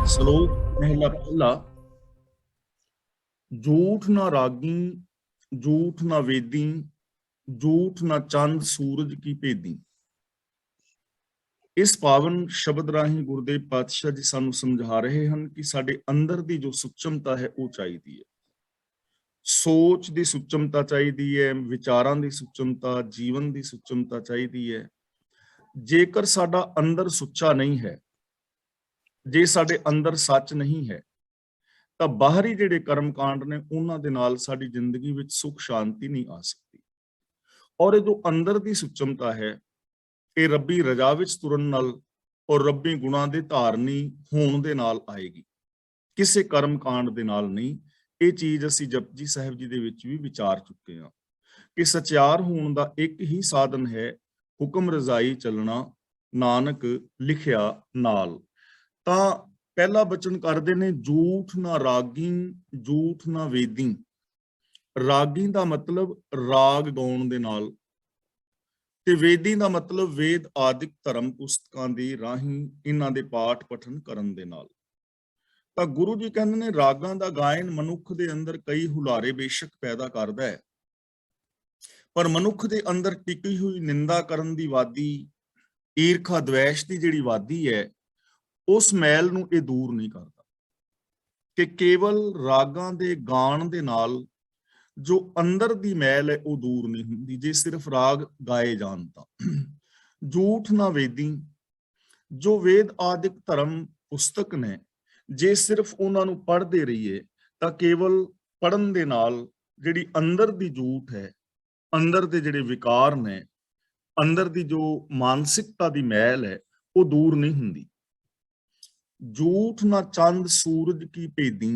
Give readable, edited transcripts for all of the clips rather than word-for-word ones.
श्लोक पहला पहला। झूठ ना रागी, झूठ ना वेदी, झूठ ना चंद सूरज की भेदी। इस पावन शब्द राही गुरुदेव पातशाह जी सानू समझा रहे हैं कि साडे अंदर दी जो सुचमता है वो चाहिदी है। सोच दी सुचमता चाहिदी है, विचारां दी सुचमता, जीवन दी सुचमता चाहिदी है। जेकर साडा अंदर सुच्चा नहीं है, जे साडे अंदर सच नहीं है, ਤਾਂ ਬਾਹਰੀ ਜਿਹੜੇ ਕਰਮ ਕਾਂਡ ਨੇ ਉਹਨਾਂ ਦੇ ਨਾਲ ਸਾਡੀ ਜ਼ਿੰਦਗੀ ਵਿੱਚ ਸੁਖ ਸ਼ਾਂਤੀ ਨਹੀਂ ਆ ਸਕਦੀ। ਔਰ ਇਹ ਜੋ ਅੰਦਰ ਦੀ ਸੁਚਮਤਾ ਹੈ, ਇਹ ਰੱਬੀ ਰਜ਼ਾ ਵਿੱਚ ਤੁਰਨ ਨਾਲ ਔਰ ਰੱਬੀ ਗੁਣਾਂ ਦੇ ਧਾਰਨੀ ਹੋਣ ਦੇ ਨਾਲ ਆਏਗੀ, ਕਿਸੇ ਕਰਮ ਕਾਂਡ ਦੇ ਨਾਲ ਨਹੀਂ। ਇਹ ਚੀਜ਼ ਅਸੀਂ ਜਪਜੀ ਸਾਹਿਬ ਜੀ ਦੇ ਵਿੱਚ ਵੀ ਵਿਚਾਰ ਚੁੱਕੇ ਹਾਂ ਕਿ ਸਚਿਆਰ ਹੋਣ ਦਾ ਇੱਕ ਹੀ ਸਾਧਨ ਹੈ, ਹੁਕਮ ਰਜ਼ਾਈ ਚੱਲਣਾ, ਨਾਨਕ ਲਿਖਿਆ ਨਾਲ। ਤਾਂ ਪਹਿਲਾ ਬਚਨ ਕਰਦੇ ਨੇ, ਝੂਠ ਨਾ ਰਾਗੀ, ਝੂਠ ਨਾ ਵੇਦੀ। ਰਾਗੀ ਦਾ ਮਤਲਬ ਰਾਗ ਗਾਉਣ ਦੇ ਨਾਲ, ਤੇ ਵੇਦੀ ਦਾ ਮਤਲਬ ਵੇਦ ਆਦਿਕ ਧਰਮ ਪੁਸਤਕਾਂ ਦੀ ਰਾਹੀਂ ਇਹਨਾਂ ਦੇ ਪਾਠ ਪਠਨ ਕਰਨ ਦੇ ਨਾਲ। ਤਾਂ ਗੁਰੂ ਜੀ ਕਹਿੰਦੇ ਨੇ ਰਾਗਾਂ ਦਾ ਗਾਇਨ ਮਨੁੱਖ ਦੇ ਅੰਦਰ ਕਈ ਹੁਲਾਰੇ ਬੇਸ਼ੱਕ ਪੈਦਾ ਕਰਦਾ ਹੈ, ਪਰ ਮਨੁੱਖ ਦੇ ਅੰਦਰ ਟਿਕੀ ਹੋਈ ਨਿੰਦਾ ਕਰਨ ਦੀ ਵਾਦੀ, ਈਰਖਾ ਦਵੇਸ਼ ਦੀ ਜਿਹੜੀ ਵਾਦੀ ਹੈ, ਉਸ ਮੈਲ ਨੂੰ ਇਹ ਦੂਰ ਨਹੀਂ ਕਰਦਾ। ਕਿ ਕੇਵਲ ਰਾਗਾਂ ਦੇ ਗਾਣ ਦੇ ਨਾਲ ਜੋ ਅੰਦਰ ਦੀ ਮੈਲ ਹੈ ਉਹ ਦੂਰ ਨਹੀਂ ਹੁੰਦੀ, ਜੇ ਸਿਰਫ ਰਾਗ ਗਾਏ ਜਾਣ ਤਾਂ। ਝੂਠ ਨਾ ਵੇਦੀ, ਜੋ ਵੇਦ ਆਦਿਕ ਧਰਮ ਪੁਸਤਕ ਨੇ, ਜੇ ਸਿਰਫ ਉਹਨਾਂ ਨੂੰ ਪੜ੍ਹਦੇ ਰਹੀਏ ਤਾਂ ਕੇਵਲ ਪੜ੍ਹਨ ਦੇ ਨਾਲ ਜਿਹੜੀ ਅੰਦਰ ਦੀ ਝੂਠ ਹੈ, ਅੰਦਰ ਦੇ ਜਿਹੜੇ ਵਿਕਾਰ ਨੇ, ਅੰਦਰ ਦੀ ਜੋ ਮਾਨਸਿਕਤਾ ਦੀ ਮੈਲ ਹੈ ਉਹ ਦੂਰ ਨਹੀਂ ਹੁੰਦੀ। ਝੂਠ ਨਾ ਚੰਦ ਸੂਰਜ ਕੀ ਭੇਦੀ।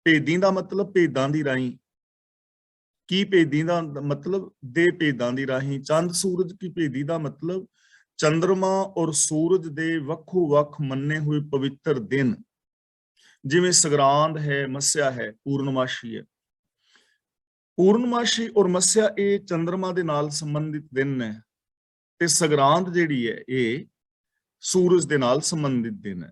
ਭੇਦੀ ਦਾ ਮਤਲਬ ਭੇਦਾਂ ਦੀ ਰਾਹੀਂ, ਕੀ ਭੇਦੀ ਦਾ ਮਤਲਬ ਦੇ ਭੇਦਾਂ ਦੀ ਰਾਹੀਂ। ਚੰਦ ਸੂਰਜ ਕੀ ਭੇਦੀ ਦਾ ਮਤਲਬ ਚੰਦਰਮਾ ਔਰ ਸੂਰਜ ਦੇ ਵੱਖੋ ਵੱਖ ਮੰਨੇ ਹੋਏ ਪਵਿੱਤਰ ਦਿਨ, ਜਿਵੇਂ ਸਗਰਾਂਦ ਹੈ, ਮੱਸਿਆ ਹੈ, ਪੂਰਨਮਾਸ਼ੀ ਹੈ। ਪੂਰਨਮਾਸ਼ੀ ਔਰ ਮੱਸਿਆ ਇਹ ਚੰਦਰਮਾ ਦੇ ਨਾਲ ਸੰਬੰਧਿਤ ਦਿਨ ਹੈ, ਤੇ ਸਗਰਾਂਦ ਜਿਹੜੀ ਹੈ ਇਹ ਸੂਰਜ ਦੇ ਨਾਲ ਸੰਬੰਧਿਤ ਦਿਨ ਹੈ।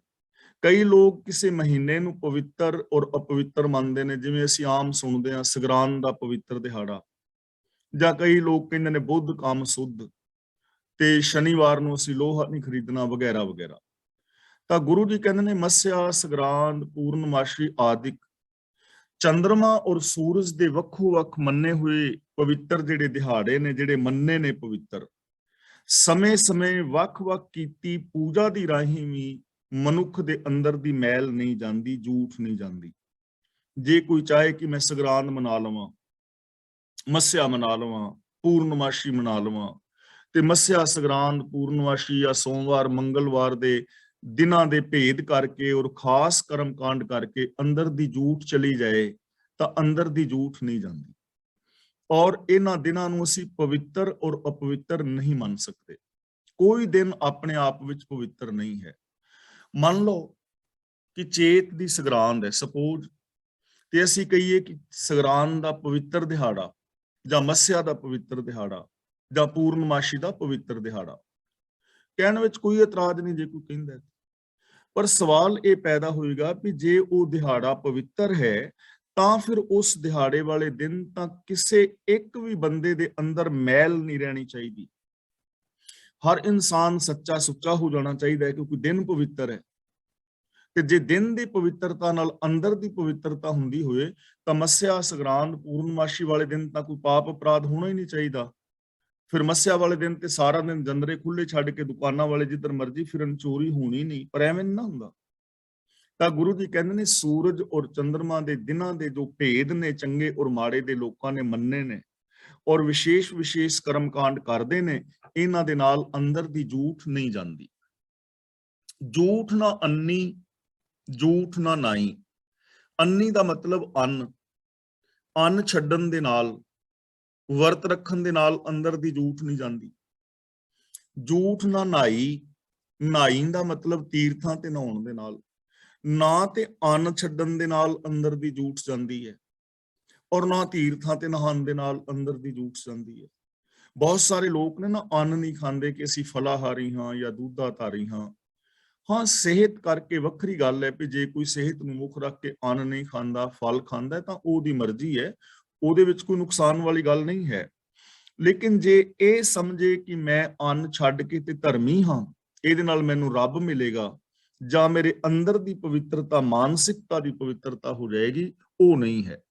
ਕਈ ਲੋਕ ਕਿਸੇ ਮਹੀਨੇ ਨੂੰ ਪਵਿੱਤਰ ਔਰ ਅਪਵਿੱਤਰ ਮੰਨਦੇ ਨੇ, ਜਿਵੇਂ ਅਸੀਂ ਆਮ ਸੁਣਦੇ ਹਾਂ ਸਗਰਾਂਦ ਦਾ ਪਵਿੱਤਰ ਦਿਹਾੜਾ, ਜਾਂ ਕਈ ਲੋਕ ਕਹਿੰਦੇ ਨੇ ਬੁੱਧ ਕਾਮ ਸੁੱਧ, ਤੇ ਸ਼ਨੀਵਾਰ ਨੂੰ ਅਸੀਂ ਲੋਹਾ ਨਹੀਂ ਖਰੀਦਣਾ, ਵਗੈਰਾ ਵਗੈਰਾ। ਤਾਂ ਗੁਰੂ ਜੀ ਕਹਿੰਦੇ ਨੇ ਮੱਸਿਆ, ਸਗਰਾਂਦ, ਪੂਰਨਮਾਸ਼ੀ ਆਦਿਕ ਚੰਦਰਮਾ ਔਰ ਸੂਰਜ ਦੇ ਵੱਖੋ ਵੱਖ ਮੰਨੇ ਹੋਏ ਪਵਿੱਤਰ ਜਿਹੜੇ ਦਿਹਾੜੇ ਨੇ, ਜਿਹੜੇ ਮੰਨੇ ਨੇ ਪਵਿੱਤਰ, ਸਮੇਂ-ਸਮੇਂ ਵੱਖ-ਵੱਖ ਕੀਤੀ ਪੂਜਾ ਦੀ ਰਾਹੀਂ ਵੀ ਮਨੁੱਖ ਦੇ ਅੰਦਰ ਦੀ ਮੈਲ ਨਹੀਂ ਜਾਂਦੀ, ਝੂਠ ਨਹੀਂ ਜਾਂਦੀ। ਜੇ ਕੋਈ ਚਾਹੇ ਕਿ ਮੈਂ ਸਗਰਾਂਦ ਮਨਾ ਲਵਾਂ, ਮੱਸਿਆ ਮਨਾ ਲਵਾਂ, ਪੂਰਨਮਾਸ਼ੀ ਮਨਾ ਲਵਾਂ, ਤੇ ਮੱਸਿਆ, ਸਗਰਾਂਦ, ਪੂਰਨਮਾਸ਼ੀ ਜਾਂ ਸੋਮਵਾਰ, ਮੰਗਲਵਾਰ ਦੇ ਦਿਨਾਂ ਦੇ ਭੇਦ ਕਰਕੇ ਔਰ ਖਾਸ ਕਰਮ ਕਾਂਡ ਕਰਕੇ ਅੰਦਰ ਦੀ ਝੂਠ ਚਲੀ ਜਾਏ ਤਾਂ ਅੰਦਰ ਦੀ ਝੂਠ ਨਹੀਂ ਜਾਂਦੀ। ਔਰ ਇਹਨਾਂ ਦਿਨਾਂ ਨੂੰ ਅਸੀਂ ਪਵਿੱਤਰ ਔਰ ਅਪਵਿੱਤਰ ਨਹੀਂ ਮੰਨ ਸਕਦੇ। ਕੋਈ ਦਿਨ ਆਪਣੇ ਆਪ ਵਿੱਚ ਪਵਿੱਤਰ ਨਹੀਂ ਹੈ। ਮੰਨ ਲਓ ਕਿ ਚੇਤ ਦੀ ਸਗਰਾਂਦ ਹੈ ਸਪੋਜ਼, ਤੇ ਅਸੀਂ ਕਹੀਏ ਕਿ ਸਗਰਾਂਦ ਦਾ ਪਵਿੱਤਰ ਦਿਹਾੜਾ, ਜਾਂ ਮੱਸਿਆ ਦਾ ਪਵਿੱਤਰ ਦਿਹਾੜਾ, ਜਾਂ ਪੂਰਨਮਾਸ਼ੀ ਦਾ ਪਵਿੱਤਰ ਦਿਹਾੜਾ, ਕਹਿਣ ਵਿੱਚ ਕੋਈ ਇਤਰਾਜ਼ ਨਹੀਂ ਜੇ ਕੋਈ ਕਹਿੰਦਾ। ਪਰ ਸਵਾਲ ਇਹ ਪੈਦਾ ਹੋਏਗਾ ਵੀ ਜੇ ਉਹ ਦਿਹਾੜਾ ਪਵਿੱਤਰ ਹੈ ਤਾਂ ਫਿਰ ਉਸ ਦਿਹਾੜੇ ਵਾਲੇ ਦਿਨ ਤਾਂ ਕਿਸੇ ਇੱਕ ਵੀ ਬੰਦੇ ਦੇ ਅੰਦਰ ਮੈਲ ਨਹੀਂ ਰਹਿਣੀ ਚਾਹੀਦੀ। ਹਰ ਇਨਸਾਨ ਸੱਚਾ ਸੁੱਚਾ ਹੋ ਜਾਣਾ ਚਾਹੀਦਾ ਹੈ, ਕਿਉਂਕਿ ਦਿਨ ਪਵਿੱਤਰ ਹੈ। ਤੇ ਜੇ ਦਿਨ ਦੀ ਪਵਿੱਤਰਤਾ ਨਾਲ ਅੰਦਰ ਦੀ ਪਵਿੱਤਰਤਾ ਹੁੰਦੀ ਹੋਏ ਤਾਂ ਮੱਸਿਆ, ਸਗਰਾਂਦ, ਪੂਰਨਮਾਸ਼ੀ ਵਾਲੇ ਦਿਨ ਤਾਂ ਕੋਈ ਪਾਪ ਅਪਰਾਧ ਹੋਣਾ ਹੀ ਨਹੀਂ ਚਾਹੀਦਾ। ਫਿਰ ਮੱਸਿਆ ਵਾਲੇ ਦਿਨ ਤੇ ਸਾਰਾ ਦਿਨ ਜੰਦਰੇ ਖੁੱਲੇ ਛੱਡ ਕੇ ਦੁਕਾਨਾਂ ਵਾਲੇ ਜਿੱਧਰ ਮਰਜ਼ੀ ਫਿਰਨ, ਚੋਰੀ ਹੋਣੀ ਨਹੀਂ। ਪਰ ਐਵੇਂ ਨਹੀਂ ਨਾ ਹੁੰਦਾ। ਤਾਂ ਗੁਰੂ ਜੀ ਕਹਿੰਦੇ ਨੇ ਸੂਰਜ ਔਰ ਚੰਦਰਮਾ ਦੇ ਦਿਨਾਂ ਦੇ ਜੋ ਭੇਦ ਨੇ, ਚੰਗੇ ਔਰ ਮਾੜੇ ਦੇ ਲੋਕਾਂ ਨੇ ਮੰਨੇ ਨੇ ਔਰ ਵਿਸ਼ੇਸ਼ ਕਰਮ ਕਾਂਡ ਕਰਦੇ ਨੇ, ਇਹਨਾਂ ਦੇ ਨਾਲ ਅੰਦਰ ਦੀ ਝੂਠ ਨਹੀਂ ਜਾਂਦੀ। ਝੂਠ ਨਾ ਅੰਨੀ, ਝੂਠ ਨਾ ਨਾਈ। ਅੰਨੀ ਦਾ ਮਤਲਬ ਅੰਨ, ਅੰਨ ਛੱਡਣ ਦੇ ਨਾਲ, ਵਰਤ ਰੱਖਣ ਦੇ ਨਾਲ ਅੰਦਰ ਦੀ ਝੂਠ ਨਹੀਂ ਜਾਂਦੀ। ਝੂਠ ਨਾ ਨਾਈ, ਨਾਈ ਦਾ ਮਤਲਬ ਤੀਰਥਾਂ ਤੇ ਨਹਾਉਣ ਦੇ ਨਾਲ, ਨਾ ਤੇ ਅੰਨ ਛੱਡਣ ਦੇ ਨਾਲ ਅੰਦਰ ਦੀ ਝੂਠ ਜਾਂਦੀ ਹੈ, ਔਰ ਨਾ ਤੀਰਥਾਂ ਤੇ ਨਹਾਉਣ ਦੇ ਨਾਲ ਅੰਦਰ ਦੀ ਝੂਠ ਜਾਂਦੀ ਹੈ। ਬਹੁਤ ਸਾਰੇ ਲੋਕ ਨੇ ਨਾ ਅੰਨ ਨਹੀਂ ਖਾਂਦੇ ਕਿ ਅਸੀਂ ਫਲਾਹਾਰੀ ਹਾਂ ਜਾਂ ਦੁੱਧਾਧਾਰੀ ਹਾਂ, ਹਾਂ, ਸਿਹਤ ਕਰਕੇ ਵੱਖਰੀ ਗੱਲ ਹੈ ਵੀ ਜੇ ਕੋਈ ਸਿਹਤ ਨੂੰ ਮੁੱਖ ਰੱਖ ਕੇ ਅੰਨ ਨਹੀਂ ਖਾਂਦਾ, ਫਲ ਖਾਂਦਾ ਤਾਂ ਉਹਦੀ ਮਰਜ਼ੀ ਹੈ, ਉਹਦੇ ਵਿੱਚ ਕੋਈ ਨੁਕਸਾਨ ਵਾਲੀ ਗੱਲ ਨਹੀਂ ਹੈ। ਲੇਕਿਨ ਜੇ ਇਹ ਸਮਝੇ ਕਿ ਮੈਂ ਅੰਨ ਛੱਡ ਕੇ ਤੇ ਧਰਮੀ ਹਾਂ, ਇਹਦੇ ਨਾਲ ਮੈਨੂੰ ਰੱਬ ਮਿਲੇਗਾ ਜਾਂ ਮੇਰੇ ਅੰਦਰ ਦੀ ਪਵਿੱਤਰਤਾ, ਮਾਨਸਿਕਤਾ ਦੀ ਪਵਿੱਤਰਤਾ ਹੋ ਜਾਏਗੀ, ਉਹ ਨਹੀਂ ਹੈ।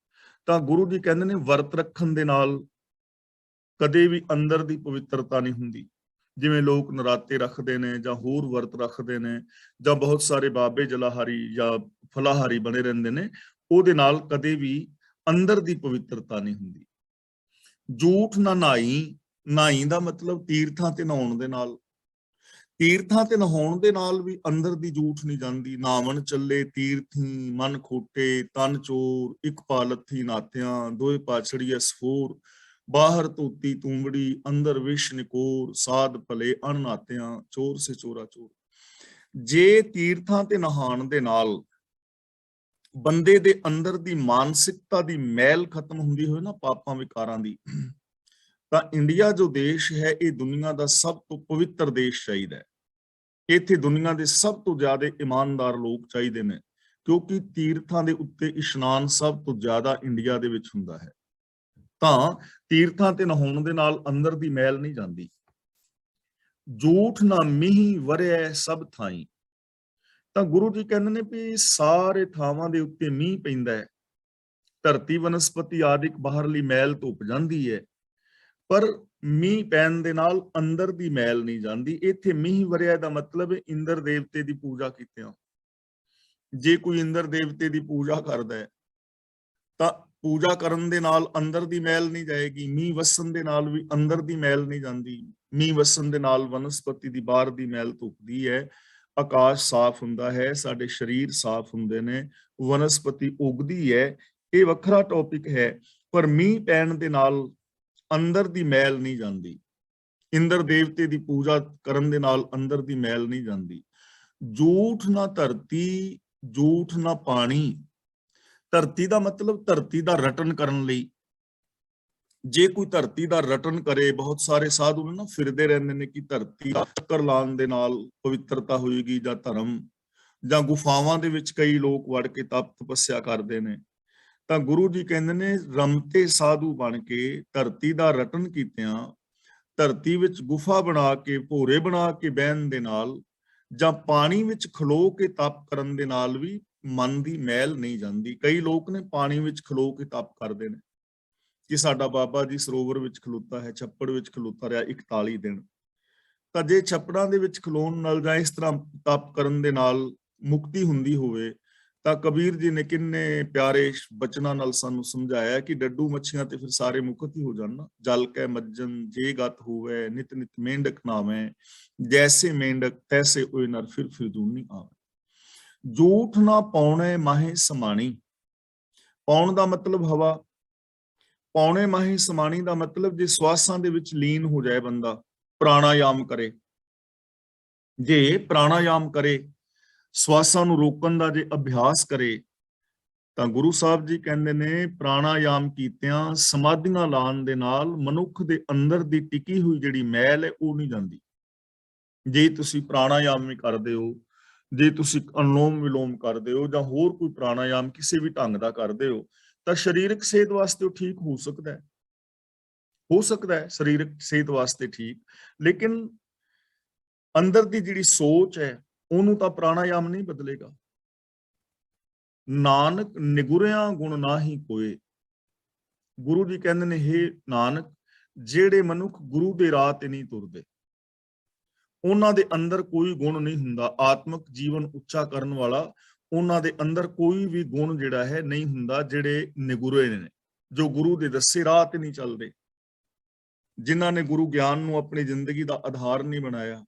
ਤਾਂ ਗੁਰੂ ਜੀ ਕਹਿੰਦੇ ਨੇ ਵਰਤ ਰੱਖਣ ਦੇ ਨਾਲ ਕਦੇ ਵੀ ਅੰਦਰ ਦੀ ਪਵਿੱਤਰਤਾ ਨਹੀਂ ਹੁੰਦੀ। ਜਿਵੇਂ ਲੋਕ ਨਰਾਤੇ ਰੱਖਦੇ ਨੇ ਜਾਂ ਹੋਰ ਵਰਤ ਰੱਖਦੇ ਨੇ ਜਾਂ ਬਹੁਤ ਸਾਰੇ ਬਾਬੇ ਜਲਾਹਾਰੀ ਜਾਂ ਫਲਾਹਾਰੀ ਬਣੇ ਰਹਿੰਦੇ ਨੇ, ਉਹਦੇ ਨਾਲ ਕਦੇ ਵੀ ਅੰਦਰ ਦੀ ਪਵਿੱਤਰਤਾ ਨਹੀਂ ਹੁੰਦੀ। ਝੂਠ ਨਾ ਨਾਈ, ਨਾਈ ਦਾ ਮਤਲਬ ਤੀਰਥਾਂ ਤੇ ਨਹਾਉਣ ਦੇ ਨਾਲ, ਤੀਰਥਾਂ ਤੇ ਨਹਾਉਣ ਦੇ ਨਾਲ ਵੀ ਅੰਦਰ ਦੀ ਝੂਠ ਨਹੀਂ ਜਾਂਦੀ। ਨਾਵਣ ਚੱਲੇ ਤੀਰਥੀ, ਮਨ ਖੋਟੇ ਤਨ ਚੋਰ, ਇੱਕ ਪਾ ਲੱਥੀ ਨਾਤਿਆਂ, ਦੋਏ ਪਾ ਚੜੀਐ ਸਫੋਰ, ਬਾਹਰ ਧੋਤੀ ਤੂੰਬੜੀ, ਅੰਦਰ ਵਿਸ਼ ਨਿਕੋਰ, ਸਾਧ ਭਲੇ ਅਣਨਾਤਿਆਂ, ਚੋਰ ਸੇ ਚੋਰਾ ਚੋਰ। ਜੇ ਤੀਰਥਾਂ ਤੇ ਨਹਾਉਣ ਦੇ ਨਾਲ ਬੰਦੇ ਦੇ ਅੰਦਰ ਦੀ ਮਾਨਸਿਕਤਾ ਦੀ ਮੈਲ ਖਤਮ ਹੁੰਦੀ ਹੋਏ ਨਾ, ਪਾਪਾਂ ਵਿਕਾਰਾਂ ਦੀ, ਤਾਂ ਇੰਡੀਆ ਜੋ ਦੇਸ਼ ਹੈ ਇਹ ਦੁਨੀਆ ਦਾ ਸਭ ਤੋਂ ਪਵਿੱਤਰ ਦੇਸ਼ ਚਾਹੀਦਾ ਹੈ। ਇੱਥੇ ਦੁਨੀਆ ਦੇ ਸਭ ਤੋਂ ਜ਼ਿਆਦਾ ਇਮਾਨਦਾਰ ਲੋਕ ਚਾਹੀਦੇ ਨੇ, ਕਿਉਂਕਿ ਤੀਰਥਾਂ ਦੇ ਉੱਤੇ ਇਸ਼ਨਾਨ ਸਭ ਤੋਂ ਜ਼ਿਆਦਾ ਇੰਡੀਆ ਦੇ ਵਿੱਚ ਹੁੰਦਾ ਹੈ। ਤਾਂ ਤੀਰਥਾਂ ਤੇ ਨਹਾਉਣ ਦੇ ਨਾਲ ਅੰਦਰ ਦੀ ਮੈਲ ਨਹੀਂ ਜਾਂਦੀ। ਝੂਠ ਨਾ ਮੀਂਹ ਵਰਿਆ ਸਭ ਥਾਈਂ, ਤਾਂ ਗੁਰੂ ਜੀ ਕਹਿੰਦੇ ਨੇ ਵੀ ਸਾਰੇ ਥਾਵਾਂ ਦੇ ਉੱਤੇ ਮੀਂਹ ਪੈਂਦਾ ਹੈ, ਧਰਤੀ ਵਨਸਪਤੀ ਆਦਿਕ ਬਾਹਰਲੀ ਮੈਲ ਧੁੱਪ ਜਾਂਦੀ ਹੈ, ਪਰ ਮੀਂਹ ਪੈਣ ਦੇ ਨਾਲ ਅੰਦਰ ਦੀ ਮੈਲ ਨਹੀਂ ਜਾਂਦੀ। ਇੱਥੇ ਮੀਂਹ ਵਰਿਆ ਦਾ ਮਤਲਬ ਇੰਦਰ ਦੇਵਤੇ ਦੀ ਪੂਜਾ ਕੀਤਿਆਂ। ਜੇ ਕੋਈ ਇੰਦਰ ਦੇਵਤੇ ਦੀ ਪੂਜਾ ਕਰਦਾ ਹੈ ਤਾਂ ਪੂਜਾ ਕਰਨ ਦੇ ਨਾਲ ਅੰਦਰ ਦੀ ਮੈਲ ਨਹੀਂ ਜਾਏਗੀ, ਮੀਂਹ ਵਸਣ ਦੇ ਨਾਲ ਵੀ ਅੰਦਰ ਦੀ ਮੈਲ ਨਹੀਂ ਜਾਂਦੀ। ਮੀਂਹ ਵਸਣ ਦੇ ਨਾਲ ਵਨਸਪਤੀ ਦੀ ਬਾਹਰ ਦੀ ਮੈਲ ਧੁੱਪਦੀ ਹੈ, ਆਕਾਸ਼ ਸਾਫ਼ ਹੁੰਦਾ ਹੈ, ਸਾਡੇ ਸਰੀਰ ਸਾਫ਼ ਹੁੰਦੇ ਨੇ, ਵਨਸਪਤੀ ਉਗਦੀ ਹੈ। ਇਹ ਵੱਖਰਾ ਟੌਪਿਕ ਹੈ, ਪਰ ਮੀਂਹ ਪੈਣ ਦੇ ਨਾਲ ਅੰਦਰ ਦੀ ਮੈਲ ਨਹੀਂ ਜਾਂਦੀ। ਇੰਦਰ ਦੇਵਤੇ ਦੀ ਪੂਜਾ ਕਰਨ ਦੇ ਨਾਲ ਅੰਦਰ ਦੀ ਮੈਲ ਨਹੀਂ ਜਾਂਦੀ। ਝੂਠ ਨਾ ਧਰਤੀ, ਝੂਠ ਨਾ ਪਾਣੀ। ਧਰਤੀ ਦਾ ਮਤਲਬ ਧਰਤੀ ਦਾ ਰਟਨ ਕਰਨ ਲਈ। ਜੇ ਕੋਈ ਧਰਤੀ ਦਾ ਰਟਨ ਕਰੇ, ਬਹੁਤ ਸਾਰੇ ਸਾਧੂ ਨੇ ਨਾ ਫਿਰਦੇ ਰਹਿੰਦੇ ਨੇ ਕਿ ਧਰਤੀ ਦਾ ਚੱਕਰ ਲਾਉਣ ਦੇ ਨਾਲ ਪਵਿੱਤਰਤਾ ਹੋਏਗੀ ਜਾਂ ਧਰਮ, ਜਾਂ ਗੁਫਾਵਾਂ ਦੇ ਵਿੱਚ ਕਈ ਲੋਕ ਵੜ ਕੇ ਤਪ ਤਪੱਸਿਆ ਕਰਦੇ ਨੇ। ਤਾਂ ਗੁਰੂ ਜੀ ਕਹਿੰਦੇ ਨੇ ਰਮਤੇ ਸਾਧੂ ਬਣ ਕੇ ਧਰਤੀ ਦਾ ਰਟਨ ਕੀਤਿਆਂ, ਧਰਤੀ ਵਿੱਚ ਗੁਫਾ ਬਣਾ ਕੇ, ਭੋਰੇ ਬਣਾ ਕੇ ਬਹਿਣ ਦੇ ਨਾਲ, ਜਾਂ ਪਾਣੀ ਵਿੱਚ ਖਲੋ ਕੇ ਤਪ ਕਰਨ ਦੇ ਨਾਲ ਵੀ ਮਨ ਦੀ ਮੈਲ ਨਹੀਂ ਜਾਂਦੀ। ਕਈ ਲੋਕ ਨੇ ਪਾਣੀ ਵਿੱਚ ਖਲੋ ਕੇ ਤਪ ਕਰਦੇ ਨੇ ਕਿ ਸਾਡਾ ਬਾਬਾ ਜੀ ਸਰੋਵਰ ਵਿੱਚ ਖਲੋਤਾ ਹੈ, ਛੱਪੜ ਵਿੱਚ ਖਲੋਤਾ ਰਿਹਾ 41 ਦਿਨ। ਤਾਂ ਜੇ ਛੱਪੜਾਂ ਦੇ ਵਿੱਚ ਖਲੋਣ ਨਾਲ ਜਾਂ ਇਸ ਤਰ੍ਹਾਂ ਤਪ ਕਰਨ ਦੇ ਨਾਲ ਮੁਕਤੀ ਹੁੰਦੀ ਹੋਵੇ, ਤਾਂ ਕਬੀਰ ਜੀ ਨੇ ਕਿੰਨੇ ਪਿਆਰੇ ਬਚਨਾਂ ਨਾਲ ਸਾਨੂੰ ਸਮਝਾਇਆ ਕਿ ਡੱਡੂ ਮੱਛੀਆਂ ਤੇ ਫਿਰ ਸਾਰੇ ਮੁਕਤ ਹੀ ਹੋ ਜਾਣ ਨਾ। ਜਲ ਕੈ ਮੱਜਨ ਜੇ ਗਤ ਹੋਵੇ, ਨਿਤ ਨਿਤ ਮੇਂਢਕ ਨਾਵੇਂ, ਜੈਸੇ ਮੇਂਢਕ ਤੈਸੇ ਹੋਏ ਨਰ ਫਿਰ ਦੂਣੀ ਆਵੇ। ਝੂਠ ਨਾ ਪਾਉਣੇ ਮਾਹੇ ਸਮਾਣੀ। ਪਾਉਣ ਦਾ ਮਤਲਬ ਹਵਾ, ਪੌਣੇ ਮਾਹੀ ਸਮਾਣੀ ਦਾ ਮਤਲਬ ਜੇ ਸਵਾਸਾਂ ਦੇ ਵਿੱਚ ਲੀਨ ਹੋ ਜਾਏ ਬੰਦਾ, ਪ੍ਰਾਣਾਯਾਮ ਕਰੇ। ਜੇ ਪ੍ਰਾਣਾਯਾਮ ਕਰੇ, ਸਵਾਸਾਂ ਨੂੰ ਰੋਕਣ ਦਾ ਜੇ ਅਭਿਆਸ ਕਰੇ, ਤਾਂ ਗੁਰੂ ਸਾਹਿਬ ਜੀ ਕਹਿੰਦੇ ਨੇ ਪ੍ਰਾਣਾਯਾਮ ਕੀਤਿਆਂ, ਸਮਾਧੀਆਂ ਲਾਉਣ ਦੇ ਨਾਲ ਮਨੁੱਖ ਦੇ ਅੰਦਰ ਦੀ ਟਿਕੀ ਹੋਈ ਜਿਹੜੀ ਮੈਲ ਹੈ ਉਹ ਨਹੀਂ ਜਾਂਦੀ। ਜੇ ਤੁਸੀਂ ਪ੍ਰਾਣਾਯਾਮ ਵੀ ਕਰਦੇ ਹੋ, ਜੇ ਤੁਸੀਂ ਅਨੁਲੋਮ ਵਿਲੋਮ ਕਰਦੇ ਹੋ ਜਾਂ ਹੋਰ ਕੋਈ ਪ੍ਰਾਣਾਯਾਮ ਕਿਸੇ ਵੀ ਢੰਗ ਦਾ ਕਰਦੇ ਹੋ, ਤਾਂ ਸਰੀਰਕ ਸਿਹਤ ਵਾਸਤੇ ਉਹ ਠੀਕ ਹੋ ਸਕਦਾ ਹੈ ਸਰੀਰਕ ਸਿਹਤ ਵਾਸਤੇ ਠੀਕ। ਲੇਕਿਨ ਅੰਦਰ ਦੀ ਜਿਹੜੀ ਸੋਚ ਹੈ ਉਹਨੂੰ ਤਾਂ ਪ੍ਰਾਣਾਯਾਮ ਨਹੀਂ ਬਦਲੇਗਾ। ਨਾਨਕ ਨਿਗੁਰਿਆ ਗੁਣ ਨਾਹੀ ਕੋਏ। ਗੁਰੂ ਜੀ ਕਹਿੰਦੇ ਨੇ ਹੇ ਨਾਨਕ, ਜਿਹੜੇ ਮਨੁੱਖ ਗੁਰੂ ਦੇ ਰਾਹ ਤੇ ਨਹੀਂ ਤੁਰਦੇ, ਉਹਨਾਂ ਦੇ ਅੰਦਰ ਕੋਈ ਗੁਣ ਨਹੀਂ ਹੁੰਦਾ। ਆਤਮਿਕ ਜੀਵਨ ਉੱਚਾ ਕਰਨ ਵਾਲਾ, ਉਹਨਾਂ ਦੇ ਅੰਦਰ ਕੋਈ ਵੀ ਗੁਣ ਜਿਹੜਾ ਹੈ ਨਹੀਂ ਹੁੰਦਾ। ਜਿਹੜੇ ਨਿਗੁਰੇ ਨੇ, ਜੋ ਗੁਰੂ ਦੇ ਦੱਸੇ ਰਾਹ ਤੇ ਨਹੀਂ ਚੱਲਦੇ, ਜਿਨ੍ਹਾਂ ਨੇ ਗੁਰੂ ਗਿਆਨ ਨੂੰ ਆਪਣੀ ਜ਼ਿੰਦਗੀ ਦਾ ਆਧਾਰ ਨਹੀਂ ਬਣਾਇਆ,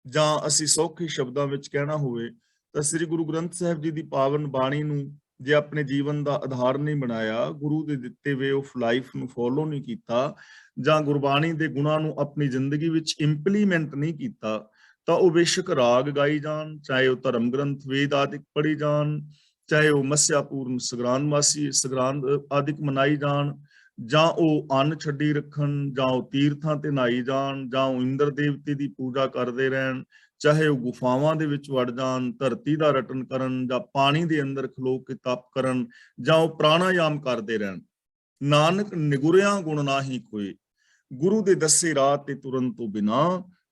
ਜਾਂ ਅਸੀਂ ਸੌਖੇ ਸ਼ਬਦਾਂ ਵਿੱਚ ਕਹਿਣਾ ਹੋਵੇ ਤਾਂ ਸ੍ਰੀ ਗੁਰੂ ਗ੍ਰੰਥ ਸਾਹਿਬ ਜੀ ਦੀ ਪਾਵਨ ਬਾਣੀ ਨੂੰ ਜੇ ਆਪਣੇ ਜੀਵਨ ਦਾ ਆਧਾਰ ਨਹੀਂ ਬਣਾਇਆ, ਗੁਰੂ ਦੇ ਦਿੱਤੇ ਵੇ ਆਫ ਲਾਈਫ ਨੂੰ ਫੋਲੋ ਨਹੀਂ ਕੀਤਾ, ਜਾਂ ਗੁਰਬਾਣੀ ਦੇ ਗੁਣਾਂ ਨੂੰ ਆਪਣੀ ਜ਼ਿੰਦਗੀ ਵਿੱਚ ਇੰਪਲੀਮੈਂਟ ਨਹੀਂ ਕੀਤਾ, ਤਾਂ ਉਹ ਬੇਸ਼ੱਕ ਰਾਗ ਗਾਈ ਜਾਣ, ਚਾਹੇ ਉਹ ਧਰਮ ਗ੍ਰੰਥ ਵੇਦ ਆਦਿਕ ਪੜ੍ਹੀ ਜਾਣ, ਚਾਹੇ ਉਹ ਮੱਸਿਆ ਪੂਰਨ ਸਗਰਾਂਦ ਆਦਿਕ ਮਨਾਈ ਜਾਣ, ਜਾਂ ਉਹ ਅੰਨ ਛੱਡੀ ਰੱਖਣ, ਜਾਂ ਉਹ ਤੀਰਥਾਂ ਤੇ ਨਹਾਈ ਜਾਣ, ਜਾਂ ਉਹ ਇੰਦਰ ਦੇਵਤੇ ਦੀ ਪੂਜਾ ਕਰਦੇ ਰਹਿਣ, ਚਾਹੇ ਉਹ ਗੁਫਾਵਾਂ ਦੇ ਵਿੱਚ ਵੜ ਜਾਣ, ਧਰਤੀ ਦਾ ਰਟਨ ਕਰਨ, ਜਾਂ ਪਾਣੀ ਦੇ ਅੰਦਰ ਖਲੋ ਕੇ ਤਪ ਕਰਨ, ਜਾਂ ਉਹ ਪ੍ਰਾਣਾਯਾਮ ਕਰਦੇ ਰਹਿਣ। ਨਾਨਕ ਨਿਗੁਰਿਆ ਗੁਣ ਨਾਹੀ ਕੋਏ, ਗੁਰੂ ਦੇ ਦੱਸੇ ਰਾਹ ਤੇ ਤੁਰਨ ਤੋਂ ਬਿਨਾ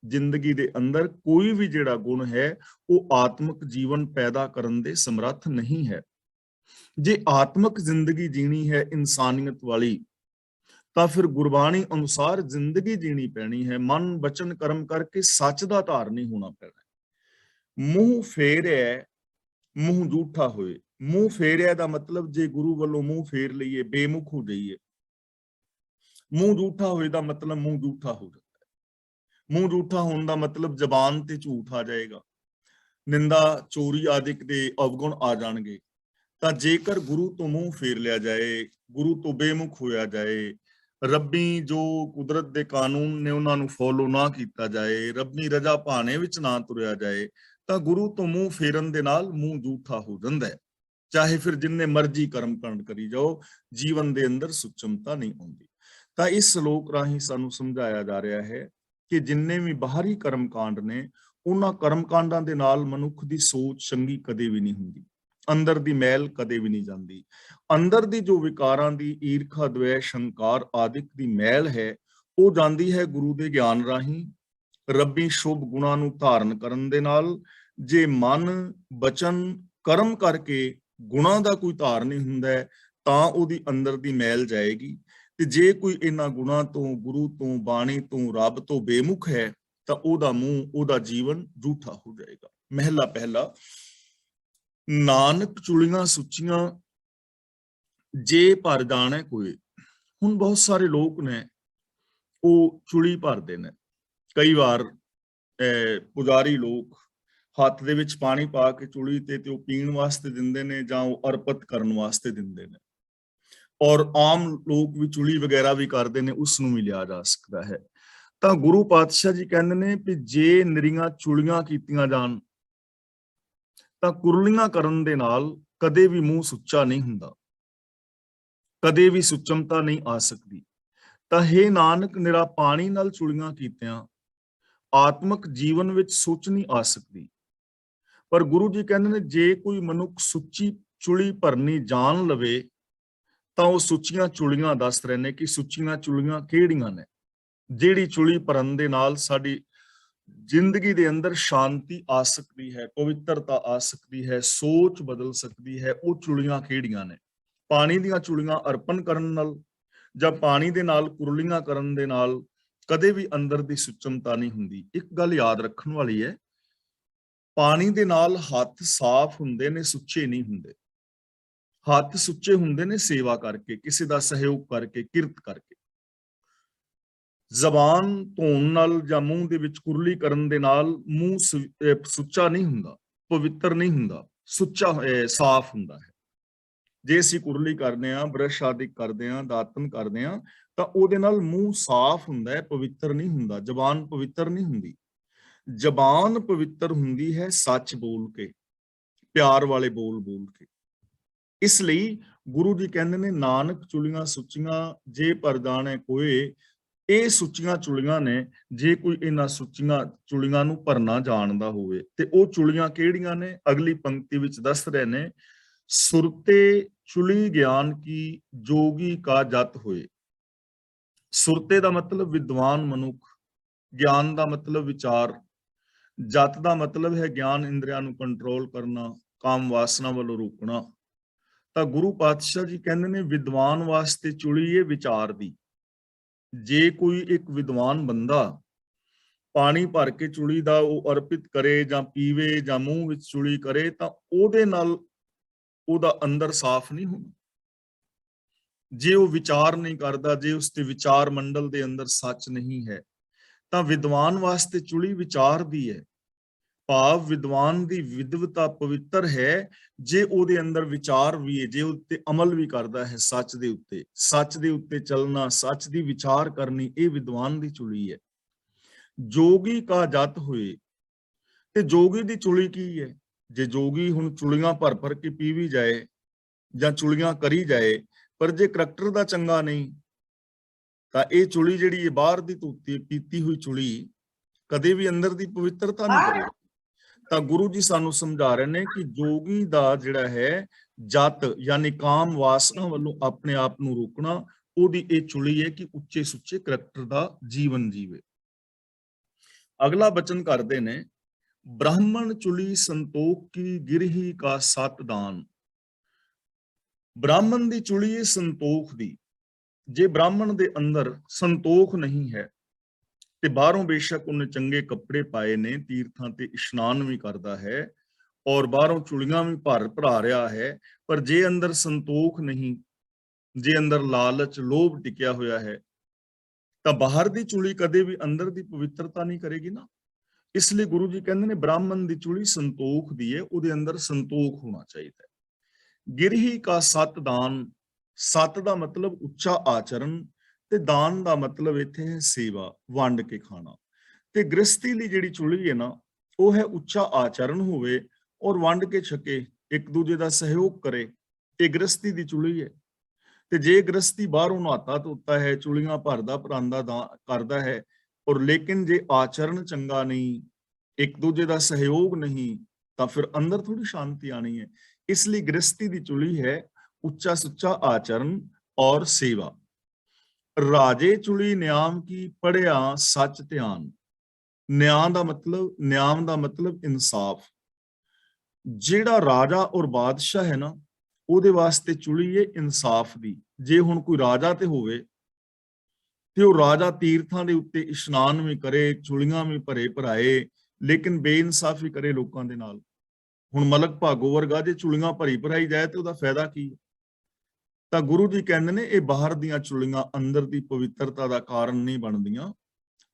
ਜ਼ਿੰਦਗੀ ਦੇ ਅੰਦਰ ਕੋਈ ਵੀ ਜਿਹੜਾ ਗੁਣ ਹੈ ਉਹ ਆਤਮਿਕ ਜੀਵਨ ਪੈਦਾ ਕਰਨ ਦੇ ਸਮਰੱਥ ਨਹੀਂ ਹੈ। ਜੇ ਆਤਮਿਕ ਜ਼ਿੰਦਗੀ ਜੀਣੀ ਹੈ ਇਨਸਾਨੀਅਤ ਵਾਲੀ, ਤਾਂ ਫਿਰ ਗੁਰਬਾਣੀ ਅਨੁਸਾਰ ਜ਼ਿੰਦਗੀ ਜੀਣੀ ਪੈਣੀ ਹੈ। ਮਨ ਬਚਨ ਕਰਮ ਕਰਕੇ ਸੱਚ ਦਾ ਧਾਰਨੀ ਹੋਣਾ ਪੈਣਾ। ਮੂੰਹ ਫੇਰਿਆ ਮੂੰਹ ਝੂਠਾ ਹੋਏ। ਮੂੰਹ ਫੇਰਿਆ ਦਾ ਮਤਲਬ ਜੇ ਗੁਰੂ ਵੱਲੋਂ ਮੂੰਹ ਫੇਰ ਲਈਏ, ਬੇਮੁਖ ਹੋ ਜਾਈਏ। ਮੂੰਹ ਝੂਠਾ ਹੋਏ ਦਾ ਮਤਲਬ ਮੂੰਹ ਝੂਠਾ ਹੋ ਜਾਂਦਾ ਹੈ। ਮੂੰਹ ਝੂਠਾ ਹੋਣ ਦਾ ਮਤਲਬ ਜ਼ਬਾਨ ਤੇ ਝੂਠ ਆ ਜਾਏਗਾ, ਨਿੰਦਾ ਚੋਰੀ ਆਦਿਕ ਦੇ ਅਵਗੁਣ ਆ ਜਾਣਗੇ। ਤਾਂ ਜੇਕਰ ਗੁਰੂ ਤੋਂ ਮੂੰਹ ਫੇਰ ਲਿਆ ਜਾਏ, ਗੁਰੂ ਤੋਂ ਬੇਮੁਖ ਹੋਇਆ ਜਾਏ, ਰੱਬੀ ਜੋ ਕੁਦਰਤ ਦੇ ਕਾਨੂੰਨ ਨੇ ਉਹਨਾਂ ਨੂੰ ਫੋਲੋ ਨਾ ਕੀਤਾ ਜਾਏ, ਰੱਬੀ ਰਜਾ ਭਾਣੇ ਵਿੱਚ ਨਾ ਤੁਰਿਆ ਜਾਏ, ਤਾਂ ਗੁਰੂ ਤੋਂ ਮੂੰਹ ਫੇਰਨ ਦੇ ਨਾਲ ਮੂੰਹ ਝੂਠਾ ਹੋ ਜਾਂਦਾ ਹੈ। ਚਾਹੇ ਫਿਰ ਜਿੰਨੇ ਮਰਜ਼ੀ ਕਰਮ ਕਾਂਡ ਕਰੀ ਜਾਓ, ਜੀਵਨ ਦੇ ਅੰਦਰ ਸੁਚਮਤਾ ਨਹੀਂ ਆਉਂਦੀ। ਤਾਂ ਇਸ ਸ਼ਲੋਕ ਰਾਹੀਂ ਸਾਨੂੰ ਸਮਝਾਇਆ ਜਾ ਰਿਹਾ ਹੈ ਕਿ ਜਿੰਨੇ ਵੀ ਬਾਹਰੀ ਕਰਮ ਕਾਂਡ ਨੇ, ਉਹਨਾਂ ਕਰਮ ਕਾਂਡਾਂ ਦੇ ਨਾਲ ਮਨੁੱਖ ਦੀ ਸੋਚ ਚੰਗੀ ਕਦੇ ਵੀ ਨਹੀਂ ਹੁੰਦੀ, ਅੰਦਰ ਦੀ ਮੈਲ ਕਦੇ ਵੀ ਨਹੀਂ ਜਾਂਦੀ। ਅੰਦਰ ਦੀ ਜੋ ਵਿਕਾਰਾਂ ਦੀ ਈਰਖਾ, ਦ્વੈਸ਼, ਸ਼ੰਕਾਰ ਆਦਿਕ ਦੀ ਮੈਲ ਹੈ, ਉਹ ਜਾਂਦੀ ਹੈ ਗੁਰੂ ਦੇ ਗਿਆਨ ਰਾਹੀਂ, ਰੱਬੀ ਸ਼ੁਭ ਗੁਣਾਂ ਨੂੰ ਧਾਰਨ ਕਰਨ ਦੇ ਨਾਲ। ਜੇ ਮਨ ਬਚਨ ਕਰਮ ਕਰਕੇ ਗੁਣਾਂ ਦਾ ਕੋਈ ਧਾਰ ਨਹੀਂ ਹੁੰਦਾ ਤਾਂ ਉਹਦੀ ਅੰਦਰ ਦੀ ਮੈਲ ਜਾਏਗੀ। ਤੇ ਜੇ ਕੋਈ ਇਹਨਾਂ ਗੁਣਾਂ ਤੋਂ, ਗੁਰੂ ਤੋਂ, ਬਾਣੀ ਤੋਂ, ਰੱਬ ਤੋਂ ਬੇਮੁਖ ਹੈ ਤਾਂ ਉਹਦਾ ਮੂੰਹ, ਉਹਦਾ ਜੀਵਨ ਝੂਠਾ ਹੋ ਜਾਏਗਾ। ਮਹਿਲਾ ਪਹਿਲਾ। ਨਾਨਕ ਚੁਲੀਆਂ ਸੁੱਚੀਆਂ ਜੇ ਭਰ ਜਾਣੇ ਕੋਏ। ਹੁਣ ਬਹੁਤ ਸਾਰੇ ਲੋਕ ਨੇ ਉਹ ਚੁਲੀ ਭਰਦੇ ਨੇ। ਕਈ ਵਾਰ ਪੁਜਾਰੀ ਲੋਕ ਹੱਥ ਦੇ ਵਿੱਚ ਪਾਣੀ ਪਾ ਕੇ ਚੁਲੀ ਤੇ ਉਹ ਪੀਣ ਵਾਸਤੇ ਦਿੰਦੇ ਨੇ, ਜਾਂ ਉਹ ਅਰਪਤ ਕਰਨ ਵਾਸਤੇ ਦਿੰਦੇ ਨੇ। ਔਰ ਆਮ ਲੋਕ ਵੀ ਚੁਲੀ ਵਗੈਰਾ ਵੀ ਕਰਦੇ ਨੇ, ਉਸ ਨੂੰ ਵੀ ਲਿਆ ਜਾ ਸਕਦਾ ਹੈ। ਤਾਂ ਗੁਰੂ ਪਾਤਸ਼ਾਹ ਜੀ ਕਹਿੰਦੇ ਨੇ ਕਿ ਜੇ ਨਿਰੀਆਂ ਚੁਲੀਆਂ ਕੀਤੀਆਂ ਜਾਣ ਤਾਂ ਕੁਰਲੀਆਂ ਕਰਨ ਦੇ ਨਾਲ ਕਦੇ ਵੀ ਮੂੰਹ ਸੁੱਚਾ ਨਹੀਂ ਹੁੰਦਾ, ਕਦੇ ਵੀ ਸੁਚਮਤਾ ਨਹੀਂ ਆ ਸਕਦੀ। ਤਾਂ ਹੇ ਨਾਨਕ, ਨਿਰਾ ਪਾਣੀ ਨਾਲ ਚੁਲੀਆਂ ਕੀਤਿਆਂ ਆਤਮਿਕ ਜੀਵਨ ਵਿੱਚ ਸੁੱਚ ਨਹੀਂ ਆ ਸਕਦੀ। ਪਰ ਗੁਰੂ ਜੀ ਕਹਿੰਦੇ ਨੇ ਜੇ ਕੋਈ ਮਨੁੱਖ ਸੁੱਚੀ ਚੁਲੀ ਭਰਨੀ ਜਾਣ ਲਵੇ ਤਾਂ ਉਹ ਸੁੱਚੀਆਂ ਚੁਲੀਆਂ ਦੱਸ ਰਹੇ ਨੇ ਕਿ ਸੁੱਚੀਆਂ ਚੁਲੀਆਂ ਕਿਹੜੀਆਂ ਨੇ। ਜਿਹੜੀ ਚੁਲੀ ਭਰਨ ਦੇ ਨਾਲ ਸਾਡੀ ਜ਼ਿੰਦਗੀ ਦੇ ਅੰਦਰ ਸ਼ਾਂਤੀ ਆ ਸਕਦੀ ਹੈ, ਪਵਿੱਤਰਤਾ ਆ ਸਕਦੀ ਹੈ, ਸੋਚ ਬਦਲ ਸਕਦੀ ਹੈ, ਉਹ ਚੁਲੀਆਂ ਕਿਹੜੀਆਂ ਨੇ। ਪਾਣੀ ਦੀਆਂ ਚੁਲੀਆਂ ਅਰਪਣ ਕਰਨ ਨਾਲ ਜਾਂ ਪਾਣੀ ਦੇ ਨਾਲ ਕੁਰਲੀਆਂ ਕਰਨ ਦੇ ਨਾਲ ਕਦੇ ਵੀ ਅੰਦਰ ਦੀ ਸੁਚਮਤਾ ਨਹੀਂ ਹੁੰਦੀ। ਇੱਕ ਗੱਲ ਯਾਦ ਰੱਖਣ ਵਾਲੀ ਹੈ, ਪਾਣੀ ਦੇ ਨਾਲ ਹੱਥ ਸਾਫ਼ ਹੁੰਦੇ ਨੇ, ਸੁੱਚੇ ਨਹੀਂ ਹੁੰਦੇ। ਹੱਥ ਸੁੱਚੇ ਹੁੰਦੇ ਨੇ ਸੇਵਾ ਕਰਕੇ, ਕਿਸੇ ਦਾ ਸਹਿਯੋਗ ਕਰਕੇ, ਕਿਰਤ ਕਰਕੇ। ਜ਼ਬਾਨ ਧੋਣ ਨਾਲ ਜਾਂ ਮੂੰਹ ਦੇ ਵਿੱਚ ਕੁਰਲੀ ਕਰਨ ਦੇ ਨਾਲ ਮੂੰਹ ਸੁੱਚਾ ਨਹੀਂ ਹੁੰਦਾ, ਪਵਿੱਤਰ ਨਹੀਂ ਹੁੰਦਾ, ਸੁੱਚਾ ਸਾਫ਼ ਹੁੰਦਾ ਹੈ। ਜੇ ਅਸੀਂ ਕੁਰਲੀ ਕਰਦੇ ਹਾਂ, ਬ੍ਰਸ਼ ਆਦਿ ਕਰਦੇ ਹਾਂ, ਦਾਤਨ ਕਰਦੇ ਹਾਂ, ਤਾਂ ਉਹਦੇ ਨਾਲ ਮੂੰਹ ਸਾਫ਼ ਹੁੰਦਾ ਹੈ, ਪਵਿੱਤਰ ਨਹੀਂ ਹੁੰਦਾ। ਜ਼ਬਾਨ ਪਵਿੱਤਰ ਨਹੀਂ ਹੁੰਦੀ। ਜ਼ਬਾਨ ਪਵਿੱਤਰ ਹੁੰਦੀ ਹੈ ਸੱਚ ਬੋਲ ਕੇ, ਪਿਆਰ ਵਾਲੇ ਬੋਲ ਬੋਲ ਕੇ। ਇਸ ਲਈ ਗੁਰੂ ਜੀ ਕਹਿੰਦੇ ਨੇ ਨਾਨਕ ਚੁਲੀਆਂ ਸੁੱਚੀਆਂ ਜੇ ਭਰ ਜਾਣੇ ਕੋਏ। ਇਹ ਸੁੱਚੀਆਂ ਚੁਲੀਆਂ ਨੇ, ਜੇ ਕੋਈ ਇਹਨਾਂ ਸੁੱਚੀਆਂ ਚੁਲੀਆਂ ਨੂੰ ਭਰਨਾ ਜਾਣਦਾ ਹੋਵੇ। ਤੇ ਉਹ ਚੁਲੀਆਂ ਕਿਹੜੀਆਂ ਨੇ? ਅਗਲੀ ਪੰਕਤੀ ਵਿੱਚ ਦੱਸ ਰਹੇ ਨੇ, ਸੁਰਤੇ ਚੁਲੀ ਗਿਆਨ ਕੀ ਜੋਗੀ ਕਾ ਜਤ ਹੋਏ। ਸੁਰਤੇ ਦਾ ਮਤਲਬ ਵਿਦਵਾਨ ਮਨੁੱਖ, ਗਿਆਨ ਦਾ ਮਤਲਬ ਵਿਚਾਰ, ਜਤ ਦਾ ਮਤਲਬ ਹੈ ਗਿਆਨ ਇੰਦਰੀਆਂ ਨੂੰ ਕੰਟਰੋਲ ਕਰਨਾ, ਕਾਮ ਵਾਸਨਾ ਵੱਲੋਂ ਰੋਕਣਾ। ਤਾਂ ਗੁਰੂ ਪਾਤਸ਼ਾਹ ਜੀ ਕਹਿੰਦੇ ਨੇ ਵਿਦਵਾਨ ਵਾਸਤੇ ਚੁਲੀ ਹੈ ਵਿਚਾਰ ਦੀ। ਜੇ ਕੋਈ ਇੱਕ ਵਿਦਵਾਨ ਬੰਦਾ ਪਾਣੀ ਭਰ ਕੇ ਚੁਲੀ ਦਾ ਉਹ ਅਰਪਿਤ ਕਰੇ ਜਾਂ ਪੀਵੇ ਜਾਂ ਮੂੰਹ ਵਿੱਚ ਚੁਲੀ ਕਰੇ ਤਾਂ ਉਹਦੇ ਨਾਲ ਉਹਦਾ ਅੰਦਰ ਸਾਫ਼ ਨਹੀਂ ਹੁੰਦਾ। ਜੇ ਉਹ ਵਿਚਾਰ ਨਹੀਂ ਕਰਦਾ, ਜੇ ਉਸ ਦੇ ਵਿਚਾਰ ਮੰਡਲ ਦੇ ਅੰਦਰ ਸੱਚ ਨਹੀਂ ਹੈ, ਤਾਂ ਵਿਦਵਾਨ ਵਾਸਤੇ ਚੁਲੀ ਵਿਚਾਰ ਦੀ ਹੈ। ਭਾਵ ਵਿਦਵਾਨ ਦੀ ਵਿਦਵਤਾ ਪਵਿੱਤਰ ਹੈ ਜੇ ਉਹਦੇ ਅੰਦਰ ਵਿਚਾਰ ਵੀ ਹੈ, ਜੇ ਉੱਤੇ ਅਮਲ ਵੀ ਕਰਦਾ ਹੈ, ਸੱਚ ਦੇ ਉੱਤੇ ਚੱਲਣਾ, ਸੱਚ ਦੀ ਵਿਚਾਰ ਕਰਨੀ, ਇਹ ਵਿਦਵਾਨ ਦੀ ਚੁਲੀ ਹੈ। ਜੋਗੀ ਕਾ ਜਤ ਹੋਏ। ਤੇ ਜੋਗੀ ਦੀ ਚੁਲੀ ਕੀ ਹੈ? ਜੇ ਜੋਗੀ ਹੁਣ ਚੁਲੀਆਂ ਭਰ ਭਰ ਕੇ ਪੀ ਵੀ ਜਾਏ ਜਾਂ ਚੁਲੀਆਂ ਕਰੀ ਜਾਏ, ਪਰ ਜੇ ਕਰੈਕਟਰ ਦਾ ਚੰਗਾ ਨਹੀਂ, ਤਾਂ ਇਹ ਚੁਲੀ ਜਿਹੜੀ ਹੈ ਬਾਹਰ ਦੀ ਧੋਤੀ ਪੀਤੀ ਹੋਈ ਚੁਲੀ ਕਦੇ ਵੀ ਅੰਦਰ ਦੀ ਪਵਿੱਤਰਤਾ ਨਹੀਂ ਕਰੇਗੀ। ਤਾਂ ਗੁਰੂ ਜੀ ਸਾਨੂੰ ਸਮਝਾ ਰਹੇ ਨੇ ਕਿ ਜੋਗੀ ਦਾ ਜਿਹੜਾ ਹੈ ਜਤ ਯਾਨੀ ਕਾਮ ਵਾਸਨਾ ਵੱਲੋਂ ਆਪਣੇ ਆਪ ਨੂੰ ਰੋਕਣਾ, ਉਹਦੀ ਇਹ ਚੁਲੀ ਹੈ ਕਿ ਉੱਚੇ ਸੁੱਚੇ ਕਰੈਕਟਰ ਦਾ ਜੀਵਨ ਜੀਵੇ। ਅਗਲਾ ਬਚਨ ਕਰਦੇ ਨੇ, ਬ੍ਰਾਹਮਣ ਚੁਲੀ ਸੰਤੋਖ ਕੀ ਗਿਰਹੀ ਕਾ ਸਤ ਦਾਨ। ਬ੍ਰਾਹਮਣ ਦੀ ਚੁਲੀ ਹੈ ਸੰਤੋਖ ਦੀ। ਜੇ ਬ੍ਰਾਹਮਣ ਦੇ ਅੰਦਰ ਸੰਤੋਖ ਨਹੀਂ ਹੈ ਤੇ ਬਾਹਰੋਂ ਬੇਸ਼ੱਕ ਉਹਨੇ ਚੰਗੇ ਕੱਪੜੇ ਪਾਏ ਨੇ, ਤੀਰਥਾਂ ਤੇ ਇਸ਼ਨਾਨ ਵੀ ਕਰਦਾ ਹੈ ਔਰ ਬਾਹਰੋਂ ਚੁਲੀਆਂ ਵੀ ਭਰਾ ਰਿਹਾ ਹੈ, ਪਰ ਜੇ ਅੰਦਰ ਸੰਤੋਖ ਨਹੀਂ, ਜੇ ਅੰਦਰ ਲਾਲਚ ਲੋਭ ਟਿਕਿਆ ਹੋਇਆ ਹੈ, ਤਾਂ ਬਾਹਰ ਦੀ ਚੁਲੀ ਕਦੇ ਵੀ ਅੰਦਰ ਦੀ ਪਵਿੱਤਰਤਾ ਨਹੀਂ ਕਰੇਗੀ ਨਾ। ਇਸ ਲਈ ਗੁਰੂ ਜੀ ਕਹਿੰਦੇ ਨੇ ਬ੍ਰਾਹਮਣ ਦੀ ਚੁਲੀ ਸੰਤੋਖ ਦੀ ਹੈ, ਉਹਦੇ ਅੰਦਰ ਸੰਤੋਖ ਹੋਣਾ ਚਾਹੀਦਾ ਹੈ। ਗਿਰਹੀ ਕਾ ਸਤ ਦਾਨ। ਸਤ ਦਾ ਮਤਲਬ ਉੱਚਾ ਆਚਰਨ ਤੇ ਦਾਨ ਦਾ ਮਤਲਬ ਇੱਥੇ ਹੈ ਸੇਵਾ, ਵੰਡ ਕੇ ਖਾਣਾ। ਤੇ ਗ੍ਰਸਤੀ ਲਈ ਜਿਹੜੀ ਚੁਲੀ ਹੈ ਨਾ, ਉਹ ਹੈ ਉੱਚਾ ਆਚਰਨ ਹੋਵੇ ਔਰ ਵੰਡ ਕੇ ਛਕੇ, ਇੱਕ ਦੂਜੇ ਦਾ ਸਹਿਯੋਗ ਕਰੇ। ਇਹ ਗ੍ਰਸਤੀ ਦੀ ਚੁਲੀ ਹੈ। ਤੇ ਜੇ ਗ੍ਰਸਤੀ ਬਾਹਰੋਂ ਨਹਾਤਾ ਧੋਤਾ ਹੈ, ਚੁਲੀਆਂ ਭਰਦਾ ਭਰਾਂਦਾ ਕਰਦਾ ਹੈ, ਔਰ ਲੇਕਿਨ ਜੇ ਆਚਰਨ ਚੰਗਾ ਨਹੀਂ, ਇੱਕ ਦੂਜੇ ਦਾ ਸਹਿਯੋਗ ਨਹੀਂ, ਤਾਂ ਫਿਰ ਅੰਦਰ ਥੋੜੀ ਸ਼ਾਂਤੀ ਆਣੀ ਹੈ। ਇਸ ਲਈ ਗ੍ਰਸਤੀ ਦੀ ਚੁਲੀ ਹੈ ਉੱਚਾ ਸੁੱਚਾ ਆਚਰਨ ਔਰ ਸੇਵਾ। ਰਾਜੇ ਚੁਲੀ ਨਿਆਮ ਕੀ ਪੜਿਆ ਸੱਚ ਧਿਆਨ। ਨਿਆਂ ਦਾ ਮਤਲਬ ਇਨਸਾਫ। ਜਿਹੜਾ ਰਾਜਾ ਔਰ ਬਾਦਸ਼ਾਹ ਹੈ ਨਾ, ਉਹਦੇ ਵਾਸਤੇ ਚੁਲੀ ਹੈ ਇਨਸਾਫ ਦੀ। ਜੇ ਹੁਣ ਕੋਈ ਰਾਜਾ ਤੇ ਹੋਵੇ ਤੇ ਉਹ ਰਾਜਾ ਤੀਰਥਾਂ ਦੇ ਉੱਤੇ ਇਸ਼ਨਾਨ ਵੀ ਕਰੇ, ਚੁਲੀਆਂ ਵੀ ਭਰਾਏ, ਲੇਕਿਨ ਬੇਇਨਸਾਫੀ ਕਰੇ ਲੋਕਾਂ ਦੇ ਨਾਲ। ਹੁਣ ਮਲਕ ਭਾਗੋ ਵਰਗਾ ਜੇ ਚੁਲੀਆਂ ਭਰਾਈ ਜਾਏ ਤੇ ਉਹਦਾ ਫਾਇਦਾ ਕੀ? ਤਾਂ ਗੁਰੂ ਜੀ ਕਹਿੰਦੇ ਨੇ ਇਹ ਬਾਹਰ ਦੀਆਂ ਚੁਲੀਆਂ ਅੰਦਰ ਦੀ ਪਵਿੱਤਰਤਾ ਦਾ ਕਾਰਨ ਨਹੀਂ ਬਣਦੀਆਂ।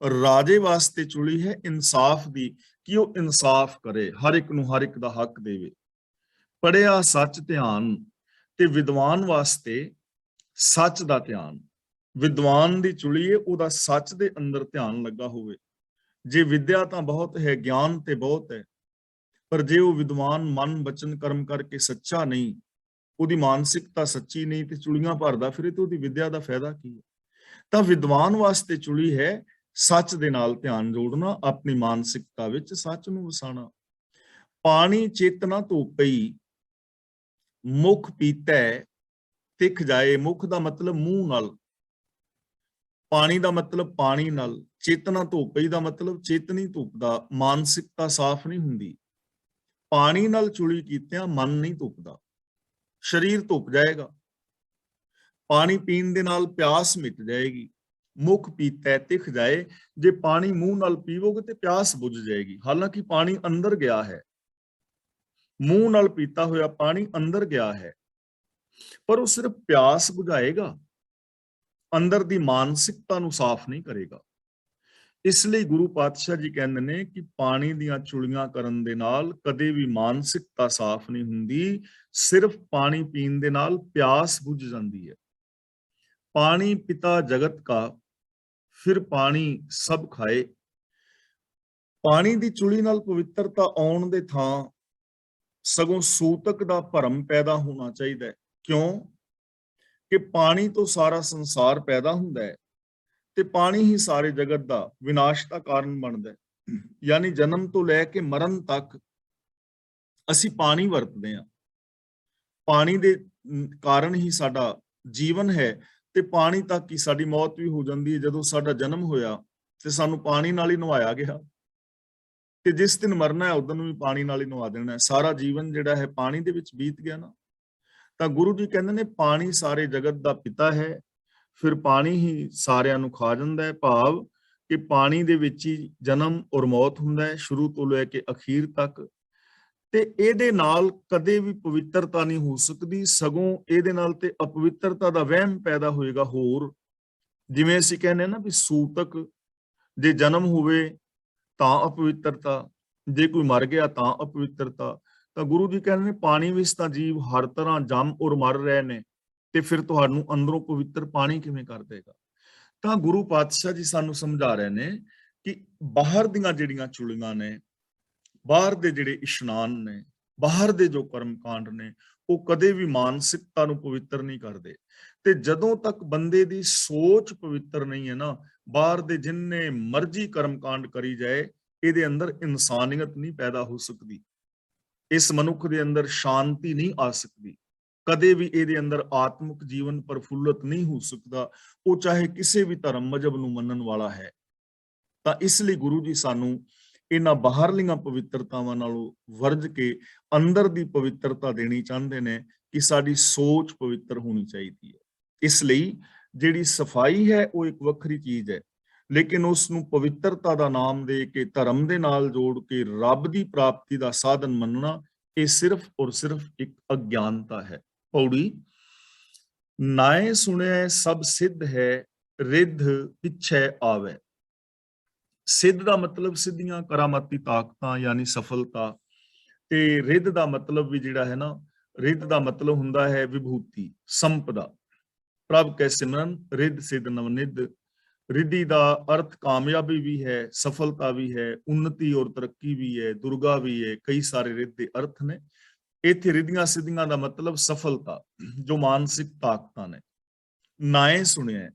ਰਾਜੇ ਵਾਸਤੇ ਚੁਲੀ ਹੈ ਇਨਸਾਫ ਦੀ, ਕਿ ਉਹ ਇਨਸਾਫ ਕਰੇ, ਹਰ ਇੱਕ ਨੂੰ ਹਰ ਇੱਕ ਦਾ ਹੱਕ ਦੇਵੇ। ਪੜਿਆ ਸੱਚ ਧਿਆਨ। ਤੇ ਵਿਦਵਾਨ ਵਾਸਤੇ ਸੱਚ ਦਾ ਧਿਆਨ। ਵਿਦਵਾਨ ਦੀ ਚੁਲੀ ਹੈ ਉਹਦਾ ਸੱਚ ਦੇ ਅੰਦਰ ਧਿਆਨ ਲੱਗਾ ਹੋਵੇ। ਜੇ ਵਿਦਿਆ ਤਾਂ ਬਹੁਤ ਹੈ, ਗਿਆਨ ਤੇ ਬਹੁਤ ਹੈ, ਪਰ ਜੇ ਉਹ ਵਿਦਵਾਨ ਮਨ ਬਚਨ ਕਰਮ ਕਰਕੇ ਸੱਚਾ ਨਹੀਂ, ਉਹਦੀ ਮਾਨਸਿਕਤਾ ਸੱਚੀ ਨਹੀਂ, ਤੇ ਚੁਲੀਆਂ ਭਰਦਾ ਫਿਰੇ ਤੇ ਉਹਦੀ ਵਿਦਿਆ ਦਾ ਫਾਇਦਾ ਕੀ ਹੈ? ਤਾਂ ਵਿਦਵਾਨ ਵਾਸਤੇ ਚੁਲੀ ਹੈ ਸੱਚ ਦੇ ਨਾਲ ਧਿਆਨ ਜੋੜਨਾ, ਆਪਣੀ ਮਾਨਸਿਕਤਾ ਵਿੱਚ ਸੱਚ ਨੂੰ ਵਸਾਣਾ। ਪਾਣੀ ਚਿਤ ਨਾ ਧੋਪਈ, ਮੁਖ ਪੀਤੈ ਤਿਖ ਜਾਏ। ਮੁਖ ਦਾ ਮਤਲਬ ਮੂੰਹ ਨਾਲ, ਪਾਣੀ ਦਾ ਮਤਲਬ ਪਾਣੀ ਨਾਲ, ਚੇਤਨਾ ਧੋਪਈ ਦਾ ਮਤਲਬ ਚੇਤਨੀ ਧੁੱਪਦਾ, ਮਾਨਸਿਕਤਾ ਸਾਫ਼ ਨਹੀਂ ਹੁੰਦੀ। ਪਾਣੀ ਨਾਲ ਚੁਲੀ ਕੀਤਿਆਂ ਮਨ ਨਹੀਂ ਧੁੱਪਦਾ, ਸਰੀਰ ਧੁੱਪ ਜਾਏਗਾ। ਪਾਣੀ ਪੀਣ ਦੇ ਨਾਲ ਪਿਆਸ ਮਿਟ ਜਾਏਗੀ। ਮੁਖ ਪੀਤੈ ਤਿਖ ਜਾਏ। ਜੇ ਪਾਣੀ ਮੂੰਹ ਨਾਲ ਪੀਵੋਗੇ ਤੇ ਪਿਆਸ ਬੁਝ ਜਾਏਗੀ। ਹਾਲਾਂਕਿ ਪਾਣੀ ਅੰਦਰ ਗਿਆ ਹੈ, ਮੂੰਹ ਨਾਲ ਪੀਤਾ ਹੋਇਆ ਪਾਣੀ ਅੰਦਰ ਗਿਆ ਹੈ, ਪਰ ਉਹ ਸਿਰਫ ਪਿਆਸ ਬੁਝਾਏਗਾ, ਅੰਦਰ ਦੀ ਮਾਨਸਿਕਤਾ ਨੂੰ ਸਾਫ਼ ਨਹੀਂ ਕਰੇਗਾ। ਇਸ ਲਈ ਗੁਰੂ ਪਾਤਸ਼ਾਹ ਜੀ ਕਹਿੰਦੇ ਨੇ ਕਿ ਪਾਣੀ ਦੀਆਂ ਚੁਲੀਆਂ ਕਰਨ ਦੇ ਨਾਲ ਕਦੇ ਵੀ ਮਾਨਸਿਕਤਾ ਸਾਫ਼ ਨਹੀਂ ਹੁੰਦੀ, ਸਿਰਫ ਪਾਣੀ ਪੀਣ ਦੇ ਨਾਲ ਪਿਆਸ ਬੁਝ ਜਾਂਦੀ ਹੈ। ਪਾਣੀ ਪਿਤਾ ਜਗਤ ਕਾ, ਫਿਰ ਪਾਣੀ ਸਭ ਖਾਏ। ਪਾਣੀ ਦੀ ਚੁਲੀ ਨਾਲ ਪਵਿੱਤਰਤਾ ਆਉਣ ਦੇ ਥਾਂ ਸਗੋਂ ਸੂਤਕ ਦਾ ਭਰਮ ਪੈਦਾ ਹੋਣਾ ਚਾਹੀਦਾ ਹੈ। ਕਿਉਂ? ਕਿ ਪਾਣੀ ਤੋਂ ਸਾਰਾ ਸੰਸਾਰ ਪੈਦਾ ਹੁੰਦਾ ਹੈ ਤੇ ਪਾਣੀ ਹੀ ਸਾਰੇ ਜਗਤ ਦਾ ਵਿਨਾਸ਼ ਦਾ ਕਾਰਨ ਬਣਦਾ ਹੈ। ਯਾਨੀ ਜਨਮ ਤੋਂ ਲੈ ਕੇ ਮਰਨ ਤੱਕ ਅਸੀਂ ਪਾਣੀ ਵਰਤਦੇ ਹਾਂ। ਪਾਣੀ ਦੇ ਕਾਰਨ ਹੀ ਸਾਡਾ ਜੀਵਨ ਹੈ ਤੇ ਪਾਣੀ ਤੱਕ ਹੀ ਸਾਡੀ ਮੌਤ ਵੀ ਹੋ ਜਾਂਦੀ ਹੈ। ਜਦੋਂ ਸਾਡਾ ਜਨਮ ਹੋਇਆ ਤੇ ਸਾਨੂੰ ਪਾਣੀ ਨਾਲ ਹੀ ਨਵਾਇਆ ਗਿਆ, ਤੇ ਜਿਸ ਦਿਨ ਮਰਨਾ ਹੈ ਉਦੋਂ ਵੀ ਪਾਣੀ ਨਾਲ ਹੀ ਨਵਾ ਦੇਣਾ ਹੈ। ਸਾਰਾ ਜੀਵਨ ਜਿਹੜਾ ਹੈ ਪਾਣੀ ਦੇ ਵਿੱਚ ਬੀਤ ਗਿਆ ਨਾ। ਤਾਂ ਗੁਰੂ ਜੀ ਕਹਿੰਦੇ ਨੇ ਪਾਣੀ ਸਾਰੇ ਜਗਤ ਦਾ ਪਿਤਾ ਹੈ, ਫਿਰ ਪਾਣੀ ਹੀ ਸਾਰਿਆਂ ਨੂੰ ਖਾ ਜਾਂਦਾ ਹੈ। ਭਾਵ ਕਿ ਪਾਣੀ ਦੇ ਵਿੱਚ ਹੀ ਜਨਮ ਔਰ ਮੌਤ ਹੁੰਦਾ ਹੈ, ਸ਼ੁਰੂ ਤੋਂ ਲੈ ਕੇ ਅਖੀਰ ਤੱਕ। ਤੇ ਇਹਦੇ ਨਾਲ ਕਦੇ ਵੀ ਪਵਿੱਤਰਤਾ ਨਹੀਂ ਹੋ ਸਕਦੀ, ਸਗੋਂ ਇਹਦੇ ਨਾਲ ਤੇ ਅਪਵਿੱਤਰਤਾ ਦਾ ਵਹਿਮ ਪੈਦਾ ਹੋਏਗਾ। ਹੋਰ ਜਿਵੇਂ ਅਸੀਂ ਕਹਿੰਦੇ ਨਾ ਵੀ ਸੂਤਕ ਜੇ ਜਨਮ ਹੋਵੇ ਤਾਂ ਅਪਵਿੱਤਰਤਾ, ਜੇ ਕੋਈ ਮਰ ਗਿਆ ਤਾਂ ਅਪਵਿੱਤਰਤਾ। ਤਾਂ ਗੁਰੂ ਜੀ ਕਹਿੰਦੇ ਨੇ ਪਾਣੀ ਵਿੱਚ ਤਾਂ ਜੀਵ ਹਰ ਤਰ੍ਹਾਂ ਜੰਮ ਔਰ ਮਰ ਰਹੇ ਨੇ, ਤੇ ਫਿਰ ਤੁਹਾਨੂੰ ਅੰਦਰੋਂ ਪਵਿੱਤਰ ਪਾਣੀ ਕਿਵੇਂ ਕਰ ਦੇਗਾ? ਤਾਂ ਗੁਰੂ ਪਾਤਸ਼ਾਹ ਜੀ ਸਾਨੂੰ ਸਮਝਾ ਰਹੇ ਨੇ ਕਿ ਬਾਹਰ ਦੀਆਂ ਜਿਹੜੀਆਂ ਚੁਲੀਆਂ ਨੇ, ਬਾਹਰ ਦੇ ਜਿਹੜੇ ਇਸ਼ਨਾਨ ਨੇ, ਬਾਹਰ ਦੇ ਜੋ ਕਰਮ ਕਾਂਡ ਨੇ, ਉਹ ਕਦੇ ਵੀ ਮਾਨਸਿਕਤਾ ਨੂੰ ਪਵਿੱਤਰ ਨਹੀਂ ਕਰਦੇ। ਤੇ ਜਦੋਂ ਤੱਕ ਬੰਦੇ ਦੀ ਸੋਚ ਪਵਿੱਤਰ ਨਹੀਂ ਹੈ ਨਾ, ਬਾਹਰ ਦੇ ਜਿੰਨੇ ਮਰਜ਼ੀ ਕਰਮ ਕਾਂਡ ਕਰੀ ਜਾਏ, ਇਹਦੇ ਅੰਦਰ ਇਨਸਾਨੀਅਤ ਨਹੀਂ ਪੈਦਾ ਹੋ ਸਕਦੀ, ਇਸ ਮਨੁੱਖ ਦੇ ਅੰਦਰ ਸ਼ਾਂਤੀ ਨਹੀਂ ਆ ਸਕਦੀ, ਕਦੇ ਵੀ ਇਹਦੇ ਅੰਦਰ ਆਤਮਿਕ ਜੀਵਨ ਪ੍ਰਫੁੱਲਤ ਨਹੀਂ ਹੋ ਸਕਦਾ, ਉਹ ਚਾਹੇ ਕਿਸੇ ਵੀ ਧਰਮ ਮਜ਼ਹਬ ਨੂੰ ਮੰਨਣ ਵਾਲਾ ਹੈ। ਤਾਂ ਇਸ ਲਈ ਗੁਰੂ ਜੀ ਸਾਨੂੰ ਇਹਨਾਂ ਬਾਹਰਲੀਆਂ ਪਵਿੱਤਰਤਾਵਾਂ ਨਾਲੋਂ ਵਰਜ ਕੇ ਅੰਦਰ ਦੀ ਪਵਿੱਤਰਤਾ ਦੇਣੀ ਚਾਹੁੰਦੇ ਨੇ ਕਿ ਸਾਡੀ ਸੋਚ ਪਵਿੱਤਰ ਹੋਣੀ ਚਾਹੀਦੀ ਹੈ। ਇਸ ਲਈ ਜਿਹੜੀ ਸਫਾਈ ਹੈ ਉਹ ਇੱਕ ਵੱਖਰੀ ਚੀਜ਼ ਹੈ, ਲੇਕਿਨ ਉਸ ਨੂੰ ਪਵਿੱਤਰਤਾ ਦਾ ਨਾਮ ਦੇ ਕੇ ਧਰਮ ਦੇ ਨਾਲ ਜੋੜ ਕੇ ਰੱਬ ਦੀ ਪ੍ਰਾਪਤੀ ਦਾ ਸਾਧਨ ਮੰਨਣਾ, ਇਹ ਸਿਰਫ ਔਰ ਸਿਰਫ ਇੱਕ ਅਗਿਆਨਤਾ ਹੈ। ਪੌੜੀ ਨਾਏ ਸੁਣਿਆ ਸਭ ਸਿੱਧ ਹੈ, ਰਿੱਧ ਪਿੱਛੇ ਆਵੇ। ਸਿੱਧ ਦਾ ਮਤਲਬ ਸਿੱਧੀਆਂ ਕਰਾਮਾਤੀ ਤਾਕਤਾਂ ਯਾਨੀ ਸਫਲਤਾ, ਤੇ ਰਿੱਧ ਦਾ ਮਤਲਬ ਵੀ ਜਿਹੜਾ ਹੈ ਨਾ, ਰਿੱਧ ਦਾ ਮਤਲਬ ਹੁੰਦਾ ਹੈ ਵਿਭੂਤੀ, ਸੰਪਦਾ। ਪ੍ਰਭ ਕੈ ਸਿਮਰਨ ਰਿੱਧ ਸਿੱਧ ਨਵਨਿੱਧ। ਰਿੱਧੀ ਦਾ ਅਰਥ ਕਾਮਯਾਬੀ ਵੀ ਹੈ, ਸਫਲਤਾ ਵੀ ਹੈ, ਉન્નਤੀ ਔਰ ਤਰੱਕੀ ਵੀ ਹੈ, ਦੁਰਗਾ ਵੀ ਹੈ, ਕਈ ਸਾਰੇ ਰਿੱਧ ਦੇ ਅਰਥ ਨੇ। ਇੱਥੇ ਰਿੱਧੀਆਂ ਸਿੱਧੀਆਂ ਦਾ ਮਤਲਬ ਸਫਲਤਾ, ਜੋ ਮਾਨਸਿਕ ਤਾਕਤਾਂ ਨੇ। ਨਾਏ ਸੁਣਿਆ,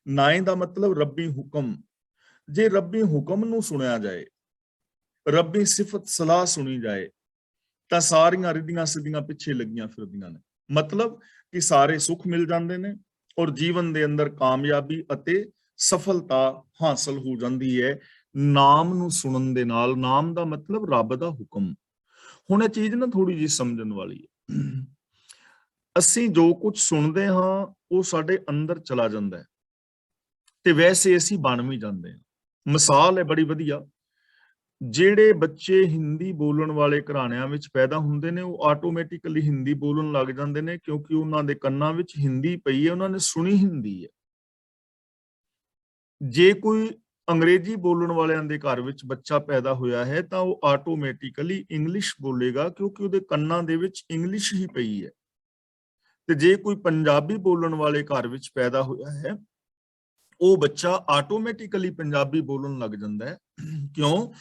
ਨਾਏ ਦਾ ਮਤਲਬ ਰੱਬੀ ਹੁਕਮ। ਜੇ ਰੱਬੀ ਹੁਕਮ ਨੂੰ ਸੁਣਿਆ ਜਾਏ, ਰੱਬੀ ਸਿਫਤ ਸਲਾਹ ਸੁਣੀ ਜਾਏ, ਤਾਂ ਸਾਰੀਆਂ ਰਿੱਧੀਆਂ ਸਿੱਧੀਆਂ ਪਿੱਛੇ ਲੱਗੀਆਂ ਫਿਰਦੀਆਂ ਨੇ। ਮਤਲਬ ਕਿ ਸਾਰੇ ਸੁੱਖ ਮਿਲ ਜਾਂਦੇ ਨੇ ਔਰ ਜੀਵਨ ਦੇ ਅੰਦਰ ਕਾਮਯਾਬੀ ਅਤੇ ਸਫਲਤਾ ਹਾਸਲ ਹੋ ਜਾਂਦੀ ਹੈ ਨਾਮ ਨੂੰ ਸੁਣਨ ਦੇ ਨਾਲ। ਨਾਮ ਦਾ ਮਤਲਬ ਰੱਬ ਦਾ ਹੁਕਮ। ਹੁਣ ਇਹ ਚੀਜ਼ ਨਾ ਥੋੜੀ ਜਿਹੀ ਸਮਝਣ ਵਾਲੀ ਹੈ। ਅਸੀਂ ਜੋ ਕੁਝ ਸੁਣਦੇ ਹਾਂ ਉਹ ਸਾਡੇ ਅੰਦਰ ਚਲਾ ਜਾਂਦਾ ਹੈ, ਤੇ ਵੈਸੇ ਅਸੀਂ ਬਣ ਵੀ ਜਾਂਦੇ ਹਾਂ। ਮਿਸਾਲ ਹੈ ਬੜੀ ਵਧੀਆ, ਜਿਹੜੇ ਬੱਚੇ ਹਿੰਦੀ ਬੋਲਣ ਵਾਲੇ ਘਰਾਣਿਆਂ ਵਿੱਚ ਪੈਦਾ ਹੁੰਦੇ ਨੇ, ਉਹ ਆਟੋਮੈਟਿਕਲੀ ਹਿੰਦੀ ਬੋਲਣ ਲੱਗ ਜਾਂਦੇ ਨੇ, ਕਿਉਂਕਿ ਉਹਨਾਂ ਦੇ ਕੰਨਾਂ ਵਿੱਚ ਹਿੰਦੀ ਪਈ ਹੈ, ਉਹਨਾਂ ਨੇ ਸੁਣੀ ਹਿੰਦੀ ਹੈ। ਜੇ ਕੋਈ ਅੰਗਰੇਜ਼ੀ ਬੋਲਣ ਵਾਲਿਆਂ ਦੇ ਘਰ ਵਿੱਚ ਬੱਚਾ ਪੈਦਾ ਹੋਇਆ ਹੈ, ਤਾਂ ਉਹ ਆਟੋਮੈਟਿਕਲੀ ਇੰਗਲਿਸ਼ ਬੋਲੇਗਾ, ਕਿਉਂਕਿ ਉਹਦੇ ਕੰਨਾਂ ਦੇ ਵਿੱਚ ਇੰਗਲਿਸ਼ ਹੀ ਪਈ ਹੈ। ਤੇ ਜੇ ਕੋਈ ਪੰਜਾਬੀ ਬੋਲਣ ਵਾਲੇ ਘਰ ਵਿੱਚ ਪੈਦਾ ਹੋਇਆ ਹੈ, ਉਹ ਬੱਚਾ ਆਟੋਮੈਟਿਕਲੀ ਪੰਜਾਬੀ ਬੋਲਣ ਲੱਗ ਜਾਂਦਾ ਹੈ। ਕਿਉਂ?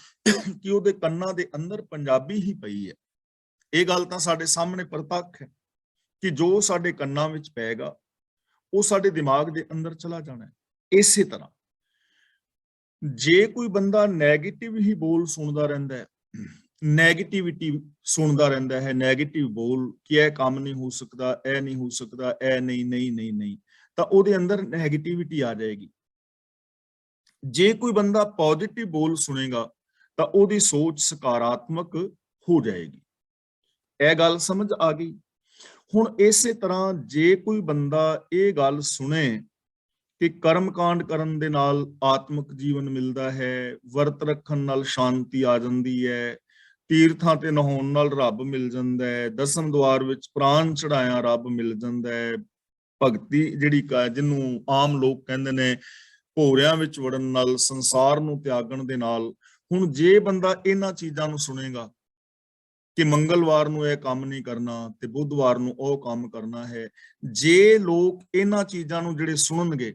ਕਿ ਉਹਦੇ ਕੰਨਾਂ ਦੇ ਅੰਦਰ ਪੰਜਾਬੀ ਹੀ ਪਈ ਹੈ। ਇਹ ਗੱਲ ਤਾਂ ਸਾਡੇ ਸਾਹਮਣੇ ਪ੍ਰਤੱਖ ਹੈ ਕਿ ਜੋ ਸਾਡੇ ਕੰਨਾਂ ਵਿੱਚ ਪਏਗਾ ਉਹ ਸਾਡੇ ਦਿਮਾਗ ਦੇ ਅੰਦਰ ਚਲਾ ਜਾਣਾ ਹੈ। ਇਸੇ ਤਰ੍ਹਾਂ ਜੇ ਕੋਈ ਬੰਦਾ ਨੈਗੇਟਿਵ ਹੀ ਬੋਲ ਸੁਣਦਾ ਰਹਿੰਦਾ ਹੈ, ਨੈਗੇਟਿਵਿਟੀ ਸੁਣਦਾ ਰਹਿੰਦਾ ਹੈ, ਨੈਗੇਟਿਵ ਬੋਲ ਕਿ ਇਹ ਕੰਮ ਨਹੀਂ ਹੋ ਸਕਦਾ, ਇਹ ਨਹੀਂ ਹੋ ਸਕਦਾ, ਇਹ ਨਹੀਂ ਨਹੀਂ ਨਹੀਂ ਨਹੀਂ, ਤਾਂ ਉਹਦੇ ਅੰਦਰ ਨੈਗੇਟਿਵਿਟੀ ਆ ਜਾਏਗੀ। ਜੇ ਕੋਈ ਬੰਦਾ ਪੋਜ਼ਿਟਿਵ ਬੋਲ ਸੁਣੇਗਾ ਤਾਂ ਉਹਦੀ ਸੋਚ ਸਕਾਰਾਤਮਕ ਹੋ ਜਾਏਗੀ। ਇਹ ਗੱਲ ਸਮਝ ਆ ਗਈ? ਹੁਣ ਇਸੇ ਤਰ੍ਹਾਂ ਜੇ ਕੋਈ ਬੰਦਾ ਇਹ ਗੱਲ ਸੁਣੇ ਕਿ ਕਰਮਕਾਂਡ ਕਰਨ ਦੇ ਨਾਲ ਆਤਮਿਕ ਜੀਵਨ ਮਿਲਦਾ ਹੈ, ਵਰਤ ਰੱਖਣ ਨਾਲ ਸ਼ਾਂਤੀ ਆ ਜਾਂਦੀ ਹੈ, ਤੀਰਥਾਂ ਤੇ ਨਹਾਉਣ ਨਾਲ ਰੱਬ ਮਿਲ ਜਾਂਦਾ ਹੈ, ਦਸਮ ਦੁਆਰ ਵਿੱਚ ਪ੍ਰਾਣ ਚੜਾਇਆ ਰੱਬ ਮਿਲ ਜਾਂਦਾ ਹੈ, ਭਗਤੀ ਜਿਹੜੀ ਜਿਹਨੂੰ ਆਮ ਲੋਕ ਕਹਿੰਦੇ ਨੇ ਭੋਰਿਆਂ ਵਿੱਚ ਵੜਨ ਨਾਲ, ਸੰਸਾਰ ਨੂੰ ਤਿਆਗਣ ਦੇ ਨਾਲ। ਹੁਣ ਜੇ ਬੰਦਾ ਇਹਨਾਂ ਚੀਜ਼ਾਂ ਨੂੰ ਸੁਣੇਗਾ ਕਿ ਮੰਗਲਵਾਰ ਨੂੰ ਇਹ ਕੰਮ ਨਹੀਂ ਕਰਨਾ ਤੇ ਬੁੱਧਵਾਰ ਨੂੰ ਉਹ ਕੰਮ ਕਰਨਾ ਹੈ, ਜੇ ਲੋਕ ਇਹਨਾਂ ਚੀਜ਼ਾਂ ਨੂੰ ਜਿਹੜੇ ਸੁਣਨਗੇ,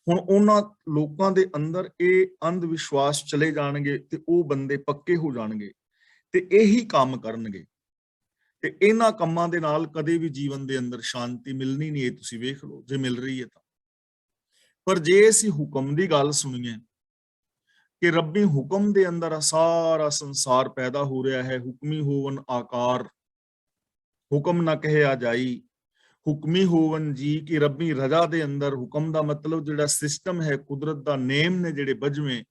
ਹੁਣ ਉਹਨਾਂ ਲੋਕਾਂ ਦੇ ਅੰਦਰ ਇਹ ਅੰਧ ਵਿਸ਼ਵਾਸ ਚਲੇ ਜਾਣਗੇ ਤੇ ਉਹ ਬੰਦੇ ਪੱਕੇ ਹੋ ਜਾਣਗੇ ਤੇ ਇਹੀ ਕੰਮ ਕਰਨਗੇ, ਤੇ ਇਹਨਾਂ ਕੰਮਾਂ ਦੇ ਨਾਲ ਕਦੇ ਵੀ ਜੀਵਨ ਦੇ ਅੰਦਰ ਸ਼ਾਂਤੀ ਮਿਲਣੀ ਨਹੀਂ। ਇਹ ਤੁਸੀਂ ਵੇਖ ਲਓ ਜੇ ਮਿਲ ਰਹੀ ਹੈ ਤਾਂ। ਪਰ ਜੇ ਅਸੀਂ ਹੁਕਮ ਦੀ ਗੱਲ ਸੁਣੀਏ ਕਿ ਰੱਬੀ ਹੁਕਮ ਦੇ ਅੰਦਰ ਸਾਰਾ ਸੰਸਾਰ ਪੈਦਾ ਹੋ ਰਿਹਾ ਹੈ, ਹੁਕਮੀ ਹੋਵਨ ਆਕਾਰ, ਹੁਕਮ ਨਾ ਕਹਿਆ ਜਾਈ, ਹੁਕਮੀ ਹੋਵਨ ਜੀ, ਕਿ ਰੱਬੀ ਰਜ਼ਾ ਦੇ ਅੰਦਰ ਹੁਕਮ ਦਾ ਮਤਲਬ ਜਿਹੜਾ ਸਿਸਟਮ ਹੈ, ਕੁਦਰਤ ਦਾ ਨੇਮ ਨੇ ਜਿਹੜੇ ਬਜਵੇਂ,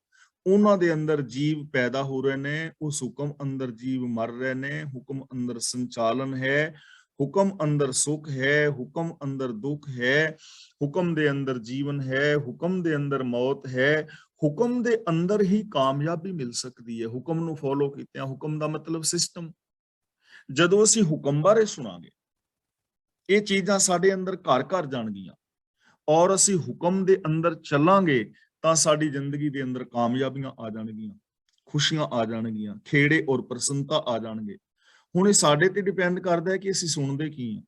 ਉਹਨਾਂ ਦੇ ਅੰਦਰ ਜੀਵ ਪੈਦਾ ਹੋ ਰਹੇ ਨੇ, ਉਸ ਹੁਕਮ ਅੰਦਰ ਜੀਵ ਮਰ ਰਹੇ ਨੇ, ਹੁਕਮ ਅੰਦਰ ਸੰਚਾਲਨ ਹੈ, ਹੁਕਮ ਅੰਦਰ ਸੁਖ ਹੈ, ਹੁਕਮ ਅੰਦਰ ਦੁੱਖ ਹੈ, ਹੁਕਮ ਦੇ ਅੰਦਰ ਜੀਵਨ ਹੈ, ਹੁਕਮ ਦੇ ਅੰਦਰ ਮੌਤ ਹੈ, ਹੁਕਮ ਦੇ ਅੰਦਰ ਹੀ ਕਾਮਯਾਬੀ ਮਿਲ ਸਕਦੀ ਹੈ। ਹੁਕਮ ਨੂੰ ਫੋਲੋ ਕੀਤਿਆਂ, ਹੁਕਮ ਦਾ ਮਤਲਬ ਸਿਸਟਮ। ਜਦੋਂ ਅਸੀਂ ਹੁਕਮ ਬਾਰੇ ਸੁਣਾਂਗੇ, ਇਹ ਚੀਜ਼ਾਂ ਸਾਡੇ ਅੰਦਰ ਘਰ ਘਰ ਜਾਣਗੀਆਂ ਔਰ ਅਸੀਂ ਹੁਕਮ ਦੇ ਅੰਦਰ ਚੱਲਾਂਗੇ ਤਾਂ ਸਾਡੀ ਜ਼ਿੰਦਗੀ ਦੇ ਅੰਦਰ ਕਾਮਯਾਬੀਆਂ ਆ ਜਾਣਗੀਆਂ, ਖੁਸ਼ੀਆਂ ਆ ਜਾਣਗੀਆਂ, ਖੇੜੇ ਔਰ ਪ੍ਰਸੰਨਤਾ ਆ ਜਾਣਗੇ। ਹੁਣ ਇਹ ਸਾਡੇ ਤੇ ਡਿਪੈਂਡ ਕਰਦਾ ਹੈ ਕਿ ਅਸੀਂ ਸੁਣਦੇ ਕੀ ਹਾਂ।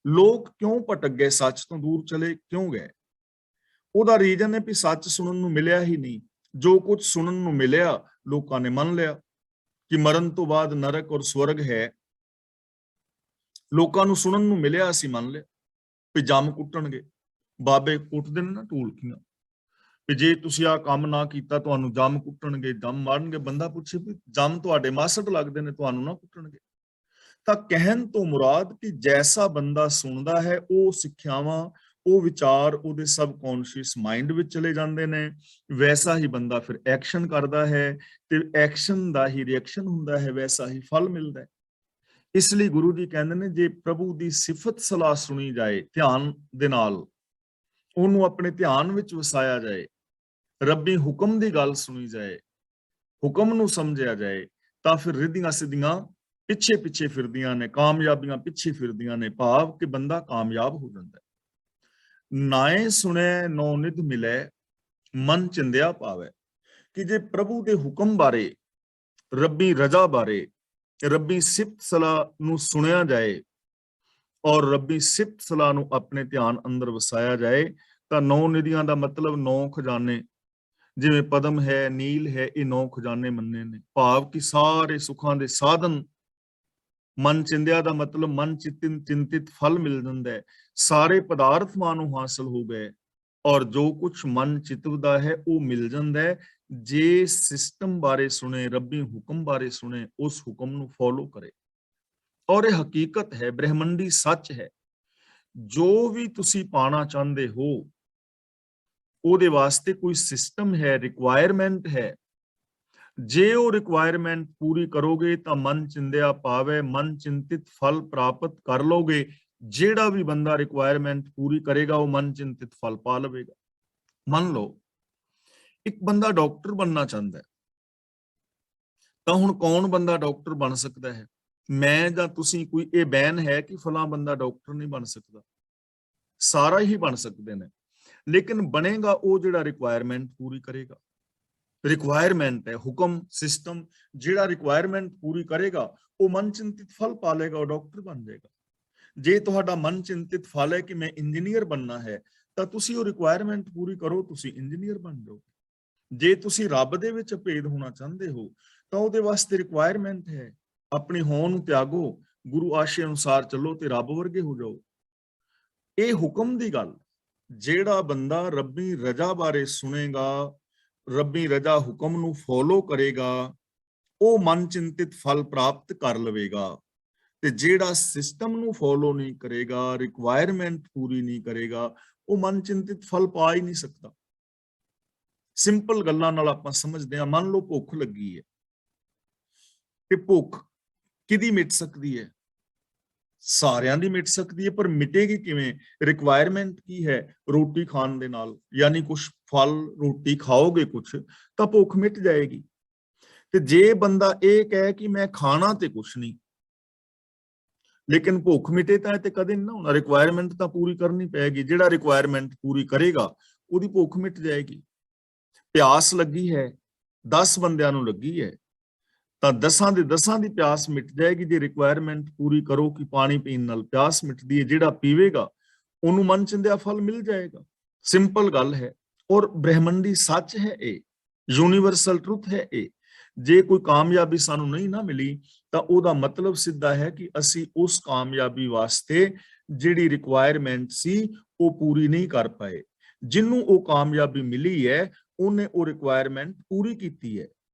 ਲੋਕ ਕਿਉਂ ਭਟਕ ਗਏ, ਸੱਚ ਤੋਂ ਦੂਰ ਚਲੇ ਕਿਉਂ ਗਏ? ਉਹਦਾ ਰੀਜ਼ਨ ਹੈ ਵੀ ਸੱਚ ਸੁਣਨ ਨੂੰ ਮਿਲਿਆ ਹੀ ਨਹੀਂ। ਜੋ ਕੁਝ ਸੁਣਨ ਨੂੰ ਮਿਲਿਆ ਲੋਕਾਂ ਨੇ ਮੰਨ ਲਿਆ ਕਿ ਮਰਨ ਤੋਂ ਬਾਅਦ ਨਰਕ ਔਰ ਸਵਰਗ ਹੈ। ਲੋਕਾਂ ਨੂੰ ਸੁਣਨ ਨੂੰ ਮਿਲਿਆ, ਅਸੀਂ ਮੰਨ ਲਿਆ ਵੀ ਜੰਮ ਕੁੱਟਣਗੇ, ਬਾਬੇ ਕੁੱਟਦੇ ਨੇ ਨਾ ਢੋਲਕੀਆਂ, ਵੀ ਜੇ ਤੁਸੀਂ ਆ ਕੰਮ ਨਾ ਕੀਤਾ ਤੁਹਾਨੂੰ ਜੰਮ ਕੁੱਟਣਗੇ, ਜੰਮ ਮਾਰਨਗੇ। ਬੰਦਾ ਪੁੱਛੇ ਵੀ ਜੰਮ ਤੁਹਾਡੇ ਮਾਸੜ ਲੱਗਦੇ ਨੇ, ਤੁਹਾਨੂੰ ਨਾ ਕੁੱਟਣਗੇ? ਤਾਂ ਕਹਿਣ ਤੋਂ ਮੁਰਾਦ ਕਿ ਜੈਸਾ ਬੰਦਾ ਸੁਣਦਾ ਹੈ ਉਹ ਸਿੱਖਿਆਵਾਂ, ਉਹ ਵਿਚਾਰ ਉਹਦੇ ਸਬਕੌਂਸ਼ੀਅਸ ਮਾਈਂਡ ਵਿੱਚ ਚਲੇ ਜਾਂਦੇ ਨੇ, ਵੈਸਾ ਹੀ ਬੰਦਾ ਫਿਰ ਐਕਸ਼ਨ ਕਰਦਾ ਹੈ ਤੇ ਐਕਸ਼ਨ ਦਾ ਹੀ ਰਿਐਕਸ਼ਨ ਹੁੰਦਾ ਹੈ, ਵੈਸਾ ਹੀ ਫਲ ਮਿਲਦਾ ਹੈ। ਇਸ ਲਈ ਗੁਰੂ ਜੀ ਕਹਿੰਦੇ ਨੇ ਜੇ ਪ੍ਰਭੂ ਦੀ ਸਿਫਤ ਸਲਾਹ ਸੁਣੀ ਜਾਏ ਧਿਆਨ ਦੇ ਨਾਲ, ਉਹਨੂੰ ਆਪਣੇ ਧਿਆਨ ਵਿੱਚ ਵਸਾਇਆ ਜਾਏ, ਰੱਬੀ ਹੁਕਮ ਦੀ ਗੱਲ ਸੁਣੀ ਜਾਏ, ਹੁਕਮ ਨੂੰ ਸਮਝਿਆ ਜਾਏ, ਤਾਂ ਫਿਰ ਰਿੱਧੀਆਂ ਸਿੱਧੀਆਂ ਪਿੱਛੇ ਪਿੱਛੇ ਫਿਰਦੀਆਂ ਨੇ, ਕਾਮਯਾਬੀਆਂ ਪਿੱਛੇ ਫਿਰਦੀਆਂ ਨੇ, ਭਾਵ ਕਿ ਬੰਦਾ ਕਾਮਯਾਬ ਹੋ ਜਾਂਦਾ ਹੈ। ਨਾਏ ਸੁਣੈ ਨੌ ਨਿਧ ਮਿਲੈ, ਮਨ ਚਿੰਦਿਆ ਪਾਵੈ। ਕਿ ਜੇ ਪ੍ਰਭੂ ਦੇ ਹੁਕਮ ਬਾਰੇ, ਰੱਬੀ ਰਜ਼ਾ ਬਾਰੇ, ਰੱਬੀ ਸਿਫਤ ਸਲਾਹ ਨੂੰ ਸੁਣਿਆ ਜਾਏ ਔਰ ਰੱਬੀ ਸਿਫਤ ਸਲਾਹ ਨੂੰ ਆਪਣੇ ਧਿਆਨ ਅੰਦਰ ਵਸਾਇਆ ਜਾਏ, ਤਾਂ 9 ਨਿਧੀਆਂ ਦਾ ਮਤਲਬ 9 ਖਜ਼ਾਨੇ, ਜਿਵੇਂ ਪਦਮ ਹੈ, ਨੀਲ ਹੈ, ਇਹ 9 ਖਜ਼ਾਨੇ ਮੰਨੇ ਨੇ। ਭਾਵ ਕਿ ਸਾਰੇ ਸੁੱਖਾਂ ਦੇ ਸਾਧਨ, ਮਨ ਚਿੰਦਿਆ ਦਾ ਮਤਲਬ ਮਨ ਚਿੰਤਿਤ ਫਲ ਮਿਲ ਜਾਂਦਾ ਹੈ। ਸਾਰੇ ਪਦਾਰਥ ਮਾਂ ਨੂੰ ਹਾਸਲ ਹੋ ਗਏ ਔਰ ਜੋ ਕੁਝ ਮਨ ਚਿਤਵਦਾ ਹੈ ਉਹ ਮਿਲ ਜਾਂਦਾ ਹੈ, ਜੇ ਸਿਸਟਮ ਬਾਰੇ ਸੁਣੇ, ਰੱਬੀ ਹੁਕਮ ਬਾਰੇ ਸੁਣੇ, ਉਸ ਹੁਕਮ ਨੂੰ ਫੋਲੋ ਕਰੇ। ਔਰ ਇਹ ਹਕੀਕਤ ਹੈ, ਬ੍ਰਹਿਮੰਡੀ ਸੱਚ ਹੈ। ਜੋ ਵੀ ਤੁਸੀਂ ਪਾਣਾ ਚਾਹੁੰਦੇ ਹੋ ਉਹਦੇ ਵਾਸਤੇ ਕੋਈ ਸਿਸਟਮ ਹੈ, ਰਿਕੁਆਇਰਮੈਂਟ ਹੈ। ਜੇ ਉਹ ਰਿਕੁਆਇਰਮੈਂਟ ਪੂਰੀ ਕਰੋਗੇ ਤਾਂ ਮਨ ਚਿੰਦਿਆ ਪਾਵੇ, ਮਨ ਚਿੰਤਿਤ ਫਲ ਪ੍ਰਾਪਤ ਕਰ ਲੋਗੇ। ਜਿਹੜਾ ਵੀ ਬੰਦਾ ਰਿਕੁਆਇਰਮੈਂਟ ਪੂਰੀ ਕਰੇਗਾ ਉਹ ਮਨ ਚਿੰਤਿਤ ਫਲ ਪਾ ਲਵੇਗਾ। ਮੰਨ ਲਓ ਇੱਕ ਬੰਦਾ ਡਾਕਟਰ ਬਣਨਾ ਚਾਹੁੰਦਾ ਹੈ, ਤਾਂ ਹੁਣ ਕੌਣ ਬੰਦਾ ਡਾਕਟਰ ਬਣ ਸਕਦਾ ਹੈ? ਮੈਂ ਜਾਂ ਤੁਸੀਂ? ਕੋਈ ਇਹ ਬੈਨ ਹੈ ਕਿ ਫਲਾਂ ਬੰਦਾ ਡਾਕਟਰ ਨਹੀਂ ਬਣ ਸਕਦਾ? ਸਾਰਾ ਹੀ ਬਣ ਸਕਦੇ ਨੇ, ਲੇਕਿਨ ਬਣੇਗਾ ਉਹ ਜਿਹੜਾ ਰਿਕੁਆਇਰਮੈਂਟ ਪੂਰੀ ਕਰੇਗਾ। ਰਿਕੁਆਇਰਮੈਂਟ ਹੈ, ਹੁਕਮ, ਸਿਸਟਮ, ਜਿਹੜਾ ਰਿਕੁਆਇਰਮੈਂਟ ਪੂਰੀ ਕਰੇਗਾ ਉਹ ਮਨ ਚਿੰਤਿਤ ਫਲ ਪਾ ਲੇਗਾ, ਉਹ ਡਾਕਟਰ ਬਣ ਜਾਏਗਾ। ਜੇ ਤੁਹਾਡਾ ਮਨ ਚਿੰਤਿਤ ਫਲ ਹੈ ਕਿ ਮੈਂ ਇੰਜੀਨੀਅਰ ਬਣਨਾ ਹੈ, ਤਾਂ ਤੁਸੀਂ ਉਹ ਰਿਕੁਆਇਰਮੈਂਟ ਪੂਰੀ ਕਰੋ, ਤੁਸੀਂ ਇੰਜੀਨੀਅਰ ਬਣ ਜਾਓਗੇ। ਜੇ ਤੁਸੀਂ ਰੱਬ ਦੇ ਵਿੱਚ ਅਭੇਦ ਹੋਣਾ ਚਾਹੁੰਦੇ ਹੋ ਤਾਂ ਉਹਦੇ ਵਾਸਤੇ ਰਿਕੁਆਇਰਮੈਂਟ ਹੈ, ਆਪਣੀ ਹੋਂਦ ਨੂੰ ਤਿਆਗੋ, ਗੁਰੂ ਆਸ਼ੇ ਅਨੁਸਾਰ ਚੱਲੋ ਤੇ ਰੱਬ ਵਰਗੇ ਹੋ ਜਾਓ। ਇਹ ਹੁਕਮ ਦੀ ਗੱਲ, ਜਿਹੜਾ ਬੰਦਾ ਰੱਬੀ ਰਜ਼ਾ ਬਾਰੇ ਸੁਣੇਗਾ, ਰੱਬੀ ਰਜ਼ਾ ਹੁਕਮ ਨੂੰ ਫੋਲੋ ਕਰੇਗਾ, ਉਹ ਮਨ ਚਿੰਤਿਤ ਫਲ ਪ੍ਰਾਪਤ ਕਰ ਲਵੇਗਾ। ਤੇ ਜਿਹੜਾ ਸਿਸਟਮ ਨੂੰ ਫੋਲੋ ਨਹੀਂ ਕਰੇਗਾ, ਰਿਕੁਆਇਰਮੈਂਟ ਪੂਰੀ ਨਹੀਂ ਕਰੇਗਾ, ਉਹ ਮਨ ਚਿੰਤਿਤ ਫਲ ਪਾ ਹੀ ਨਹੀਂ ਸਕਦਾ। ਸਿੰਪਲ ਗੱਲਾਂ ਨਾਲ ਆਪਾਂ ਸਮਝਦੇ ਹਾਂ। ਮੰਨ ਲਓ ਭੁੱਖ ਲੱਗੀ ਹੈ, ਤੇ ਭੁੱਖ ਕਿਹਦੀ ਮਿਟ ਸਕਦੀ ਹੈ? ਸਾਰਿਆਂ ਦੀ ਮਿਟ ਸਕਦੀ ਹੈ, ਪਰ ਮਿਟੇਗੀ ਕਿਵੇਂ? ਰਿਕੁਆਇਰਮੈਂਟ ਕੀ ਹੈ? ਰੋਟੀ ਖਾਣ ਦੇ ਨਾਲ, ਯਾਨੀ ਕੁਝ ਫਲ, ਰੋਟੀ ਖਾਓਗੇ ਕੁਝ ਤਾਂ ਭੁੱਖ ਮਿਟ ਜਾਏਗੀ। ਤੇ ਜੇ ਬੰਦਾ ਇਹ ਕਹੇ ਕਿ ਮੈਂ ਖਾਣਾ ਤੇ ਕੁਝ ਨਹੀਂ, ਲੇਕਿਨ ਭੁੱਖ ਮਿਟੇ ਤਾਂ ਇਹ ਤੇ ਕਦੇ ਨਹੀਂ ਹੋਣਾ। ਰਿਕੁਆਇਰਮੈਂਟ ਤਾਂ ਪੂਰੀ ਕਰਨੀ ਪਏਗੀ। ਜਿਹੜਾ ਰਿਕੁਆਇਰਮੈਂਟ ਪੂਰੀ ਕਰੇਗਾ ਉਹਦੀ ਭੁੱਖ ਮਿਟ ਜਾਏਗੀ। ਪਿਆਸ ਲੱਗੀ ਹੈ, 10 ਬੰਦਿਆਂ ਨੂੰ ਲੱਗੀ ਹੈ, ਤਾਂ 10 ਦੇ 10 ਦੀ ਪਿਆਸ ਮਿਟ ਜਾਏਗੀ ਜੇ ਰਿਕੁਆਇਰਮੈਂਟ ਪੂਰੀ ਕਰੋ ਕਿ ਪਾਣੀ ਪੀਣ ਨਾਲ ਪਿਆਸ ਮਿਟਦੀ ਹੈ। ਜਿਹੜਾ ਪੀਵੇਗਾ ਉਹਨੂੰ ਮਨ ਚਿੰਦਿਆ ਫਲ ਮਿਲ ਜਾਏਗਾ। ਸਿੰਪਲ ਗੱਲ ਹੈ ਔਰ ਬ੍ਰਹਿਮੰਡੀ ਸੱਚ ਹੈ, ਇਹ ਯੂਨੀਵਰਸਲ ਟਰੁਥ ਹੈ। ਇਹ ਜੇ ਕੋਈ ਕਾਮਯਾਬੀ ਸਾਨੂੰ ਨਹੀਂ ਨਾ ਮਿਲੀ ਤਾਂ ਉਹਦਾ ਮਤਲਬ ਸਿੱਧਾ ਹੈ ਕਿ ਅਸੀਂ ਉਸ ਕਾਮਯਾਬੀ ਵਾਸਤੇ ਜਿਹੜੀ ਰਿਕੁਆਇਰਮੈਂਟ ਸੀ ਉਹ ਪੂਰੀ ਨਹੀਂ ਕਰ ਪਾਏ। ਜਿਹਨੂੰ ਉਹ ਕਾਮਯਾਬੀ ਮਿਲੀ ਹੈ ਉਹਨੇ ਉਹ ਰਿਕੁਆਇਰਮੈਂਟ ਪੂਰੀ ਕੀਤੀ ਹੈ।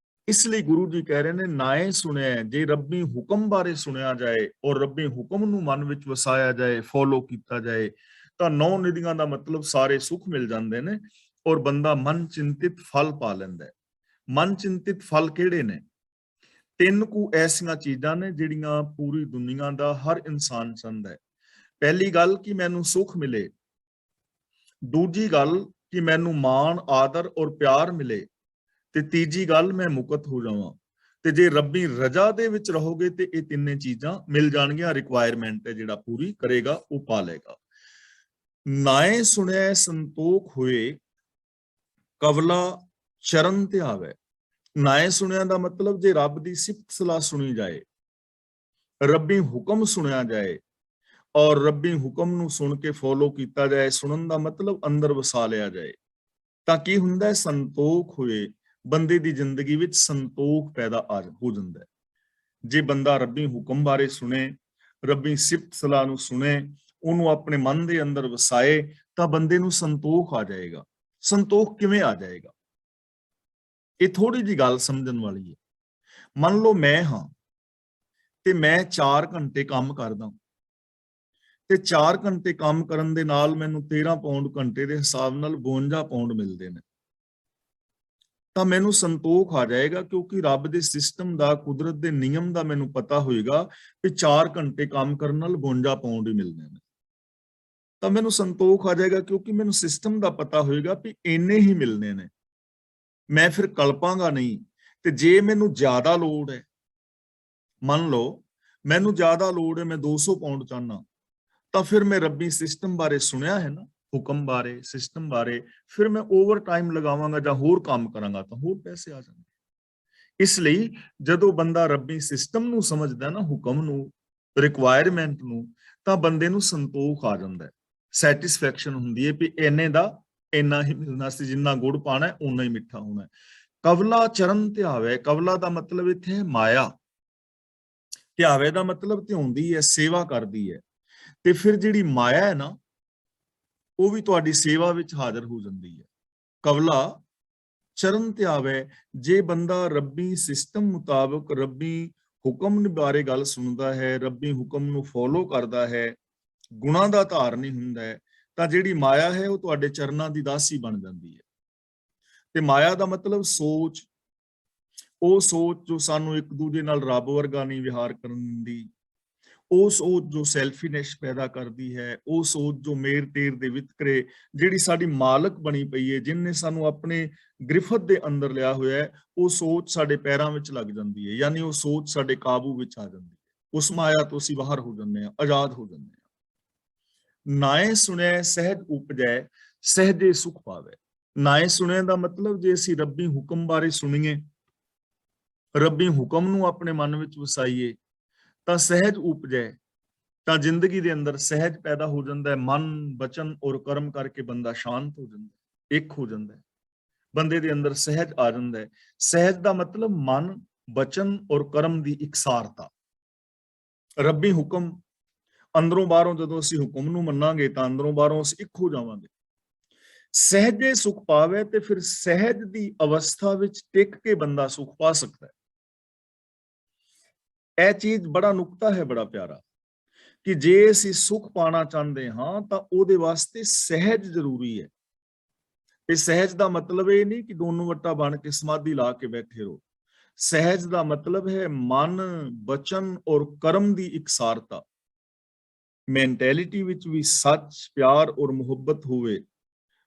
ਇਸ ਲਈ ਗੁਰੂ ਜੀ ਕਹਿ ਰਹੇ ਨੇ ਨਾਏ ਸੁਣਿਆ, ਜੇ ਰੱਬੀ ਹੁਕਮ ਬਾਰੇ ਸੁਣਿਆ ਜਾਏ ਔਰ ਰੱਬੀ ਹੁਕਮ ਨੂੰ ਮਨ ਵਿੱਚ ਵਸਾਇਆ ਜਾਏ, ਫੋਲੋ ਕੀਤਾ ਜਾਏ, ਤਾਂ 9 ਨਿਧੀਆਂ ਦਾ ਮਤਲਬ ਸਾਰੇ ਸੁੱਖ ਮਿਲ ਜਾਂਦੇ ਨੇ ਔਰ ਬੰਦਾ ਮਨ ਚਿੰਤਿਤ ਫਲ ਪਾ ਲੈਂਦਾ ਹੈ। ਮਨ ਚਿੰਤਿਤ ਫਲ ਕਿਹੜੇ ਨੇ? 3 ਕੁ ਐਸੀਆਂ ਚੀਜ਼ਾਂ ਨੇ ਜਿਹੜੀਆਂ ਪੂਰੀ ਦੁਨੀਆ ਦਾ ਹਰ ਇਨਸਾਨ ਚਾਹੁੰਦਾ ਹੈ। ਪਹਿਲੀ ਗੱਲ ਕਿ ਮੈਨੂੰ ਸੁੱਖ ਮਿਲੇ, ਦੂਜੀ ਗੱਲ ਕਿ ਮੈਨੂੰ ਮਾਣ, ਆਦਰ ਔਰ ਪਿਆਰ ਮਿਲੇ, ਤੇ ਤੀਜੀ ਗੱਲ ਮੈਂ ਮੁਕਤ ਹੋ ਜਾਵਾਂ। ਤੇ ਜੇ ਰੱਬੀ ਰਜ਼ਾ ਦੇ ਵਿੱਚ ਰਹੋਗੇ ਤੇ ਇਹ ਤਿੰਨੇ ਚੀਜ਼ਾਂ ਮਿਲ ਜਾਣਗੀਆਂ। ਰਿਕੁਆਇਰਮੈਂਟ ਹੈ ਜਿਹੜਾ ਪੂਰੀ ਕਰੇਗਾ ਉਹ ਪਾ ਲੇਗਾ। ਨਾਏ ਸੁਣਿਆ ਸੰਤੋਖ ਹੋਏ, ਕਵਲਾ ਚਰਨ ਤੇ ਆਵੇ। ਨਾਏ ਸੁਣਿਆ ਦਾ ਮਤਲਬ ਜੇ ਰੱਬ ਦੀ ਸਿਫਤ ਸਲਾਹ ਸੁਣੀ ਜਾਏ, ਰੱਬੀ ਹੁਕਮ ਸੁਣਿਆ ਜਾਏ ਔਰ ਰੱਬੀ ਹੁਕਮ ਨੂੰ ਸੁਣ ਕੇ ਫੋਲੋ ਕੀਤਾ ਜਾਏ, ਸੁਣਨ ਦਾ ਮਤਲਬ ਅੰਦਰ ਵਸਾ ਲਿਆ ਜਾਏ, ਤਾਂ ਕੀ ਹੁੰਦਾ ਹੈ? ਸੰਤੋਖ ਹੋਏ, ਬੰਦੇ ਦੀ ਜ਼ਿੰਦਗੀ ਵਿੱਚ ਸੰਤੋਖ ਪੈਦਾ ਹੋ ਜਾਂਦਾ ਹੈ। ਜੇ ਬੰਦਾ ਰੱਬੀ ਹੁਕਮ ਬਾਰੇ ਸੁਣੇ, ਰੱਬੀ ਸਿਫਤ ਸਲਾਹ ਨੂੰ ਸੁਣੇ, ਉਹਨੂੰ ਆਪਣੇ ਮਨ ਦੇ ਅੰਦਰ ਵਸਾਏ, ਤਾਂ ਬੰਦੇ ਨੂੰ ਸੰਤੋਖ ਆ ਜਾਏਗਾ। ਸੰਤੋਖ ਕਿਵੇਂ ਆ ਜਾਏਗਾ? ਇਹ ਥੋੜੀ ਜੀ ਗੱਲ ਸਮਝਣ ਵਾਲੀ ਹੈ। ਮੰਨ ਲਓ ਮੈਂ ਹਾਂ ਤੇ ਮੈਂ 4 ਘੰਟੇ ਕੰਮ ਕਰਦਾ ਤੇ 4 ਘੰਟੇ ਕੰਮ ਕਰਨ ਦੇ ਨਾਲ ਮੈਨੂੰ 13 ਪਾਉਂਡ ਘੰਟੇ ਦੇ ਹਿਸਾਬ ਨਾਲ 52 ਪਾਉਂਡ ਮਿਲਦੇ ਨੇ, ਤਾਂ ਮੈਨੂੰ ਸੰਤੋਖ ਆ ਜਾਏਗਾ, ਕਿਉਂਕਿ ਰੱਬ ਦੇ ਸਿਸਟਮ ਦਾ, ਕੁਦਰਤ ਦੇ ਨਿਯਮ ਦਾ ਮੈਨੂੰ ਪਤਾ ਹੋਏਗਾ ਕਿ 4 ਘੰਟੇ ਕੰਮ ਕਰਨ ਨਾਲ 52 ਪਾਉਂਡ ਹੀ ਮਿਲਦੇ ਨੇ। ਤਾਂ ਮੈਨੂੰ ਸੰਤੋਖ ਆ ਜਾਏਗਾ, ਕਿਉਂਕਿ ਮੈਨੂੰ ਸਿਸਟਮ ਦਾ ਪਤਾ ਹੋਏਗਾ ਕਿ ਇੰਨੇ ਹੀ ਮਿਲਨੇ ਨੇ। ਮੈਂ ਫਿਰ ਕਲਪਾਂਗਾ ਨਹੀਂ। ਤੇ ਜੇ ਮੈਨੂੰ ਜ਼ਿਆਦਾ ਲੋੜ ਹੈ, ਮੰਨ ਲਓ ਮੈਨੂੰ ਜ਼ਿਆਦਾ ਲੋੜ ਹੈ, ਮੈਂ 200 ਪਾਉਂਡ ਚਾਹਨਾ, ਤਾਂ ਫਿਰ ਮੈਂ ਰੱਬੀ ਸਿਸਟਮ ਬਾਰੇ ਸੁਣਿਆ ਹੈ ਨਾ, ਹੁਕਮ ਬਾਰੇ, ਸਿਸਟਮ ਬਾਰੇ, ਫਿਰ ਮੈਂ ਓਵਰ ਟਾਈਮ ਲਗਾਵਾਂਗਾ ਜਾਂ ਹੋਰ ਕੰਮ ਕਰਾਂਗਾ ਤਾਂ ਹੋਰ ਪੈਸੇ ਆ ਜਾਣਗੇ। ਇਸ ਲਈ ਜਦੋਂ ਬੰਦਾ ਰੱਬੀ ਸਿਸਟਮ ਨੂੰ ਸਮਝਦਾ ਨਾ, ਹੁਕਮ ਨੂੰ, ਰਿਕੁਆਇਰਮੈਂਟ ਨੂੰ, ਤਾਂ ਬੰਦੇ ਨੂੰ ਸੰਤੋਖ ਆ ਜਾਂਦਾ ਹੈ, ਸੈਟੀਸਫੈਕਸ਼ਨ ਹੁੰਦੀ ਹੈ ਵੀ ਇੰਨੇ ਦਾ ਇੰਨਾ ਹੀ ਮਿਲਣਾ ਸੀ, ਜਿੰਨਾ ਗੁੜ ਪਾਣਾ ਉਨਾ ਹੀ ਮਿੱਠਾ ਹੋਣਾ। ਕਵਲਾ ਚਰਨ ਧਿਆਵੇ, ਕਵਲਾ ਦਾ ਮਤਲਬ ਇੱਥੇ ਹੈ ਮਾਇਆ, ਧਿਆਵੇ ਦਾ ਮਤਲਬ ਧਿਆਉਂਦੀ ਹੈ, ਸੇਵਾ ਕਰਦੀ ਹੈ। ਤੇ ਫਿਰ ਜਿਹੜੀ ਮਾਇਆ ਹੈ ਨਾ, ਉਹ ਵੀ ਤੁਹਾਡੀ ਸੇਵਾ ਵਿੱਚ ਹਾਜ਼ਰ ਹੋ ਜਾਂਦੀ ਹੈ। ਕਵਲਾ ਚਰਨ ਧਿਆਵੇ, ਜੇ ਬੰਦਾ ਰੱਬੀ ਸਿਸਟਮ ਮੁਤਾਬਕ ਰੱਬੀ ਹੁਕਮ ਬਾਰੇ ਗੱਲ ਸੁਣਦਾ ਹੈ, ਰੱਬੀ ਹੁਕਮ ਨੂੰ ਫੋਲੋ ਕਰਦਾ ਹੈ, ਗੁਣਾਂ ਦਾ ਧਾਰਨੀ ਹੁੰਦਾ ਹੈ, ਤਾਂ ਜਿਹੜੀ ਮਾਇਆ ਹੈ ਉਹ ਤੁਹਾਡੇ ਚਰਨਾਂ ਦੀ ਦਾਸੀ ਬਣ ਜਾਂਦੀ ਹੈ। ਤੇ ਮਾਇਆ ਦਾ ਮਤਲਬ ਸੋਚ, ਉਹ ਸੋਚ ਜੋ ਸਾਨੂੰ ਇੱਕ ਦੂਜੇ ਨਾਲ ਰੱਬ ਵਰਗਾ ਨਹੀਂ ਵਿਹਾਰ ਕਰਨ ਦਿੰਦੀ, ਉਹ ਸੋਚ ਜੋ ਸੈਲਫੀਨੈਸ ਪੈਦਾ ਕਰਦੀ ਹੈ, ਉਹ ਸੋਚ ਜੋ ਮੇਰ ਤੇਰ ਦੇ ਵਿਤਕਰੇ, ਜਿਹੜੀ ਸਾਡੀ ਮਾਲਕ ਬਣੀ ਪਈ ਹੈ, ਜਿਹਨੇ ਸਾਨੂੰ ਆਪਣੇ ਗ੍ਰਿਫਤ ਦੇ ਅੰਦਰ ਲਿਆ ਹੋਇਆ ਹੈ, ਉਹ ਸੋਚ ਸਾਡੇ ਪੈਰਾਂ ਵਿੱਚ ਲੱਗ ਜਾਂਦੀ ਹੈ, ਯਾਨੀ ਉਹ ਸੋਚ ਸਾਡੇ ਕਾਬੂ ਵਿੱਚ ਆ ਜਾਂਦੀ ਹੈ। ਉਸ ਮਾਇਆ ਤੋਂ ਅਸੀਂ ਬਾਹਰ ਹੋ ਜਾਂਦੇ ਹਾਂ, ਆਜ਼ਾਦ ਹੋ ਜਾਂਦੇ ਹਾਂ। ਨਾਏ ਸੁਣਿਆ ਸਹਿਜ ਉਪਜੈ, ਸਹਿਜੇ ਸੁਖ ਪਾਵੇ। ਨਾਏ ਸੁਣਿਆ ਦਾ ਮਤਲਬ ਜੇ ਅਸੀਂ ਰੱਬੀ ਹੁਕਮ ਬਾਰੇ ਸੁਣੀਏ, ਰੱਬੀ ਹੁਕਮ ਨੂੰ ਆਪਣੇ ਮਨ ਵਿੱਚ ਵਸਾਈਏ, ਤਾਂ ਸਹਿਜ ਉਪਜੈ, ਤਾਂ ਜ਼ਿੰਦਗੀ ਦੇ ਅੰਦਰ ਸਹਿਜ ਪੈਦਾ ਹੋ ਜਾਂਦਾ ਹੈ। ਮਨ, ਬਚਨ ਔਰ ਕਰਮ ਕਰਕੇ ਬੰਦਾ ਸ਼ਾਂਤ ਹੋ ਜਾਂਦਾ, ਇੱਕ ਹੋ ਜਾਂਦਾ, ਬੰਦੇ ਦੇ ਅੰਦਰ ਸਹਿਜ ਆ ਜਾਂਦਾ ਹੈ। ਸਹਿਜ ਦਾ ਮਤਲਬ ਮਨ, ਬਚਨ ਔਰ ਕਰਮ ਦੀ ਇਕਸਾਰਤਾ। ਰੱਬੀ ਹੁਕਮ ਅੰਦਰੋਂ ਬਾਹਰੋਂ ਜਦੋਂ ਅਸੀਂ ਹੁਕਮ ਨੂੰ ਮੰਨਾਂਗੇ ਤਾਂ ਅੰਦਰੋਂ ਬਾਹਰੋਂ ਅਸੀਂ ਇੱਕ ਹੋ ਜਾਵਾਂਗੇ। ਸਹਿਜੇ ਸੁਖ ਪਾਵੇ, ਤੇ ਫਿਰ ਸਹਿਜ ਦੀ ਅਵਸਥਾ ਵਿੱਚ ਟਿਕ ਕੇ ਬੰਦਾ ਸੁਖ ਪਾ ਸਕਦਾ ਹੈ। ਇਹ ਚੀਜ਼ ਬੜਾ ਨੁਕਤਾ ਹੈ, ਬੜਾ ਪਿਆਰਾ, ਕਿ ਜੇ ਅਸੀਂ ਸੁਖ ਪਾਣਾ ਚਾਹੁੰਦੇ ਹਾਂ ਤਾਂ ਉਹਦੇ ਵਾਸਤੇ ਸਹਿਜ ਜ਼ਰੂਰੀ ਹੈ। ਤੇ ਸਹਿਜ ਦਾ ਮਤਲਬ ਇਹ ਨਹੀਂ ਕਿ ਦੋਨੋਂ ਵੱਟਾ ਬਣ ਕੇ ਸਮਾਧੀ ਲਾ ਕੇ ਬੈਠੇ ਰਹੋ। ਸਹਿਜ ਦਾ ਮਤਲਬ ਹੈ ਮਨ, ਬਚਨ ਔਰ ਕਰਮ ਦੀ ਇਕਸਾਰਤਾ। ਮੈਂਟੈਲਿਟੀ ਵਿੱਚ ਵੀ ਸੱਚ, ਪਿਆਰ ਔਰ ਮੁਹੱਬਤ ਹੋਵੇ,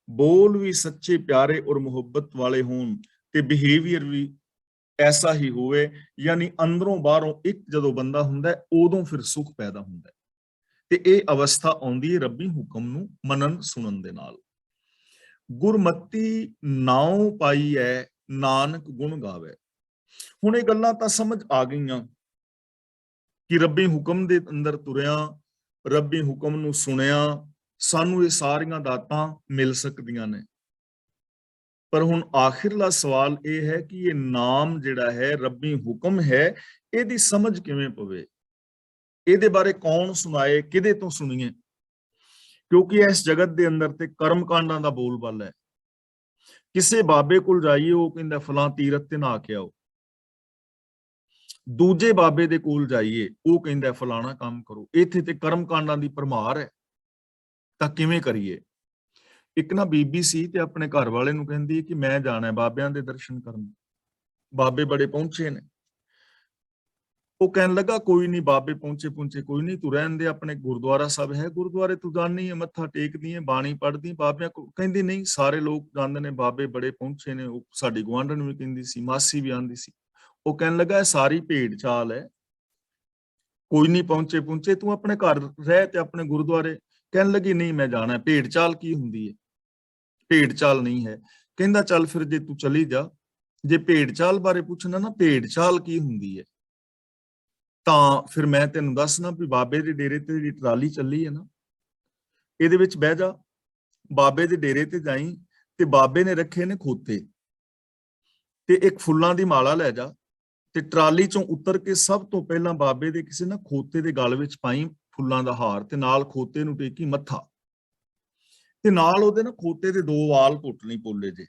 ਬੋਲ ਵੀ ਸੱਚੇ, ਪਿਆਰੇ ਔਰ ਮੁਹੱਬਤ ਵਾਲੇ ਹੋਣ, ਤੇ ਬਿਹੇਵੀਅਰ ਵੀ ਐਸਾ ਹੀ ਹੋਵੇ, ਯਾਨੀ ਅੰਦਰੋਂ ਬਾਹਰੋਂ ਇੱਕ ਜਦੋਂ ਬੰਦਾ ਹੁੰਦਾ ਉਦੋਂ ਫਿਰ ਸੁਖ ਪੈਦਾ ਹੁੰਦਾ। ਤੇ ਇਹ ਅਵਸਥਾ ਆਉਂਦੀ ਹੈ ਰੱਬੀ ਹੁਕਮ ਨੂੰ ਮੰਨਣ ਸੁਣਨ ਦੇ ਨਾਲ। ਗੁਰਮਤੀ ਨਾਉ ਪਾਈ ਹੈ, ਨਾਨਕ ਗੁਣ ਗਾਵੇ। ਹੁਣ ਇਹ ਗੱਲਾਂ ਤਾਂ ਸਮਝ ਆ ਗਈਆਂ ਕਿ ਰੱਬੀ ਹੁਕਮ ਦੇ ਅੰਦਰ ਤੁਰਿਆ, ਰੱਬੀ ਹੁਕਮ ਨੂੰ ਸੁਣਿਆ, ਸਾਨੂੰ ਇਹ ਸਾਰੀਆਂ ਦਾਤਾਂ ਮਿਲ ਸਕਦੀਆਂ ਨੇ। ਪਰ ਹੁਣ ਆਖਿਰਲਾ ਸਵਾਲ ਇਹ ਹੈ ਕਿ ਇਹ ਨਾਮ ਜਿਹੜਾ ਹੈ, ਰੱਬੀ ਹੁਕਮ ਹੈ, ਇਹਦੀ ਸਮਝ ਕਿਵੇਂ ਪਵੇ? ਇਹਦੇ ਬਾਰੇ ਕੌਣ ਸੁਣਾਏ, ਕਿਹਦੇ ਤੋਂ ਸੁਣੀਏ? ਕਿਉਂਕਿ ਇਸ ਜਗਤ ਦੇ ਅੰਦਰ ਤੇ ਕਰਮ ਕਾਂਡਾਂ ਦਾ ਬੋਲਬਾਲਾ ਹੈ। ਕਿਸੇ ਬਾਬੇ ਕੋਲ ਜਾਈਏ, ਉਹ ਕਹਿੰਦਾ ਫਲਾਂ ਤੀਰਥ ਤੇ ਨਹਾ ਕੇ ਆਓ। ਦੂਜੇ ਬਾਬੇ ਦੇ ਕੋਲ ਜਾਈਏ, ਉਹ ਕਹਿੰਦਾ ਫਲਾਣਾ ਕੰਮ ਕਰੋ। ਇੱਥੇ ਤੇ ਕਰਮ ਕਾਂਡਾਂ ਦੀ ਭਰਮਾਰ ਹੈ, ਤਾਂ ਕਿਵੇਂ ਕਰੀਏ? ਇੱਕ ਨਾ ਬੀਬੀ ਸੀ ਤੇ ਆਪਣੇ ਘਰ ਵਾਲੇ ਨੂੰ ਕਹਿੰਦੀ ਕਿ ਮੈਂ ਜਾਣਾ ਬਾਬਿਆਂ ਦੇ ਦਰਸ਼ਨ ਕਰਨ, ਬਾਬੇ ਬੜੇ ਪਹੁੰਚੇ ਨੇ। ਉਹ ਕਹਿਣ ਲੱਗਾ ਕੋਈ ਨਹੀਂ, ਬਾਬੇ ਪਹੁੰਚੇ ਕੋਈ ਨਹੀਂ, ਤੂੰ ਰਹਿਣ ਦੇ, ਆਪਣੇ ਗੁਰਦੁਆਰਾ ਸਾਹਿਬ ਹੈ, ਗੁਰਦੁਆਰੇ ਤੂੰ ਜਾਣੀ ਹੈ, ਮੱਥਾ ਟੇਕਦੀ ਹੈ, ਬਾਣੀ ਪੜ੍ਹਦੀ, ਬਾਬਿਆਂ ਕੋਲ। ਕਹਿੰਦੀ ਨਹੀਂ, ਸਾਰੇ ਲੋਕ ਜਾਂਦੇ ਨੇ, ਬਾਬੇ ਬੜੇ ਪਹੁੰਚੇ ਨੇ। ਉਹ ਸਾਡੀ ਗੁਆਂਢਣ ਵੀ ਕਹਿੰਦੀ ਸੀ, ਮਾਸੀ ਵੀ ਆਂਦੀ ਸੀ। ਉਹ ਕਹਿਣ ਲੱਗਾ ਇਹ ਸਾਰੀ ਭੇਡ ਚਾਲ ਹੈ, ਕੋਈ ਨਹੀਂ ਪਹੁੰਚੇ, ਤੂੰ ਆਪਣੇ ਘਰ ਰਹਿ ਤੇ ਆਪਣੇ ਗੁਰਦੁਆਰੇ। ਕਹਿਣ ਲੱਗੀ ਨਹੀਂ, ਮੈਂ ਜਾਣਾ। ਭੇਡ ਚਾਲ ਕੀ ਹੁੰਦੀ ਹੈ? ਭੇਡ ਚਾਲ ਨਹੀਂ ਹੈ। ਕਹਿੰਦਾ ਚੱਲ ਫਿਰ ਜੇ ਤੂੰ ਚਲੀ ਜਾ, ਜੇ ਭੇਡ ਚਾਲ ਬਾਰੇ ਪੁੱਛਣਾ ਨਾ, ਭੇਡ ਚਾਲ ਕੀ ਹੁੰਦੀ ਹੈ, ਤਾਂ ਫਿਰ ਮੈਂ ਤੈਨੂੰ ਦੱਸਣਾ ਵੀ ਬਾਬੇ ਦੇ ਡੇਰੇ ਤੇ ਜਿਹੜੀ ਟਰਾਲੀ ਚੱਲੀ ਹੈ ਨਾ, ਇਹਦੇ ਵਿੱਚ ਬਹਿ ਜਾ, ਬਾਬੇ ਦੇ ਡੇਰੇ ਤੇ ਜਾਈ, ਤੇ ਬਾਬੇ ਨੇ ਰੱਖੇ ਨੇ ਖੋਤੇ, ਤੇ ਇੱਕ ਫੁੱਲਾਂ ਦੀ ਮਾਲਾ ਲੈ ਜਾ, ਤੇ ਟਰਾਲੀ ਚੋਂ ਉਤਰ ਕੇ ਸਭ ਤੋਂ ਪਹਿਲਾਂ ਬਾਬੇ ਦੇ ਕਿਸੇ ਨਾ ਖੋਤੇ ਦੇ ਗਲ ਵਿੱਚ ਪਾਈ ਫੁੱਲਾਂ ਦਾ ਹਾਰ, ਤੇ ਨਾਲ ਖੋਤੇ ਨੂੰ ਟੇਕੀ ਮੱਥਾ। ਤੇ ਨਾਲ ਉਹਦੇ ਨਾ ਖੋਤੇ ਦੇ 2 ਵਾਲ ਪੁੱਟ ਲਈ ਪੋਲੇ ਜੇ,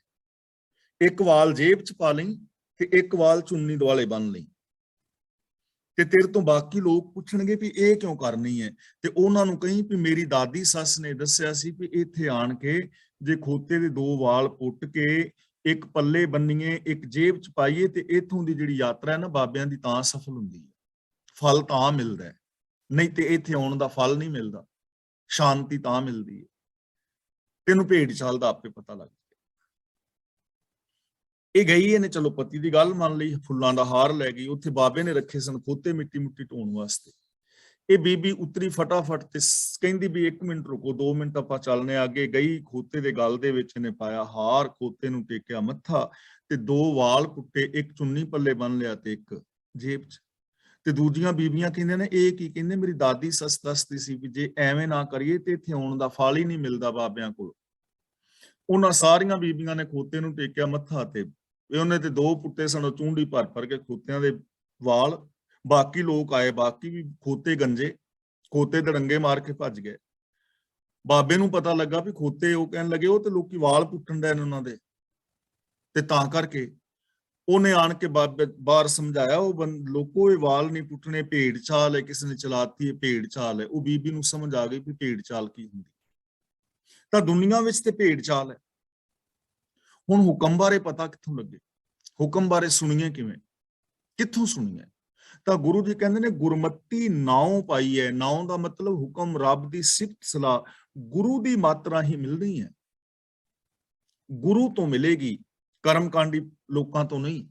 ਇੱਕ ਵਾਲ ਜੇਬ ਚ ਪਾ ਲਈ ਤੇ ਇੱਕ ਵਾਲ ਚੁੰਨੀ ਦੁਆਲੇ ਬੰਨ ਲਈ, ਤੇ ਤੇਰੇ ਤੋਂ ਬਾਕੀ ਲੋਕ ਪੁੱਛਣਗੇ ਵੀ ਇਹ ਕਿਉਂ ਕਰਨੀ ਹੈ, ਤੇ ਉਹਨਾਂ ਨੂੰ ਕਹੀਂ ਵੀ ਮੇਰੀ ਦਾਦੀ ਸੱਸ ਨੇ ਦੱਸਿਆ ਸੀ ਵੀ ਇੱਥੇ ਆਣ ਕੇ ਜੇ ਖੋਤੇ ਦੇ 2 ਵਾਲ ਪੁੱਟ ਕੇ ਇੱਕ ਪੱਲੇ ਬੰਨੀਏ, ਇੱਕ ਜੇਬ ਚ ਪਾਈਏ, ਤੇ ਇਥੋਂ ਦੀ ਜਿਹੜੀ ਯਾਤਰਾ ਹੈ ਨਾ ਬਾਬਿਆਂ ਦੀ ਤਾਂ ਸਫਲ ਹੁੰਦੀ ਹੈ, ਫਲ ਤਾਂ ਮਿਲਦਾ ਹੈ, ਨਹੀਂ ਤੇ ਇੱਥੇ ਆਉਣ ਦਾ ਫਲ ਨਹੀਂ ਮਿਲਦਾ, ਸ਼ਾਂਤੀ ਤਾਂ ਮਿਲਦੀ ਹੈ। ਤੈਨੂੰ ਭੇਡ ਚਾਲ ਦਾ ਆਪੇ ਪਤਾ ਲੱਗ ਗਿਆ। ਇਹ ਗਈ ਇਹਨੇ ਚਲੋ ਪਤੀ ਦੀ ਗੱਲ ਮੰਨ ਲਈ, ਫੁੱਲਾਂ ਦਾ ਹਾਰ ਲੈ ਗਈ, ਉੱਥੇ ਬਾਬੇ ਨੇ ਰੱਖੇ ਸਨ ਖੋਤੇ ਮਿੱਟੀ ਮੁੱਟੀ ਢੋਣ ਵਾਸਤੇ। ਇਹ ਬੀਬੀ ਉਤਰੀ ਫਟਾਫਟ ਤੇ ਕਹਿੰਦੀ ਵੀ 1 ਮਿੰਟ ਰੁਕੋ, 2 ਮਿੰਟ ਆਪਾਂ ਚੱਲਨੇ ਆ ਅੱਗੇ। ਗਈ, ਖੋਤੇ ਦੇ ਗਲ ਦੇ ਵਿੱਚ ਇਹਨੇ ਪਾਇਆ ਹਾਰ, ਖੋਤੇ ਨੂੰ ਟੇਕਿਆ ਮੱਥਾ, ਤੇ 2 ਵਾਲ ਪੁੱਟੇ, ਇੱਕ ਚੁੰਨੀ ਪੱਲੇ ਬੰਨ ਲਿਆ ਤੇ ਇੱਕ ਜੇਬ 'ਚ। ਤੇ ਦੂਜੀਆਂ ਬੀਬੀਆਂ ਕਹਿੰਦੇ ਨੇ ਇਹ ਕੀ, ਕਹਿੰਦੇ ਮੇਰੀ ਦਾਦੀ ਸੱਸ ਦੱਸਦੀ ਸੀ ਵੀ ਜੇ ਐਵੇਂ ਨਾ ਕਰੀਏ ਤੇ ਇੱਥੇ ਆਉਣ ਦਾ ਫਲ ਹੀ ਨਹੀਂ ਮਿਲਦਾ ਬਾਬਿਆਂ ਕੋਲ। ਉਹਨਾਂ ਸਾਰੀਆਂ ਬੀਬੀਆਂ ਨੇ ਖੋਤੇ ਨੂੰ ਟੇਕਿਆ ਮੱਥਾ, ਤੇ ਉਹਨੇ ਤੇ 2 ਪੁੱਟੇ ਸਨ ਚੂੰਡੀ ਭਰ ਕੇ ਖੋਤਿਆਂ ਦੇ ਵਾਲ। ਬਾਕੀ ਲੋਕ ਆਏ, ਬਾਕੀ ਵੀ ਖੋਤੇ ਗੰਜੇ, ਖੋਤੇ ਦੜੰਗੇ ਮਾਰ ਕੇ ਭੱਜ ਗਏ। ਬਾਬੇ ਨੂੰ ਪਤਾ ਲੱਗਾ ਵੀ ਖੋਤੇ, ਉਹ ਕਹਿਣ ਲੱਗੇ ਉਹ ਤੇ ਲੋਕੀ ਵਾਲ ਪੁੱਟਣ ਦੇ ਨੇ ਉਹਨਾਂ ਦੇ, ਤੇ ਤਾਂ ਕਰਕੇ ਉਹਨੇ ਆਣ ਕੇ ਬਾਬੇ ਬਾਹਰ ਸਮਝਾਇਆ, ਉਹ ਲੋਕੋ ਇਹ ਵਾਲ ਨਹੀਂ ਪੁੱਟਣੇ, ਭੇਡ ਚਾਲ ਹੈ, ਕਿਸੇ ਨੇ ਚਲਾਤੀ ਹੈ, ਭੇਡ ਚਾਲ ਹੈ। ਉਹ ਬੀਬੀ ਨੂੰ ਸਮਝ ਆ ਗਈ ਵੀ ਭੇਡ ਚਾਲ ਕੀ ਹੁੰਦੀ, ਤਾਂ ਦੁਨੀਆ ਵਿੱਚ ਤੇ ਭੇਡ ਚਾਲ ਹੈ। ਹੁਣ ਹੁਕਮ ਬਾਰੇ ਪਤਾ ਕਿੱਥੋਂ ਲੱਗੇ, ਹੁਕਮ ਬਾਰੇ ਸੁਣੀਏ ਕਿਵੇਂ, ਕਿੱਥੋਂ ਸੁਣੀਏ? ਤਾਂ ਗੁਰੂ ਜੀ ਕਹਿੰਦੇ ਨੇ ਗੁਰਮਤੀ ਨਾਉ ਪਾਈ ਹੈ। ਨਾਉ ਦਾ ਮਤਲਬ ਹੁਕਮ, ਰੱਬ ਦੀ ਸਿਫਤ ਸਲਾਹ ਗੁਰੂ ਦੀ ਮਾਤਰਾ ਹੀ ਮਿਲਣੀ ਹੈ, ਗੁਰੂ ਤੋਂ ਮਿਲੇਗੀ, ਕਰਮਕਾਂਡੀ ਲੋਕਾਂ ਤੋਂ ਨਹੀਂ।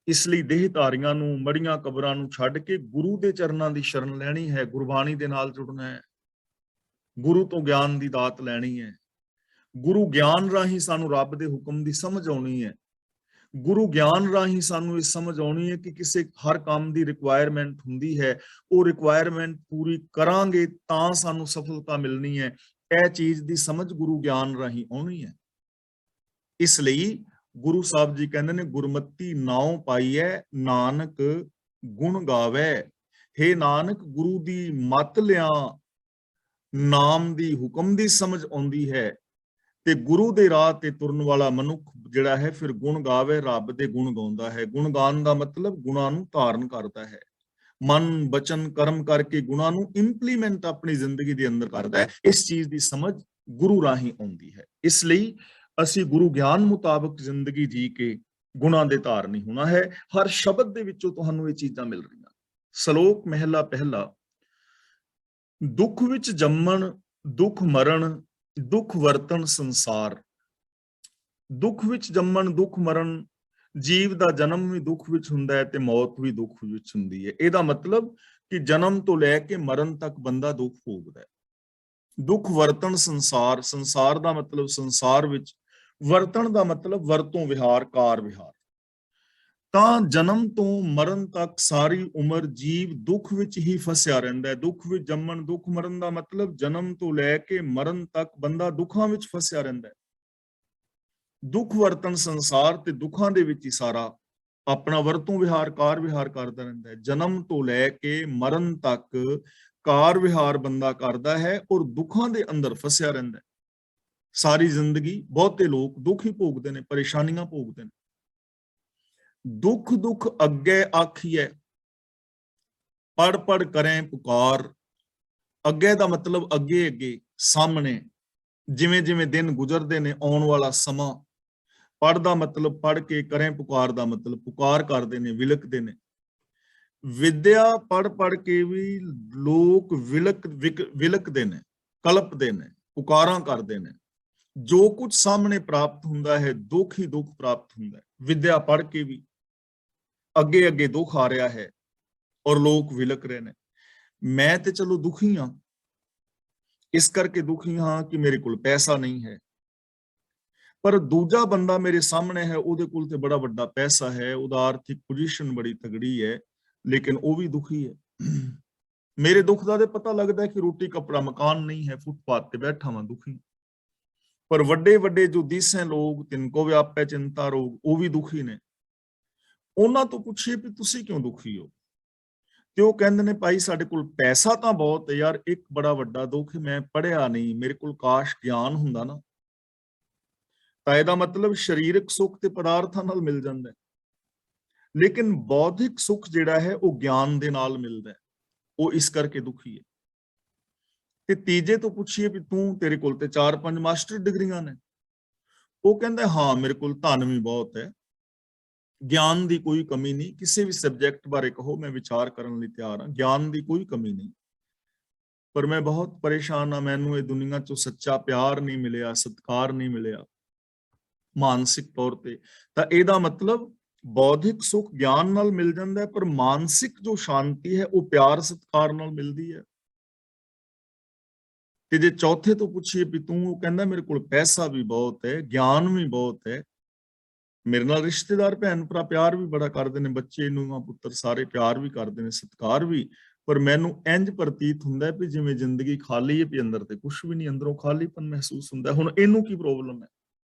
ਇਸ ਲਈ ਦੇਹਧਾਰੀਆਂ ਨੂੰ, ਮੜੀਆਂ ਕਬਰਾਂ ਨੂੰ ਛੱਡ ਕੇ ਗੁਰੂ ਦੇ ਚਰਨਾਂ ਦੀ ਸ਼ਰਨ ਲੈਣੀ ਹੈ, ਗੁਰਬਾਣੀ ਦੇ ਨਾਲ ਜੁੜਨਾ ਹੈ, ਗੁਰੂ ਤੋਂ ਗਿਆਨ ਦੀ ਦਾਤ ਲੈਣੀ ਹੈ। ਗੁਰੂ ਗਿਆਨ ਰਾਹੀਂ ਸਾਨੂੰ ਰੱਬ ਦੇ ਹੁਕਮ ਦੀ ਸਮਝ ਆਉਣੀ ਹੈ। ਗੁਰੂ ਗਿਆਨ ਰਾਹੀਂ ਸਾਨੂੰ ਇਹ ਸਮਝ ਆਉਣੀ ਹੈ ਕਿ ਕਿਸੇ ਹਰ ਕੰਮ ਦੀ ਰਿਕੁਆਇਰਮੈਂਟ ਹੁੰਦੀ ਹੈ, ਉਹ ਰਿਕੁਆਇਰਮੈਂਟ ਪੂਰੀ ਕਰਾਂਗੇ ਤਾਂ ਸਾਨੂੰ ਸਫਲਤਾ ਮਿਲਣੀ ਹੈ। ਇਹ ਚੀਜ਼ ਦੀ ਸਮਝ ਗੁਰੂ ਗਿਆਨ ਰਾਹੀਂ ਆਉਣੀ ਹੈ। ਇਸ ਲਈ ਗੁਰੂ ਸਾਹਿਬ ਜੀ ਕਹਿੰਦੇ ਨੇ ਗੁਰਮਤੀ ਨਾਉ ਪਾਈਐ, ਨਾਨਕ ਗੁਣ ਗਾਵੇ। ਹੇ ਨਾਨਕ, ਗੁਰੂ ਦੀ ਮੱਤ ਲਿਆ, ਨਾਮ ਦੀ, ਹੁਕਮ ਦੀ ਸਮਝ ਆਉਂਦੀ ਹੈ, ਤੇ ਗੁਰੂ ਦੇ ਰਾਹ ਤੇ ਤੁਰਨ ਵਾਲਾ ਮਨੁੱਖ ਜਿਹੜਾ ਹੈ ਫਿਰ ਗੁਣ ਗਾਵੇ, ਰੱਬ ਦੇ ਗੁਣ ਗਾਉਂਦਾ ਹੈ। ਗੁਣ ਗਾਉਣ ਦਾ ਮਤਲਬ ਗੁਣਾਂ ਨੂੰ ਧਾਰਨ ਕਰਦਾ ਹੈ, ਮਨ ਬਚਨ ਕਰਮ ਕਰਕੇ ਗੁਣਾਂ ਨੂੰ ਇੰਪਲੀਮੈਂਟ ਆਪਣੀ ਜ਼ਿੰਦਗੀ ਦੇ ਅੰਦਰ ਕਰਦਾ ਹੈ। ਇਸ ਚੀਜ਼ ਦੀ ਸਮਝ ਗੁਰੂ ਰਾਹੀਂ ਆਉਂਦੀ ਹੈ। ਇਸ ਲਈ ਅਸੀਂ ਗੁਰੂ ਗਿਆਨ ਮੁਤਾਬਕ ਜ਼ਿੰਦਗੀ ਜੀ ਕੇ ਗੁਣਾਂ ਦੇ ਧਾਰਨੀ ਹੋਣਾ ਹੈ। ਹਰ ਸ਼ਬਦ ਦੇ ਵਿੱਚੋਂ ਤੁਹਾਨੂੰ ਇਹ ਚੀਜ਼ਾਂ ਮਿਲ ਰਹੀਆਂ। ਸ਼ਲੋਕ ਮਹਿਲਾ ਪਹਿਲਾ, ਦੁੱਖ ਵਿੱਚ ਜੰਮਣ, ਦੁੱਖ ਮਰਨ, ਦੁੱਖ ਵਰਤਣ ਸੰਸਾਰ। ਦੁੱਖ ਵਿੱਚ ਜੰਮਣ, ਦੁੱਖ ਮਰਨ, ਜੀਵ ਦਾ ਜਨਮ ਵੀ ਦੁੱਖ ਵਿੱਚ ਹੁੰਦਾ ਹੈ ਤੇ ਮੌਤ ਵੀ ਦੁੱਖ ਵਿੱਚ ਹੁੰਦੀ ਹੈ। ਇਹਦਾ ਮਤਲਬ ਕਿ ਜਨਮ ਤੋਂ ਲੈ ਕੇ ਮਰਨ ਤੱਕ ਬੰਦਾ ਦੁੱਖ ਭੋਗਦਾ ਹੈ। ਦੁੱਖ ਵਰਤਣ ਸੰਸਾਰ, ਸੰਸਾਰ ਦਾ ਮਤਲਬ ਸੰਸਾਰ ਵਿੱਚ, ਵਰਤਣ ਦਾ ਮਤਲਬ ਵਰਤੋਂ ਵਿਹਾਰ, ਕਾਰ ਵਿਹਾਰ। ਤਾਂ ਜਨਮ ਤੋਂ ਮਰਨ ਤੱਕ ਸਾਰੀ ਉਮਰ ਜੀਵ ਦੁੱਖ ਵਿੱਚ ਹੀ ਫਸਿਆ ਰਹਿੰਦਾ ਹੈ। ਦੁੱਖ ਵਿੱਚ ਜੰਮਣ, ਦੁੱਖ ਮਰਨ ਦਾ ਮਤਲਬ ਜਨਮ ਤੋਂ ਲੈ ਕੇ ਮਰਨ ਤੱਕ ਬੰਦਾ ਦੁੱਖਾਂ ਵਿੱਚ ਫਸਿਆ ਰਹਿੰਦਾ ਹੈ। ਦੁੱਖ ਵਰਤਣ ਸੰਸਾਰ, ਤੇ ਦੁੱਖਾਂ ਦੇ ਵਿੱਚ ਹੀ ਸਾਰਾ ਆਪਣਾ ਵਰਤੋਂ ਵਿਹਾਰ, ਕਾਰ ਵਿਹਾਰ ਕਰਦਾ ਰਹਿੰਦਾ ਹੈ। ਜਨਮ ਤੋਂ ਲੈ ਕੇ ਮਰਨ ਤੱਕ ਕਾਰ ਵਿਹਾਰ ਬੰਦਾ ਕਰਦਾ ਹੈ ਔਰ ਦੁੱਖਾਂ ਦੇ ਅੰਦਰ ਫਸਿਆ ਰਹਿੰਦਾ ਹੈ। ਸਾਰੀ ਜ਼ਿੰਦਗੀ ਬਹੁਤੇ ਲੋਕ ਦੁੱਖ ਹੀ ਭੋਗਦੇ ਨੇ, ਪਰੇਸ਼ਾਨੀਆਂ ਭੋਗਦੇ ਨੇ। ਦੁੱਖ ਦੁੱਖ ਅੱਗੇ ਆਖੀਐ, ਪੜ ਪੜ ਕਰੇ ਪੁਕਾਰ। ਅੱਗੇ ਦਾ ਮਤਲਬ ਅੱਗੇ ਅੱਗੇ, ਸਾਹਮਣੇ, ਜਿਵੇਂ ਜਿਵੇਂ ਦਿਨ ਗੁਜ਼ਰਦੇ ਨੇ, ਆਉਣ ਵਾਲਾ ਸਮਾਂ। ਪੜ ਦਾ ਮਤਲਬ ਪੜ ਕੇ, ਕਰੇ ਪੁਕਾਰ ਦਾ ਮਤਲਬ ਪੁਕਾਰ ਕਰਦੇ ਨੇ, ਵਿਲਕਦੇ ਨੇ। ਵਿਦਿਆ ਪੜ ਪੜ ਕੇ ਵੀ ਲੋਕ ਵਿਲਕਦੇ ਨੇ, ਕਲਪਦੇ ਨੇ, ਪੁਕਾਰਾਂ ਕਰਦੇ ਨੇ। ਜੋ ਕੁਝ ਸਾਹਮਣੇ ਪ੍ਰਾਪਤ ਹੁੰਦਾ ਹੈ, ਦੁੱਖ ਹੀ ਦੁੱਖ ਪ੍ਰਾਪਤ ਹੁੰਦਾ ਹੈ। ਵਿਦਿਆ ਪੜ ਕੇ ਵੀ ਅੱਗੇ ਅੱਗੇ ਦੁੱਖ ਆ ਰਿਹਾ ਹੈ ਔਰ ਲੋਕ ਵਿਲਕ ਰਹੇ ਨੇ। ਮੈਂ ਤੇ ਚਲੋ ਦੁਖੀ ਹਾਂ, ਇਸ ਕਰਕੇ ਦੁਖੀ ਹਾਂ ਕਿ ਮੇਰੇ ਕੋਲ ਪੈਸਾ ਨਹੀਂ ਹੈ, ਪਰ ਦੂਜਾ ਬੰਦਾ ਮੇਰੇ ਸਾਹਮਣੇ ਹੈ, ਉਹਦੇ ਕੋਲ ਤੇ ਬੜਾ ਵੱਡਾ ਪੈਸਾ ਹੈ, ਉਹਦਾ ਆਰਥਿਕ ਪੋਜੀਸ਼ਨ ਬੜੀ ਤਗੜੀ ਹੈ, ਲੇਕਿਨ ਉਹ ਵੀ ਦੁਖੀ ਹੈ। ਮੇਰੇ ਦੁੱਖ ਦਾ ਤੇ ਪਤਾ ਲੱਗਦਾ ਹੈ ਕਿ ਰੋਟੀ ਕੱਪੜਾ ਮਕਾਨ ਨਹੀਂ ਹੈ, ਫੁੱਟਪਾਥ ਤੇ ਬੈਠਾ ਵਾਂ, ਦੁਖੀ। ਪਰ ਵੱਡੇ ਵੱਡੇ ਜੋ ਦਿਸੇ ਲੋਕ, ਤਿੰਨ ਕੋ ਵਿਆਪੈ ਚਿੰਤਾ ਰੋਗ, ਉਹ ਵੀ ਦੁਖੀ ਨੇ। ਉਹਨਾਂ ਤੋਂ ਪੁੱਛੀਏ ਵੀ ਤੁਸੀਂ ਕਿਉਂ ਦੁਖੀ ਹੋ? ਤੇ ਉਹ ਕਹਿੰਦੇ ਨੇ ਭਾਈ ਸਾਡੇ ਕੋਲ ਪੈਸਾ ਤਾਂ ਬਹੁਤ ਹੈ ਯਾਰ, ਇੱਕ ਬੜਾ ਵੱਡਾ ਦੁੱਖ ਹੈ, ਮੈਂ ਪੜ੍ਹਿਆ ਨਹੀਂ, ਮੇਰੇ ਕੋਲ ਕਾਸ਼ ਗਿਆਨ ਹੁੰਦਾ ਨਾ। ਤਾਂ ਇਹਦਾ ਮਤਲਬ ਸਰੀਰਕ ਸੁੱਖ ਤੇ ਪਦਾਰਥਾਂ ਨਾਲ ਮਿਲ ਜਾਂਦਾ ਹੈ, ਲੇਕਿਨ ਬੌਧਿਕ ਸੁੱਖ ਜਿਹੜਾ ਹੈ ਉਹ ਗਿਆਨ ਦੇ ਨਾਲ ਮਿਲਦਾ ਹੈ, ਉਹ ਇਸ ਕਰਕੇ ਦੁਖੀ ਹੈ। ਤੇ ਤੀਜੇ ਤੋਂ ਪੁੱਛੀਏ ਵੀ ਤੂੰ, ਤੇਰੇ ਕੋਲ ਤੇ 4-5 ਮਾਸਟਰ ਡਿਗਰੀਆਂ ਨੇ। ਉਹ ਕਹਿੰਦਾ ਹਾਂ ਮੇਰੇ ਕੋਲ ਧਨ ਵੀ ਬਹੁਤ ਹੈ, ਗਿਆਨ ਦੀ ਕੋਈ ਕਮੀ ਨਹੀਂ, ਕਿਸੇ ਵੀ ਸਬਜੈਕਟ ਬਾਰੇ ਕਹੋ ਮੈਂ ਵਿਚਾਰ ਕਰਨ ਲਈ ਤਿਆਰ ਹਾਂ, ਗਿਆਨ ਦੀ ਕੋਈ ਕਮੀ ਨਹੀਂ, ਪਰ ਮੈਂ ਬਹੁਤ ਪਰੇਸ਼ਾਨ ਹਾਂ, ਮੈਨੂੰ ਇਹ ਦੁਨੀਆ 'ਚੋਂ ਸੱਚਾ ਪਿਆਰ ਨਹੀਂ ਮਿਲਿਆ, ਸਤਿਕਾਰ ਨਹੀਂ ਮਿਲਿਆ ਮਾਨਸਿਕ ਤੌਰ ਤੇ। ਤਾਂ ਇਹਦਾ ਮਤਲਬ ਬੌਧਿਕ ਸੁੱਖ ਗਿਆਨ ਨਾਲ ਮਿਲ ਜਾਂਦਾ ਹੈ, ਪਰ ਮਾਨਸਿਕ ਜੋ ਸ਼ਾਂਤੀ ਹੈ ਉਹ ਪਿਆਰ ਸਤਿਕਾਰ ਨਾਲ ਮਿਲਦੀ ਹੈ। ਤੇ ਜੇ ਚੌਥੇ ਤੋਂ ਪੁੱਛੀਏ ਵੀ ਤੂੰ, ਉਹ ਕਹਿੰਦਾ ਮੇਰੇ ਕੋਲ ਪੈਸਾ ਵੀ ਬਹੁਤ ਹੈ, ਗਿਆਨ ਵੀ ਬਹੁਤ ਹੈ, ਮੇਰੇ ਨਾਲ ਰਿਸ਼ਤੇਦਾਰ ਭੈਣ ਭਰਾ ਪਿਆਰ ਵੀ ਬੜਾ ਕਰਦੇ ਨੇ, ਬੱਚੇ ਨੂੰ ਪੁੱਤਰ ਸਾਰੇ ਪਿਆਰ ਵੀ ਕਰਦੇ ਨੇ, ਸਤਿਕਾਰ ਵੀ, ਪਰ ਮੈਨੂੰ ਇੰਜ ਪ੍ਰਤੀਤ ਹੁੰਦਾ ਵੀ ਜਿਵੇਂ ਜ਼ਿੰਦਗੀ ਖਾਲੀ ਹੈ, ਵੀ ਅੰਦਰ ਤੇ ਕੁਝ ਵੀ ਨਹੀਂ, ਅੰਦਰੋਂ ਖਾਲੀਪਨ ਮਹਿਸੂਸ ਹੁੰਦਾ। ਹੁਣ ਇਹਨੂੰ ਕੀ ਪ੍ਰੋਬਲਮ ਹੈ?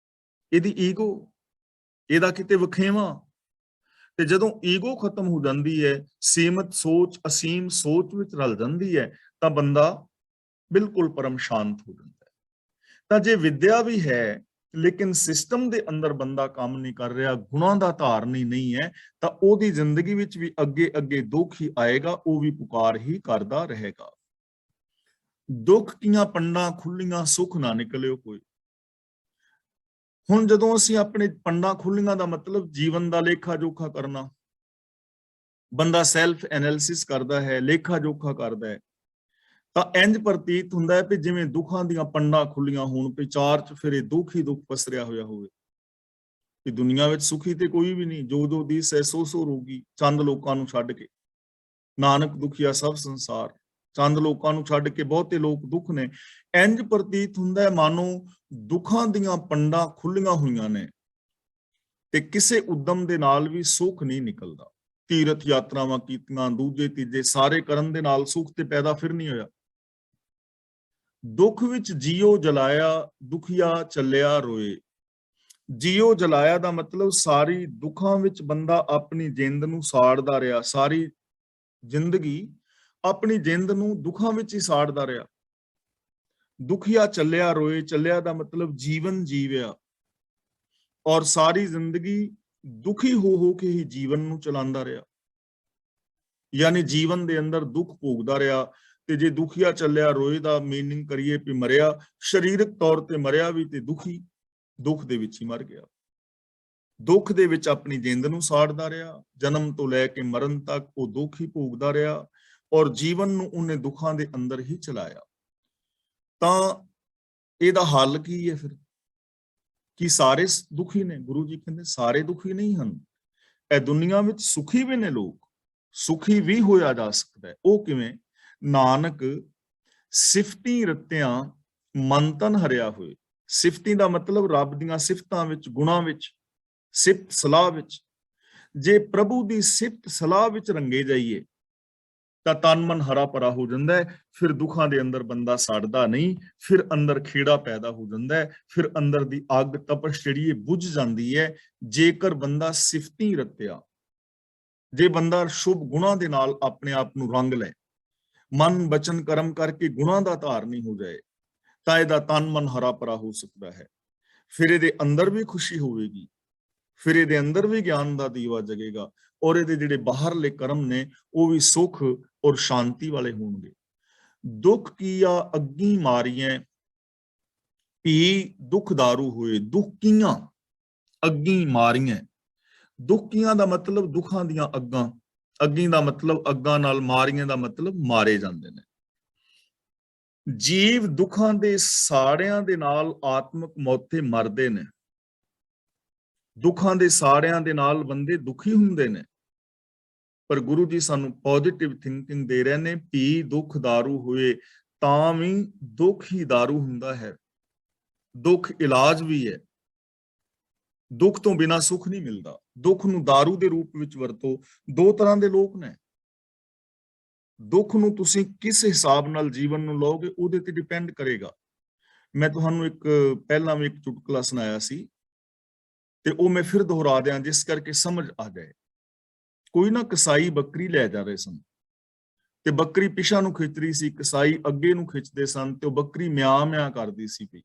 ਇਹਦੀ ਈਗੋ, ਇਹਦਾ ਕਿਤੇ ਵਖੇਵਾ। ਤੇ ਜਦੋਂ ਈਗੋ ਖਤਮ ਹੋ ਜਾਂਦੀ ਹੈ, ਸੀਮਤ ਸੋਚ ਅਸੀਮ ਸੋਚ ਵਿੱਚ ਰਲ ਜਾਂਦੀ ਹੈ, ਤਾਂ ਬੰਦਾ ਬਿਲਕੁਲ ਪਰਮ ਸ਼ਾਂਤ ਹੋ ਜਾਂਦਾ ਹੈ। ਤਾਂ ਜੇ ਵਿਦਿਆ ਵੀ ਹੈ ਲੇਕਿਨ ਸਿਸਟਮ ਦੇ ਅੰਦਰ ਬੰਦਾ ਕੰਮ ਨਹੀਂ ਕਰ ਰਿਹਾ, ਗੁਣਾਂ ਦਾ ਧਾਰਨੀ ਨਹੀਂ ਹੈ, ਤਾਂ ਉਹਦੀ ਜ਼ਿੰਦਗੀ ਵਿੱਚ ਵੀ ਅੱਗੇ ਅੱਗੇ ਦੁੱਖ ਹੀ ਆਏਗਾ, ਉਹ ਵੀ ਪੁਕਾਰ ਹੀ ਕਰਦਾ ਰਹੇਗਾ। ਦੁੱਖ ਕੀਆਂ ਪੰਡਾਂ ਖੁੱਲੀਆਂ, ਸੁੱਖ ਨਾ ਨਿਕਲਿਓ ਕੋਈ। ਹੁਣ ਜਦੋਂ ਅਸੀਂ ਆਪਣੇ ਪੰਡਾਂ ਖੁੱਲੀਆਂ ਦਾ ਮਤਲਬ ਜੀਵਨ ਦਾ ਲੇਖਾ ਜੋਖਾ ਕਰਨਾ, ਬੰਦਾ ਸੈਲਫ ਐਨਾਲਿਸਿਸ ਕਰਦਾ ਹੈ, ਲੇਖਾ ਜੋਖਾ ਕਰਦਾ ਹੈ, ਤਾਂ ਇੰਜ ਪ੍ਰਤੀਤ ਹੁੰਦਾ ਹੈ ਕਿ ਜਿਵੇਂ ਦੁੱਖਾਂ ਦੀਆਂ ਪੰਡਾਂ ਖੁੱਲੀਆਂ ਹੋਣ, ਵਿਚਾਰ 'ਚ ਫਿਰ ਇਹ ਦੁੱਖ ਹੀ ਦੁੱਖ ਪਸਰਿਆ ਹੋਇਆ ਹੋਵੇ ਕਿ ਦੁਨੀਆ ਵਿੱਚ ਸੁਖੀ ਤੇ ਕੋਈ ਵੀ ਨਹੀਂ, ਜੋ ਜੋ ਦੀਸੈ ਸੋ ਸੋ ਰੋਗੀ, ਚੰਦ ਲੋਕਾਂ ਨੂੰ ਛੱਡ ਕੇ, ਨਾਨਕ ਦੁਖੀਆ ਸਭ ਸੰਸਾਰ, ਚੰਦ ਲੋਕਾਂ ਨੂੰ ਛੱਡ ਕੇ ਬਹੁਤੇ ਲੋਕ ਦੁੱਖ ਨੇ। ਇੰਜ ਪ੍ਰਤੀਤ ਹੁੰਦਾ ਹੈ ਮਾਨੋ ਦੁੱਖਾਂ ਦੀਆਂ ਪੰਡਾਂ ਖੁੱਲੀਆਂ ਹੋਈਆਂ ਨੇ ਤੇ ਕਿਸੇ ਉਦਮ ਦੇ ਨਾਲ ਵੀ ਸੁੱਖ ਨਹੀਂ ਨਿਕਲਦਾ। ਤੀਰਥ ਯਾਤਰਾਵਾਂ ਕੀਤੀਆਂ, ਦੂਜੇ ਤੀਜੇ ਸਾਰੇ ਕਰਨ ਦੇ ਨਾਲ ਸੁੱਖ ਤੇ ਪੈਦਾ ਫਿਰ ਨਹੀਂ ਹੋਇਆ। ਦੁੱਖ ਵਿੱਚ ਜੀਓ ਜਲਾਇਆ, ਦੁਖੀਆ ਚੱਲਿਆ ਰੋਏ। ਜੀਓ ਜਲਾਇਆ ਦਾ ਮਤਲਬ ਸਾਰੀ ਦੁੱਖਾਂ ਵਿੱਚ ਬੰਦਾ ਆਪਣੀ ਜਿੰਦ ਨੂੰ ਸਾੜਦਾ ਰਿਹਾ, ਸਾਰੀ ਜ਼ਿੰਦਗੀ ਆਪਣੀ ਜਿੰਦ ਨੂੰ ਦੁੱਖਾਂ ਵਿੱਚ ਹੀ ਸਾੜਦਾ ਰਿਹਾ। ਦੁਖੀਆ ਚੱਲਿਆ ਰੋਏ, ਚੱਲਿਆ ਦਾ ਮਤਲਬ ਜੀਵਨ ਜੀਵਿਆ, ਔਰ ਸਾਰੀ ਜ਼ਿੰਦਗੀ ਦੁਖੀ ਹੋ ਕੇ ਹੀ ਜੀਵਨ ਨੂੰ ਚਲਾਉਂਦਾ ਰਿਹਾ, ਯਾਨੀ ਜੀਵਨ ਦੇ ਅੰਦਰ ਦੁੱਖ ਭੋਗਦਾ ਰਿਹਾ। ਤੇ ਜੇ ਦੁਖੀਆ ਚੱਲਿਆ ਰੋਏ ਦਾ ਮੀਨਿੰਗ ਕਰੀਏ ਵੀ ਮਰਿਆ, ਸਰੀਰਕ ਤੌਰ ਤੇ ਮਰਿਆ ਵੀ ਤੇ ਦੁਖੀ, ਦੁੱਖ ਦੇ ਵਿੱਚ ਹੀ ਮਰ ਗਿਆ, ਦੁੱਖ ਦੇ ਵਿੱਚ ਆਪਣੀ ਜਿੰਦ ਨੂੰ ਸਾੜਦਾ ਰਿਹਾ, ਜਨਮ ਤੋਂ ਲੈ ਕੇ ਮਰਨ ਤੱਕ ਉਹ ਦੁੱਖ ਹੀ ਭੋਗਦਾ ਰਿਹਾ, ਔਰ ਜੀਵਨ ਨੂੰ ਉਹਨੇ ਦੁੱਖਾਂ ਦੇ ਅੰਦਰ ਹੀ ਚਲਾਇਆ। ਤਾਂ ਇਹਦਾ ਹੱਲ ਕੀ ਹੈ ਫਿਰ? ਕਿ ਸਾਰੇ ਦੁਖੀ ਨੇ? ਗੁਰੂ ਜੀ ਕਹਿੰਦੇ ਸਾਰੇ ਦੁਖੀ ਨਹੀਂ ਹਨ, ਇਹ ਦੁਨੀਆ ਵਿੱਚ ਸੁਖੀ ਵੀ ਨੇ ਲੋਕ, ਸੁਖੀ ਵੀ ਹੋਇਆ ਜਾ ਸਕਦਾ ਹੈ। ਉਹ ਕਿਵੇਂ? ਨਾਨਕ ਸਿਫਤੀ ਰਤਿਆਂ ਮਨ ਤਨ ਹਰਿਆ ਹੋਏ। ਸਿਫਤੀ ਦਾ ਮਤਲਬ ਰੱਬ ਦੀਆਂ ਸਿਫਤਾਂ ਵਿੱਚ, ਗੁਣਾਂ ਵਿੱਚ, ਸਿਫਤ ਸਲਾਹ ਵਿੱਚ। ਜੇ ਪ੍ਰਭੂ ਦੀ ਸਿਫਤ ਸਲਾਹ ਵਿੱਚ ਰੰਗੇ ਜਾਈਏ ਤਾਂ ਤਨ ਮਨ ਹਰਾ ਭਰਾ ਹੋ ਜਾਂਦਾ ਹੈ, ਫਿਰ ਦੁੱਖਾਂ ਦੇ ਅੰਦਰ ਬੰਦਾ ਸੜਦਾ ਨਹੀਂ, ਫਿਰ ਅੰਦਰ ਖੇੜਾ ਪੈਦਾ ਹੋ ਜਾਂਦਾ ਹੈ, ਫਿਰ ਅੰਦਰ ਦੀ ਅੱਗ ਤਪਸ਼ ਜਿਹੜੀ ਹੈ ਬੁਝ ਜਾਂਦੀ ਹੈ। ਜੇਕਰ ਬੰਦਾ ਸਿਫਤੀ ਰਤਿਆ, ਜੇ ਬੰਦਾ ਸ਼ੁਭ ਗੁਣਾਂ ਦੇ ਨਾਲ ਆਪਣੇ ਆਪ ਨੂੰ ਰੰਗ ਲੈ, ਮਨ ਬਚਨ ਕਰਮ ਕਰਕੇ ਗੁਣਾਂ ਦਾ ਧਾਰਨੀ ਹੋ ਜਾਏ, ਤਾਂ ਇਹਦਾ ਤਨ ਮਨ ਹਰਾ ਭਰਾ ਹੋ ਸਕਦਾ ਹੈ। ਫਿਰ ਇਹਦੇ ਅੰਦਰ ਵੀ ਖੁਸ਼ੀ ਹੋਵੇਗੀ, ਫਿਰ ਇਹਦੇ ਅੰਦਰ ਵੀ ਗਿਆਨ ਦਾ ਦੀਵਾ ਜਗੇਗਾ, ਔਰ ਇਹਦੇ ਜਿਹੜੇ ਬਾਹਰਲੇ ਕਰਮ ਨੇ ਉਹ ਵੀ ਸੁਖ ਔਰ ਸ਼ਾਂਤੀ ਵਾਲੇ ਹੋਣਗੇ। ਦੁੱਖ ਕੀਆ ਅੱਗੀ ਮਾਰੀਆਂ, ਪੀ ਦੁੱਖ ਦਾਰੂ ਹੋਏ। ਦੁੱਖ ਕੀਆਂ ਅੱਗੀ ਮਾਰੀਆਂ, ਦੁੱਖੀਆਂ ਦਾ ਮਤਲਬ ਦੁੱਖਾਂ ਦੀਆਂ ਅੱਗਾਂ, ਅੱਗੀ ਦਾ ਮਤਲਬ ਅੱਗਾਂ ਨਾਲ, ਮਾਰੀਆਂ ਦਾ ਮਤਲਬ ਮਾਰੇ ਜਾਂਦੇ ਨੇ। ਜੀਵ ਦੁੱਖਾਂ ਦੇ ਸਾੜਿਆਂ ਦੇ ਨਾਲ ਆਤਮਿਕ ਮੌਤੇ ਮਰਦੇ ਨੇ, ਦੁੱਖਾਂ ਦੇ ਸਾੜਿਆਂ ਦੇ ਨਾਲ ਬੰਦੇ ਦੁਖੀ ਹੁੰਦੇ ਨੇ, ਪਰ ਗੁਰੂ ਜੀ ਸਾਨੂੰ ਪੋਜ਼ਿਟਿਵ ਥਿੰਕਿੰਗ ਦੇ ਰਹੇ ਨੇ। ਪੀ ਦੁੱਖ ਦਾਰੂ ਹੋਏ, ਤਾਂ ਵੀ ਦੁੱਖ ਹੀ ਦਾਰੂ ਹੁੰਦਾ ਹੈ, ਦੁੱਖ ਇਲਾਜ ਵੀ ਹੈ। ਦੁੱਖ ਤੋਂ ਬਿਨਾਂ ਸੁੱਖ ਨਹੀਂ ਮਿਲਦਾ। ਦੁੱਖ ਨੂੰ ਦਾਰੂ ਦੇ ਰੂਪ ਵਿੱਚ ਵਰਤੋ। ਦੋ ਤਰ੍ਹਾਂ ਦੇ ਲੋਕ ਨੇ, ਦੁੱਖ ਨੂੰ ਤੁਸੀਂ ਕਿਸ ਹਿਸਾਬ ਨਾਲ ਜੀਵਨ ਨੂੰ ਲਓਗੇ ਉਹਦੇ ਤੇ ਡਿਪੈਂਡ ਕਰੇਗਾ। ਮੈਂ ਤੁਹਾਨੂੰ ਇੱਕ ਪਹਿਲਾਂ ਵੀ ਇੱਕ ਚੁਟਕਲਾ ਸੁਣਾਇਆ ਸੀ ਤੇ ਉਹ ਮੈਂ ਫਿਰ ਦੁਹਰਾ ਦਿਆਂ ਜਿਸ ਕਰਕੇ ਸਮਝ ਆ ਜਾਏ। ਕੋਈ ਨਾ ਕਸਾਈ ਬੱਕਰੀ ਲੈ ਜਾ ਰਹੇ ਸਨ, ਤੇ ਬੱਕਰੀ ਪਿਛਾ ਨੂੰ ਖਿੱਚ ਰਹੀ ਸੀ, ਕਸਾਈ ਅੱਗੇ ਨੂੰ ਖਿੱਚਦੇ ਸਨ ਤੇ ਉਹ ਬੱਕਰੀ ਮਿਆਂ ਮਿਆਂ ਕਰਦੀ ਸੀ ਪਈ।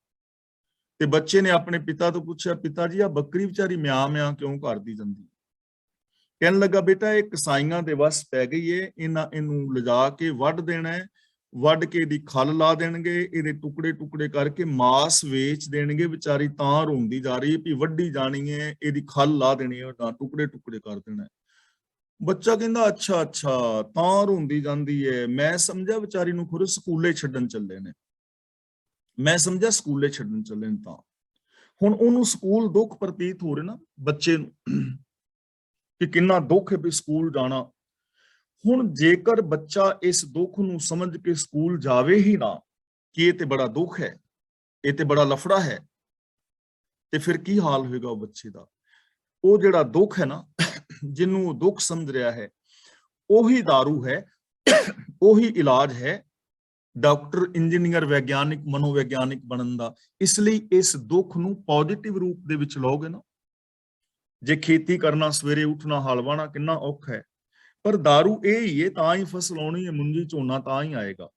ਤੇ ਬੱਚੇ ਨੇ ਆਪਣੇ ਪਿਤਾ ਤੋਂ ਪੁੱਛਿਆ, ਪਿਤਾ ਜੀ ਆ ਬੱਕਰੀ ਵਿਚਾਰੀ ਮਿਆਂ ਮਿਆਂ ਕਿਉਂ ਕਰਦੀ ਜਾਂਦੀ? ਕਹਿਣ ਲੱਗਾ, ਬੇਟਾ ਇਹ ਕਸਾਈਆਂ ਦੇ ਵਸ ਪੈ ਗਈ ਏ, ਇਹਨੂੰ ਲਿਜਾ ਕੇ ਵੱਢ ਦੇਣਾ ਹੈ, ਵੱਢ ਕੇ ਇਹਦੀ ਖੱਲ ਲਾ ਦੇਣਗੇ, ਇਹਦੇ ਟੁਕੜੇ ਟੁਕੜੇ ਕਰਕੇ ਮਾਸ ਵੇਚ ਦੇਣਗੇ। ਵਿਚਾਰੀ ਤਾਂ ਰੋਂਦੀ ਜਾ ਰਹੀ ਹੈ ਵੀ ਵੱਢੀ ਜਾਣੀ ਹੈ, ਇਹਦੀ ਖੱਲ ਲਾ ਦੇਣੀ ਹੈ, ਤਾਂ ਟੁਕੜੇ ਟੁਕੜੇ ਕਰ ਦੇਣਾ। ਬੱਚਾ ਕਹਿੰਦਾ, ਅੱਛਾ ਅੱਛਾ, ਤਾਂ ਰੋਂਦੀ ਜਾਂਦੀ ਹੈ, ਮੈਂ ਸਮਝਿਆ ਵਿਚਾਰੀ ਨੂੰ ਖੁਰ ਸਕੂਲੇ ਛੱਡਣ ਚੱਲੇ ਨੇ, ਮੈਂ ਸਮਝਿਆ ਸਕੂਲੇ ਛੱਡਣ ਚੱਲੇ ਨੇ। ਤਾਂ ਹੁਣ ਉਹਨੂੰ ਸਕੂਲ ਦੁੱਖ ਪ੍ਰਤੀਤ ਹੋ ਰਿਹਾ ਨਾ ਬੱਚੇ ਨੂੰ, ਕਿ ਕਿੰਨਾ ਦੁੱਖ ਹੈ ਵੀ ਸਕੂਲ ਜਾਣਾ। ਹੁਣ ਜੇਕਰ ਬੱਚਾ ਇਸ ਦੁੱਖ ਨੂੰ ਸਮਝ ਕੇ ਸਕੂਲ ਜਾਵੇ ਹੀ ਨਾ, ਕਿ ਇਹ ਤੇ ਬੜਾ ਦੁੱਖ ਹੈ, ਇਹ ਤੇ ਬੜਾ ਲਫੜਾ ਹੈ, ਤੇ ਫਿਰ ਕੀ ਹਾਲ ਹੋਏਗਾ ਉਹ ਬੱਚੇ ਦਾ। ਉਹ ਜਿਹੜਾ ਦੁੱਖ ਹੈ ਨਾ, ਜਿਹਨੂੰ ਉਹ ਦੁੱਖ ਸਮਝ ਰਿਹਾ ਹੈ, ਉਹੀ ਦਾਰੂ ਹੈ, ਉਹੀ ਇਲਾਜ ਹੈ ਡਾਕਟਰ, ਇੰਜੀਨੀਅਰ, ਵਿਗਿਆਨਿਕ, ਮਨੋਵਿਗਿਆਨਿਕ ਬਣਨ ਦਾ। ਇਸ ਲਈ ਇਸ ਦੁੱਖ ਨੂੰ ਪੋਜ਼ਿਟਿਵ ਰੂਪ ਦੇ ਵਿੱਚ ਲਓਗੇ ਨਾ। ਜੇ ਖੇਤੀ ਕਰਨਾ, ਸਵੇਰੇ ਉੱਠਣਾ, ਹਲ ਵਾਹਣਾ ਕਿੰਨਾ ਔਖਾ ਹੈ, ਪਰ ਦਾਰੂ ਇਹ ਹੀ ਹੈ, ਤਾਂ ਹੀ ਫਸਲ ਆਉਣੀ ਹੈ, ਮੁੰਜੀ ਝੋਨਾ ਤਾਂ ਹੀ ਆਏਗਾ।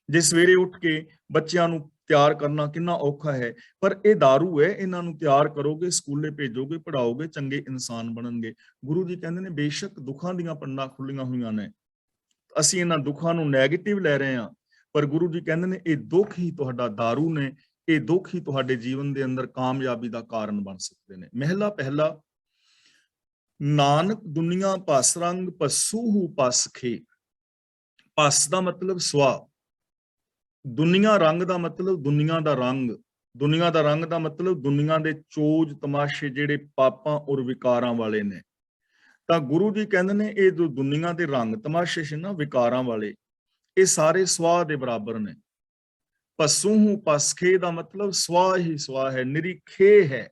ਜੇ ਸਵੇਰੇ ਉੱਠ ਕੇ ਬੱਚਿਆਂ ਨੂੰ ਤਿਆਰ ਕਰਨਾ ਕਿੰਨਾ ਔਖਾ ਹੈ, ਪਰ ਇਹ ਦਾਰੂ ਹੈ, ਇਹਨਾਂ ਨੂੰ ਤਿਆਰ ਕਰੋਗੇ, ਸਕੂਲੇ ਭੇਜੋਗੇ, ਪੜਾਓਗੇ, ਚੰਗੇ ਇਨਸਾਨ ਬਣਨਗੇ। ਗੁਰੂ ਜੀ ਕਹਿੰਦੇ ਨੇ ਬੇਸ਼ੱਕ ਦੁੱਖਾਂ ਦੀਆਂ ਪੰਡਾਂ ਖੁੱਲੀਆਂ ਹੋਈਆਂ ਨੇ, ਅਸੀਂ ਇਹਨਾਂ ਦੁੱਖਾਂ ਨੂੰ ਨੈਗੇਟਿਵ ਲੈ ਰਹੇ ਹਾਂ, ਪਰ ਗੁਰੂ ਜੀ ਕਹਿੰਦੇ ਨੇ ਇਹ ਦੁੱਖ ਹੀ ਤੁਹਾਡਾ ਦਾਰੂ ਨੇ, ਇਹ ਦੁੱਖ ਹੀ ਤੁਹਾਡੇ ਜੀਵਨ ਦੇ ਅੰਦਰ ਕਾਮਯਾਬੀ ਦਾ ਕਾਰਨ ਬਣ ਸਕਦੇ ਨੇ। ਮਹਿਲਾ ਪਹਿਲਾ, ਨਾਨਕ ਦੁਨੀਆ ਭਸ ਰੰਗ, ਪਸੂਹੂ ਪਸ ਖੇ। ਭਸ ਦਾ ਮਤਲਬ ਸਵਾ, ਦੁਨੀਆ ਰੰਗ ਦਾ ਮਤਲਬ ਦੁਨੀਆ ਦਾ ਰੰਗ, ਦੁਨੀਆ ਦਾ ਰੰਗ ਦਾ ਮਤਲਬ ਦੁਨੀਆ ਦੇ ਚੋਜ ਤਮਾਸ਼ੇ ਜਿਹੜੇ ਪਾਪਾਂ ਔਰ ਵਿਕਾਰਾਂ ਵਾਲੇ ਨੇ। ਤਾਂ ਗੁਰੂ ਜੀ ਕਹਿੰਦੇ ਨੇ ਇਹ ਜੋ ਦੁਨੀਆ ਦੇ ਰੰਗ ਤਮਾਸ਼ੇ ਸੀ ਨਾ, ਵਿਕਾਰਾਂ ਵਾਲੇ, ਇਹ ਸਾਰੇ ਸਵਾਹ ਦੇ ਬਰਾਬਰ ਨੇ। ਪਸੂਹੂ ਪਸਖੇ ਦਾ ਮਤਲਬ ਸਵਾਹ ਹੀ ਸਵਾਹ ਹੈ, ਨਿਰੀਖੇ ਹੈ,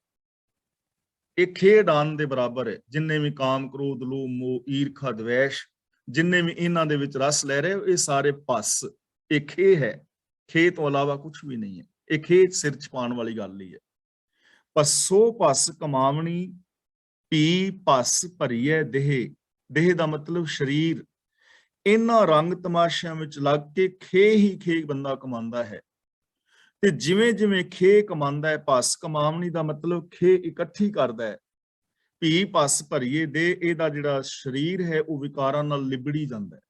ਇਹ ਖੇਡਾਨ ਦੇ ਬਰਾਬਰ ਹੈ। ਜਿੰਨੇ ਵੀ ਕਾਮ, ਕ੍ਰੋਧ, ਲੋਭ, ਮੋਹ, ਈਰਖਾ, ਦਵੇਸ਼, ਜਿੰਨੇ ਵੀ ਇਹਨਾਂ ਦੇ ਵਿੱਚ ਰਸ ਲੈ ਰਹੇ ਹੋ, ਇਹ ਸਾਰੇ ਪਸ, ਇਹ ਖੇ ਹੈ, ਖੇ ਤੋਂ ਇਲਾਵਾ ਕੁਝ ਵੀ ਨਹੀਂ ਹੈ। ਇਹ ਖੇ ਸਿਰ ਚ ਪਾਉਣ ਵਾਲੀ ਗੱਲ ਹੀ ਹੈ। ਪਸੋ ਪਸ ਕਮਾਵਣੀ, ਪੀ ਪਸ ਭਰੀਏ ਦੇਹ। ਦੇਹ ਦਾ ਮਤਲਬ ਸਰੀਰ। ਇਹਨਾਂ ਰੰਗ ਤਮਾਸ਼ਿਆਂ ਵਿੱਚ ਲੱਗ ਕੇ ਖੇ ਹੀ ਖੇ ਬੰਦਾ ਕਮਾਉਂਦਾ ਹੈ, ਤੇ ਜਿਵੇਂ ਜਿਵੇਂ ਖੇ ਕਮਾਉਂਦਾ ਹੈ, ਪਸ ਕਮਾਵਣੀ ਦਾ ਮਤਲਬ ਖੇ ਇਕੱਠੀ ਕਰਦਾ ਹੈ, ਭੀ ਪਸ ਭਰੀਏ ਦੇ, ਇਹਦਾ ਜਿਹੜਾ ਸਰੀਰ ਹੈ ਉਹ ਵਿਕਾਰਾਂ ਨਾਲ ਲਿਬੜੀ ਜਾਂਦਾ ਹੈ।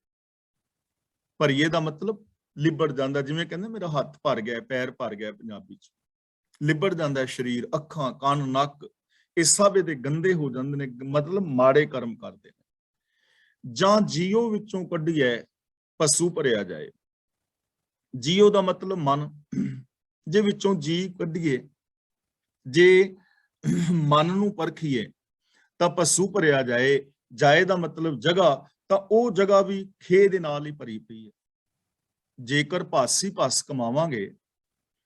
ਭਰੀਏ ਦਾ ਮਤਲਬ ਲਿਬੜ ਜਾਂਦਾ, ਜਿਵੇਂ ਕਹਿੰਦੇ ਮੇਰਾ ਹੱਥ ਭਰ ਗਿਆ, ਪੈਰ ਭਰ ਗਿਆ, ਪੰਜਾਬੀ ਚ ਲਿਬੜ ਜਾਂਦਾ ਹੈ ਸਰੀਰ, ਅੱਖਾਂ, ਕੰਨ, ਨੱਕ, ਇਹ ਸਭ ਇਹਦੇ ਗੰਦੇ ਹੋ ਜਾਂਦੇ ਨੇ, ਮਤਲਬ ਮਾੜੇ ਕਰਮ ਕਰਦੇ ਨੇ। ਜਾਂ ਜੀਓ ਵਿੱਚੋਂ ਕੱਢੀਏ ਪਸ਼ੂ ਭਰਿਆ ਜਾਏ। ਜੀਓ ਦਾ ਮਤਲਬ ਮਨ, ਜੇ ਵਿੱਚੋਂ ਜੀ ਕੱਢੀਏ, ਜੇ ਮਨ ਨੂੰ ਪਰਖੀਏ ਤਾਂ ਪਸ਼ੂ ਭਰਿਆ ਜਾਏ। ਜਾਏ ਦਾ ਮਤਲਬ ਜਗ੍ਹਾ, ਤਾਂ ਉਹ ਜਗ੍ਹਾ ਵੀ ਖੇ ਦੇ ਨਾਲ ਹੀ ਭਰੀ ਪਈ ਹੈ। ਜੇਕਰ ਪਾਸੀ ਪਸ ਕਮਾਵਾਂਗੇ,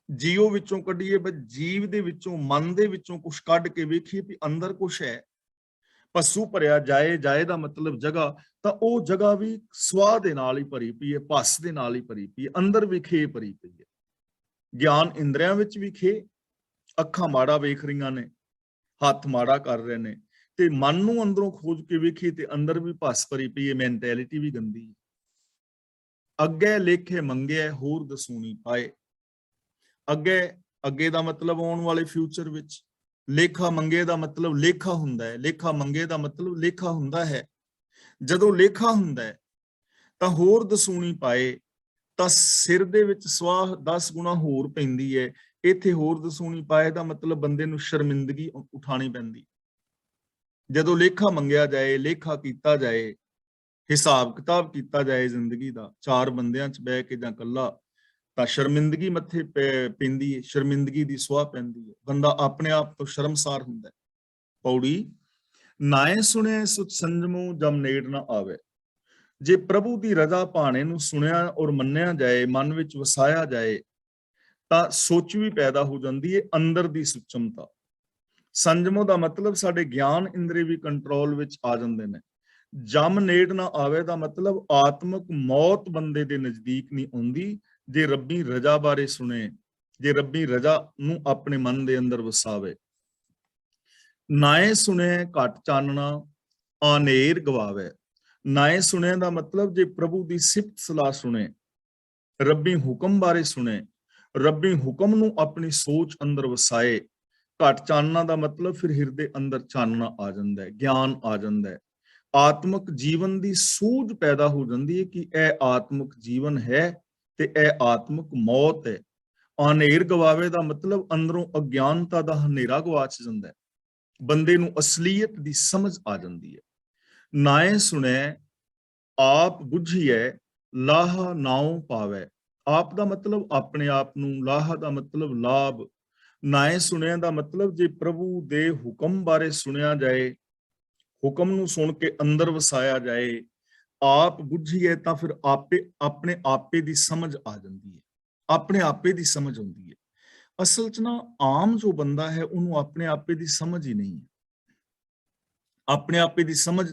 ਜੀਓ ਵਿੱਚੋਂ ਕੱਢੀਏ, ਬਸ ਜੀਵ ਦੇ ਵਿੱਚੋਂ, ਮਨ ਦੇ ਵਿੱਚੋਂ ਕੁਝ ਕੱਢ ਕੇ ਵੇਖੀਏ ਵੀ ਅੰਦਰ ਕੁਝ ਹੈ। ਪਸ਼ੂ ਭਰਿਆ ਜਾਏ, ਜਾਏ ਦਾ ਮਤਲਬ ਜਗ੍ਹਾ, ਤਾਂ ਉਹ ਜਗ੍ਹਾ ਵੀ ਸਵਾਹ ਦੇ ਨਾਲ ਹੀ ਭਰੀ ਪਈ ਹੈ, ਪਸ ਦੇ ਨਾਲ ਹੀ ਭਰੀ ਪਈ ਹੈ, ਅੰਦਰ ਵੀ ਖੇ ਭਰੀ ਪਈ ਹੈ। ਗਿਆਨ ਇੰਦਰੀਆਂ ਵਿੱਚ ਵੀ ਖੇ, ਅੱਖਾਂ ਮਾੜਾ ਵੇਖ ਰਹੀਆਂ ਨੇ, ਹੱਥ ਮਾੜਾ ਕਰ ਰਹੇ ਨੇ, ਤੇ ਮਨ ਨੂੰ ਅੰਦਰੋਂ ਖੋਜ ਕੇ ਵੇਖੀ ਤੇ ਅੰਦਰ ਵੀ ਪਸ ਭਰੀ ਪਈ ਹੈ, ਮੈਂਟੈਲਿਟੀ ਵੀ ਗੰਦੀ ਹੈ। ਅੱਗੇ ਲੇਖੇ ਮੰਗੇ ਹੋਰ ਦਸੂਣੀ ਪਾਏ। ਅੱਗੇ, ਅੱਗੇ ਦਾ ਮਤਲਬ ਆਉਣ ਵਾਲੇ ਫਿਊਚਰ ਵਿੱਚ, ਲੇਖਾ ਮੰਗੇ ਦਾ ਮਤਲਬ ਲੇਖਾ ਹੁੰਦਾ ਹੈ, ਲੇਖਾ ਮੰਗੇ ਦਾ ਮਤਲਬ ਲੇਖਾ ਹੁੰਦਾ ਹੈ। ਜਦੋਂ ਲੇਖਾ ਹੁੰਦਾ ਹੈ ਤਾਂ ਹੋਰ ਦਸੂਣੀ ਪਾਏ, ਤਾਂ ਸਿਰ ਦੇ ਵਿੱਚ ਸਵਾਹ 10 ਗੁਣਾ ਹੋਰ ਪੈਂਦੀ ਹੈ। ਇੱਥੇ ਹੋਰ ਦਸੂਣੀ ਪਾਏ ਦਾ ਮਤਲਬ ਬੰਦੇ ਨੂੰ ਸ਼ਰਮਿੰਦਗੀ ਉਠਾਣੀ ਪੈਂਦੀ। ਜਦੋਂ ਲੇਖਾ ਮੰਗਿਆ ਜਾਏ, ਲੇਖਾ ਕੀਤਾ ਜਾਏ, ਹਿਸਾਬ ਕਿਤਾਬ ਕੀਤਾ ਜਾਏ ਜ਼ਿੰਦਗੀ ਦਾ, ਚਾਰ ਬੰਦਿਆਂ 'ਚ ਬਹਿ ਕੇ ਜਾਂ ਇਕੱਲਾ, ਤਾਂ ਸ਼ਰਮਿੰਦਗੀ ਮੱਥੇ ਪੈਂਦੀ ਹੈ, ਸ਼ਰਮਿੰਦਗੀ ਦੀ ਸੁਆਹ ਪੈਂਦੀ ਹੈ, ਬੰਦਾ ਆਪਣੇ ਆਪ ਤੋਂ ਸ਼ਰਮਸਾਰ ਹੁੰਦਾ ਹੈ। ਪੌੜੀ, ਨਾਏ ਸੁਣੇ ਸੁਚ ਸੰਜਮੋ ਜਮ ਨੇੜ ਨਾ ਆਵੇ। ਜੇ ਪ੍ਰਭੂ ਦੀ ਰਜ਼ਾ ਭਾਣੇ ਨੂੰ ਸੁਣਿਆ ਔਰ ਮੰਨਿਆ ਜਾਏ, ਮਨ ਵਿੱਚ ਵਸਾਇਆ ਜਾਏ, ਤਾਂ ਸੋਚ ਵੀ ਪੈਦਾ ਹੋ ਜਾਂਦੀ ਹੈ, ਅੰਦਰ ਦੀ ਸੁਚਮਤਾ। ਸੰਜਮੋ ਦਾ ਮਤਲਬ ਸਾਡੇ ਗਿਆਨ ਇੰਦਰੀ ਵੀ ਕੰਟਰੋਲ ਵਿੱਚ ਆ ਜਾਂਦੇ ਨੇ। ਜਮ ਨੇੜ ਨਾ ਆਵੇ ਦਾ ਮਤਲਬ ਆਤਮਕ ਮੌਤ ਬੰਦੇ ਦੇ ਨਜ਼ਦੀਕ ਨਹੀਂ ਆਉਂਦੀ, ਜੇ ਰੱਬੀ ਰਜ਼ਾ ਬਾਰੇ ਸੁਣੇ, ਜੇ ਰੱਬੀ ਰਜ਼ਾ ਨੂੰ ਆਪਣੇ ਮਨ ਦੇ ਅੰਦਰ ਵਸਾਵੇ। ਨਾਏ ਸੁਣੇ ਘਟ ਚਾਨਣਾ ਆਨੇਰ ਗਵਾਵੇ। ਨਾਏ ਸੁਣੇ ਦਾ ਮਤਲਬ ਜੇ ਪ੍ਰਭੂ ਦੀ ਸਿਫਤ ਸਲਾਹ ਸੁਣੇ, ਰੱਬੀ ਹੁਕਮ ਬਾਰੇ ਸੁਣੇ, ਰੱਬੀ ਹੁਕਮ ਨੂੰ ਆਪਣੀ ਸੋਚ ਅੰਦਰ ਵਸਾਏ। ਘਟ ਚਾਨਣਾ ਦਾ ਮਤਲਬ ਫਿਰ ਹਿਰਦੇ ਅੰਦਰ ਚਾਨਣਾ ਆ ਜਾਂਦਾ ਹੈ, ਗਿਆਨ ਆ ਜਾਂਦਾ ਹੈ, ਆਤਮਿਕ ਜੀਵਨ ਦੀ ਸੂਝ ਪੈਦਾ ਹੋ ਜਾਂਦੀ ਹੈ ਕਿ ਇਹ ਆਤਮਿਕ ਜੀਵਨ ਹੈ ਤੇ ਇਹ ਆਤਮਿਕ ਮੌਤ ਹੈ। ਹਨੇਰ ਗਵਾਵੇ ਦਾ ਮਤਲਬ ਅੰਦਰੋਂ ਅਗਿਆਨਤਾ ਦਾ ਹਨੇਰਾ ਗਵਾਚ ਜਾਂਦਾ ਹੈ, ਬੰਦੇ ਨੂੰ ਅਸਲੀਅਤ ਦੀ ਸਮਝ ਆ ਜਾਂਦੀ ਹੈ। ਨਾਏ ਸੁਣੈ ਆਪ ਬੁੱਝੀਐ, ਲਾਹਾ ਨਾਉ ਪਾਵੈ। ਆਪ ਦਾ ਮਤਲਬ ਆਪਣੇ ਆਪ ਨੂੰ, ਲਾਹਾ ਦਾ ਮਤਲਬ ਲਾਭ। ਨਾਏ ਸੁਣਿਆ ਦਾ ਮਤਲਬ ਜੇ ਪ੍ਰਭੂ ਦੇ ਹੁਕਮ ਬਾਰੇ ਸੁਣਿਆ ਜਾਏ, ਹੁਕਮ ਨੂੰ ਸੁਣ ਕੇ ਅੰਦਰ ਵਸਾਇਆ ਜਾਏ, ਆਪ ਬੁੱਝੀਏ ਤਾਂ ਫਿਰ ਆਪਣੇ ਆਪੇ ਦੀ ਸਮਝ ਆ ਜਾਂਦੀ ਹੈ, ਆਪਣੇ ਆਪੇ ਦੀ ਸਮਝ ਆਉਂਦੀ ਹੈ। ਅਸਲ 'ਚ ਨਾ ਆਮ ਜੋ ਬੰਦਾ ਹੈ ਉਹਨੂੰ ਆਪਣੇ ਆਪੇ ਦੀ ਸਮਝ ਹੀ ਨਹੀਂ ਹੈ। ਆਪਣੇ ਆਪੇ ਦੀ ਸਮਝ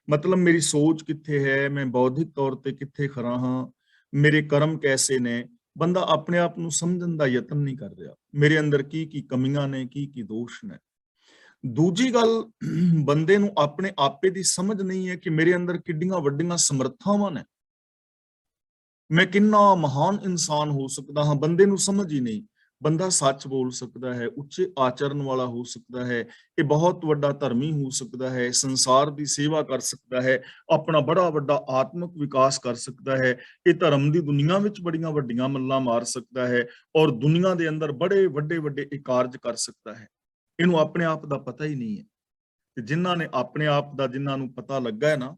ਮਤਲਬ ਮੇਰੀ ਸੋਚ ਕਿੱਥੇ ਹੈ, ਮੈਂ ਬੌਧਿਕ ਤੌਰ ਤੇ ਕਿੱਥੇ ਖੜਾ ਹਾਂ, ਮੇਰੇ ਕਰਮ ਕੈਸੇ ਨੇ, ਬੰਦਾ ਆਪਣੇ ਆਪ ਨੂੰ ਸਮਝਣ ਦਾ ਯਤਨ ਨਹੀਂ ਕਰ ਰਿਹਾ, ਮੇਰੇ ਅੰਦਰ ਕੀ ਕੀ ਕਮੀਆਂ ਨੇ, ਕੀ ਕੀ ਦੋਸ਼ ਨੇ। ਦੂਜੀ ਗੱਲ, ਬੰਦੇ ਨੂੰ ਆਪਣੇ ਆਪੇ ਦੀ ਸਮਝ ਨਹੀਂ ਹੈ ਕਿ ਮੇਰੇ ਅੰਦਰ ਕਿੰਨੀਆਂ ਵੱਡੀਆਂ ਸਮਰੱਥਾਵਾਂ ਨੇ, ਮੈਂ ਕਿੰਨਾ ਮਹਾਨ ਇਨਸਾਨ ਹੋ ਸਕਦਾ ਹਾਂ, ਬੰਦੇ ਨੂੰ ਸਮਝ ਹੀ ਨਹੀਂ। ਬੰਦਾ ਸੱਚ ਬੋਲ ਸਕਦਾ ਹੈ, ਉੱਚੇ ਆਚਰਨ ਵਾਲਾ ਹੋ ਸਕਦਾ ਹੈ, ਇਹ ਬਹੁਤ ਵੱਡਾ ਧਰਮੀ ਹੋ ਸਕਦਾ ਹੈ, ਸੰਸਾਰ ਦੀ ਸੇਵਾ ਕਰ ਸਕਦਾ ਹੈ, ਆਪਣਾ ਬੜਾ ਵੱਡਾ ਆਤਮਿਕ ਵਿਕਾਸ ਕਰ ਸਕਦਾ ਹੈ, ਇਹ ਧਰਮ ਦੀ ਦੁਨੀਆ ਵਿੱਚ ਬੜੀਆਂ ਵੱਡੀਆਂ ਮੱਲਾਂ ਮਾਰ ਸਕਦਾ ਹੈ ਔਰ ਦੁਨੀਆ ਦੇ ਅੰਦਰ ਬੜੇ ਵੱਡੇ ਵੱਡੇ ਕਾਰਜ ਕਰ ਸਕਦਾ ਹੈ। ਇਹਨੂੰ ਆਪਣੇ ਆਪ ਦਾ ਪਤਾ ਹੀ ਨਹੀਂ ਹੈ। ਤੇ ਜਿਨ੍ਹਾਂ ਨੇ ਆਪਣੇ ਆਪ ਦਾ, ਜਿਨ੍ਹਾਂ ਨੂੰ ਪਤਾ ਲੱਗਾ ਹੈ ਨਾ,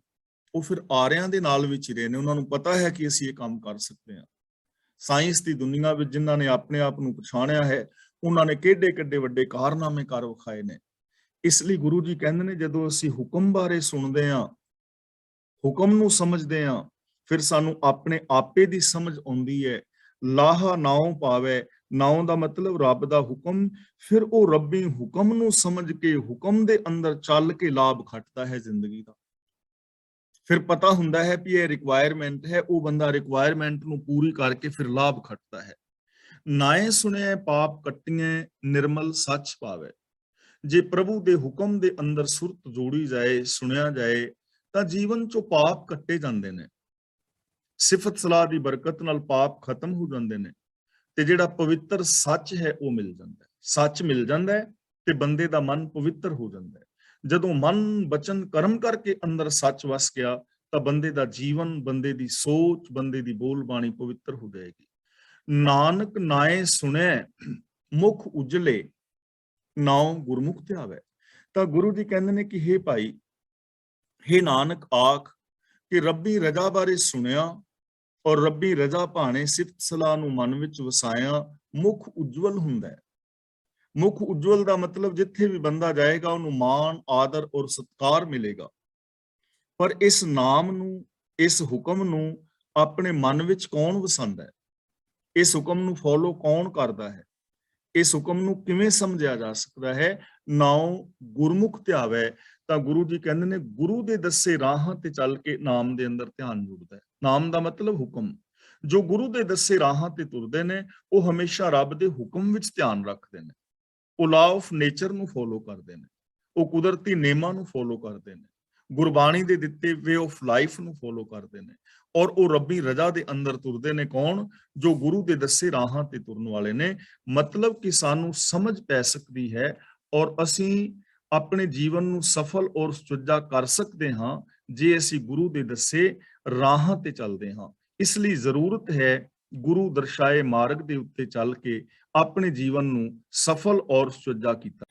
ਉਹ ਫਿਰ ਆਰਿਆਂ ਦੇ ਨਾਲ ਵਿੱਚ ਹੀ ਰਹੇ ਨੇ, ਉਹਨਾਂ ਨੂੰ ਪਤਾ ਹੈ ਕਿ ਅਸੀਂ ਇਹ ਕੰਮ ਕਰ ਸਕਦੇ ਹਾਂ। ਸਾਇੰਸ ਦੀ ਦੁਨੀਆ ਵਿੱਚ ਜਿਨ੍ਹਾਂ ਨੇ ਆਪਣੇ ਆਪ ਨੂੰ ਪਛਾਣਿਆ ਹੈ, ਉਹਨਾਂ ਨੇ ਕਿੱਡੇ ਕਿੱਡੇ ਵੱਡੇ ਕਾਰਨਾਮੇ ਕਰ ਵਿਖਾਏ ਨੇ। ਇਸ ਲਈ ਗੁਰੂ ਜੀ ਕਹਿੰਦੇ ਨੇ ਜਦੋਂ ਅਸੀਂ ਹੁਕਮ ਬਾਰੇ ਸੁਣਦੇ ਹਾਂ, ਹੁਕਮ ਨੂੰ ਸਮਝਦੇ ਹਾਂ, ਫਿਰ ਸਾਨੂੰ ਆਪਣੇ ਆਪੇ ਦੀ ਸਮਝ ਆਉਂਦੀ ਹੈ। ਲਾਹਾ ਨਾਉ ਪਾਵੇ, ਨਾਉ ਦਾ ਮਤਲਬ ਰੱਬ ਦਾ ਹੁਕਮ, ਫਿਰ ਉਹ ਰੱਬੀ ਹੁਕਮ ਨੂੰ ਸਮਝ ਕੇ ਹੁਕਮ ਦੇ ਅੰਦਰ ਚੱਲ ਕੇ ਲਾਭ ਖੱਟਦਾ ਹੈ ਜ਼ਿੰਦਗੀ ਦਾ। ਫਿਰ ਪਤਾ ਹੁੰਦਾ ਹੈ ਕਿ ਇਹ ਰਿਕੁਆਇਰਮੈਂਟ ਹੈ, ਉਹ ਬੰਦਾ ਰਿਕੁਆਇਰਮੈਂਟ ਨੂੰ ਪੂਰੀ ਕਰਕੇ ਫਿਰ ਲਾਭ ਖੱਟਦਾ ਹੈ। ਨਾਏ ਸੁਣਿਐ ਪਾਪ ਕੱਟੀਐ, ਨਿਰਮਲ ਸੱਚ ਪਾਵੇ। ਜੇ ਪ੍ਰਭੂ ਦੇ ਹੁਕਮ ਦੇ ਅੰਦਰ ਸੁਰਤ ਜੋੜੀ ਜਾਏ, ਸੁਣਿਆ ਜਾਏ, ਤਾਂ ਜੀਵਨ ਚੋਂ ਪਾਪ ਕੱਟੇ ਜਾਂਦੇ ਨੇ, ਸਿਫਤ ਸਲਾਹ ਦੀ ਬਰਕਤ ਨਾਲ ਪਾਪ ਖਤਮ ਹੋ ਜਾਂਦੇ ਨੇ ਤੇ ਜਿਹੜਾ ਪਵਿੱਤਰ ਸੱਚ ਹੈ ਉਹ ਮਿਲ ਜਾਂਦਾ ਹੈ। ਸੱਚ ਮਿਲ ਜਾਂਦਾ ਹੈ ਤੇ ਬੰਦੇ ਦਾ ਮਨ ਪਵਿੱਤਰ ਹੋ ਜਾਂਦਾ ਹੈ। ਜਦੋਂ ਮਨ, ਬਚਨ, ਕਰਮ ਕਰਕੇ ਅੰਦਰ ਸੱਚ ਵਸ ਗਿਆ ਤਾਂ ਬੰਦੇ ਦਾ ਜੀਵਨ, ਬੰਦੇ ਦੀ ਸੋਚ, ਬੰਦੇ ਦੀ ਬੋਲ ਬਾਣੀ ਪਵਿੱਤਰ ਹੋ ਜਾਏਗੀ। ਨਾਨਕ ਨਾਏ ਸੁਣੈ ਮੁਖ ਉਜਲੇ, ਨਾਉ ਗੁਰਮੁਖ ਧਿਆਵੈ। ਤਾਂ ਗੁਰੂ ਜੀ ਕਹਿੰਦੇ ਨੇ ਕਿ ਹੇ ਭਾਈ, ਹੇ ਨਾਨਕ, ਆਖ ਕਿ ਰੱਬੀ ਰਜ਼ਾ ਬਾਰੇ ਸੁਣਿਆ ਔਰ ਰੱਬੀ ਰਜ਼ਾ ਭਾਣੇ ਸਿਫਤ ਸਲਾਹ ਨੂੰ ਮਨ ਵਿੱਚ ਵਸਾਇਆ, ਮੁਖ ਉਜਵਲ ਹੁੰਦਾ ਹੈ। ਮੁਖ ਉਜਵਲ ਦਾ ਮਤਲਬ ਜਿੱਥੇ ਵੀ ਬੰਦਾ ਜਾਏਗਾ ਉਹਨੂੰ ਮਾਣ, ਆਦਰ ਔਰ ਸਤਿਕਾਰ ਮਿਲੇਗਾ। ਪਰ ਇਸ ਨਾਮ ਨੂੰ, ਇਸ ਹੁਕਮ ਨੂੰ ਆਪਣੇ ਮਨ ਵਿੱਚ ਕੌਣ ਵਸਾਉਂਦਾ ਹੈ? ਇਸ ਹੁਕਮ ਨੂੰ ਫੋਲੋ ਕੌਣ ਕਰਦਾ ਹੈ? ਇਸ ਹੁਕਮ ਨੂੰ ਕਿਵੇਂ ਸਮਝਿਆ ਜਾ ਸਕਦਾ ਹੈ? ਨਾਉ ਗੁਰਮੁਖ ਧਿਆਵੈ। ਤਾਂ ਗੁਰੂ ਜੀ ਕਹਿੰਦੇ ਨੇ ਗੁਰੂ ਦੇ ਦੱਸੇ ਰਾਹਾਂ ਤੇ ਚੱਲ ਕੇ ਨਾਮ ਦੇ ਅੰਦਰ ਧਿਆਨ ਜੁੜਦਾ ਹੈ। ਨਾਮ ਦਾ ਮਤਲਬ ਹੁਕਮ। ਜੋ ਗੁਰੂ ਦੇ ਦੱਸੇ ਰਾਹਾਂ ਤੇ ਤੁਰਦੇ ਨੇ ਉਹ ਹਮੇਸ਼ਾ ਰੱਬ ਦੇ ਹੁਕਮ ਵਿੱਚ ਧਿਆਨ ਰੱਖਦੇ ਨੇ, ਉਹ ਲਾ ਆਫ ਨੇਚਰ ਨੂੰ ਫੋਲੋ ਕਰਦੇ ਨੇ, ਉਹ ਕੁਦਰਤੀ ਨੇਮਾਂ ਨੂੰ ਫੋਲੋ ਕਰਦੇ ਨੇ, ਗੁਰਬਾਣੀ ਦੇ ਦਿੱਤੇ ਵੇ ਆਫ ਲਾਈਫ ਨੂੰ ਫੋਲੋ ਕਰਦੇ ਨੇ ਔਰ ਉਹ ਰੱਬੀ ਰਜ਼ਾ ਦੇ ਅੰਦਰ ਤੁਰਦੇ ਨੇ। ਕੌਣ? ਜੋ ਗੁਰੂ ਦੇ ਦੱਸੇ ਰਾਹਾਂ ਤੇ ਤੁਰਨ ਵਾਲੇ ਨੇ। ਮਤਲਬ ਕਿ ਸਾਨੂੰ ਸਮਝ ਪੈ ਸਕਦੀ ਹੈ ਔਰ ਅਸੀਂ ਆਪਣੇ ਜੀਵਨ ਨੂੰ ਸਫਲ ਔਰ ਸੁਚੱਜਾ ਕਰ ਸਕਦੇ ਹਾਂ ਜੇ ਅਸੀਂ ਗੁਰੂ ਦੇ ਦੱਸੇ ਰਾਹਾਂ ਤੇ ਚੱਲਦੇ ਹਾਂ। ਇਸ ਲਈ ਜ਼ਰੂਰਤ ਹੈ ਗੁਰੂ ਦਰਸਾਏ ਮਾਰਗ ਦੇ ਉੱਤੇ ਚੱਲ ਕੇ ਆਪਣੇ ਜੀਵਨ ਨੂੰ ਸਫਲ ਔਰ ਸੁਚੱਜਾ ਕੀਤਾ।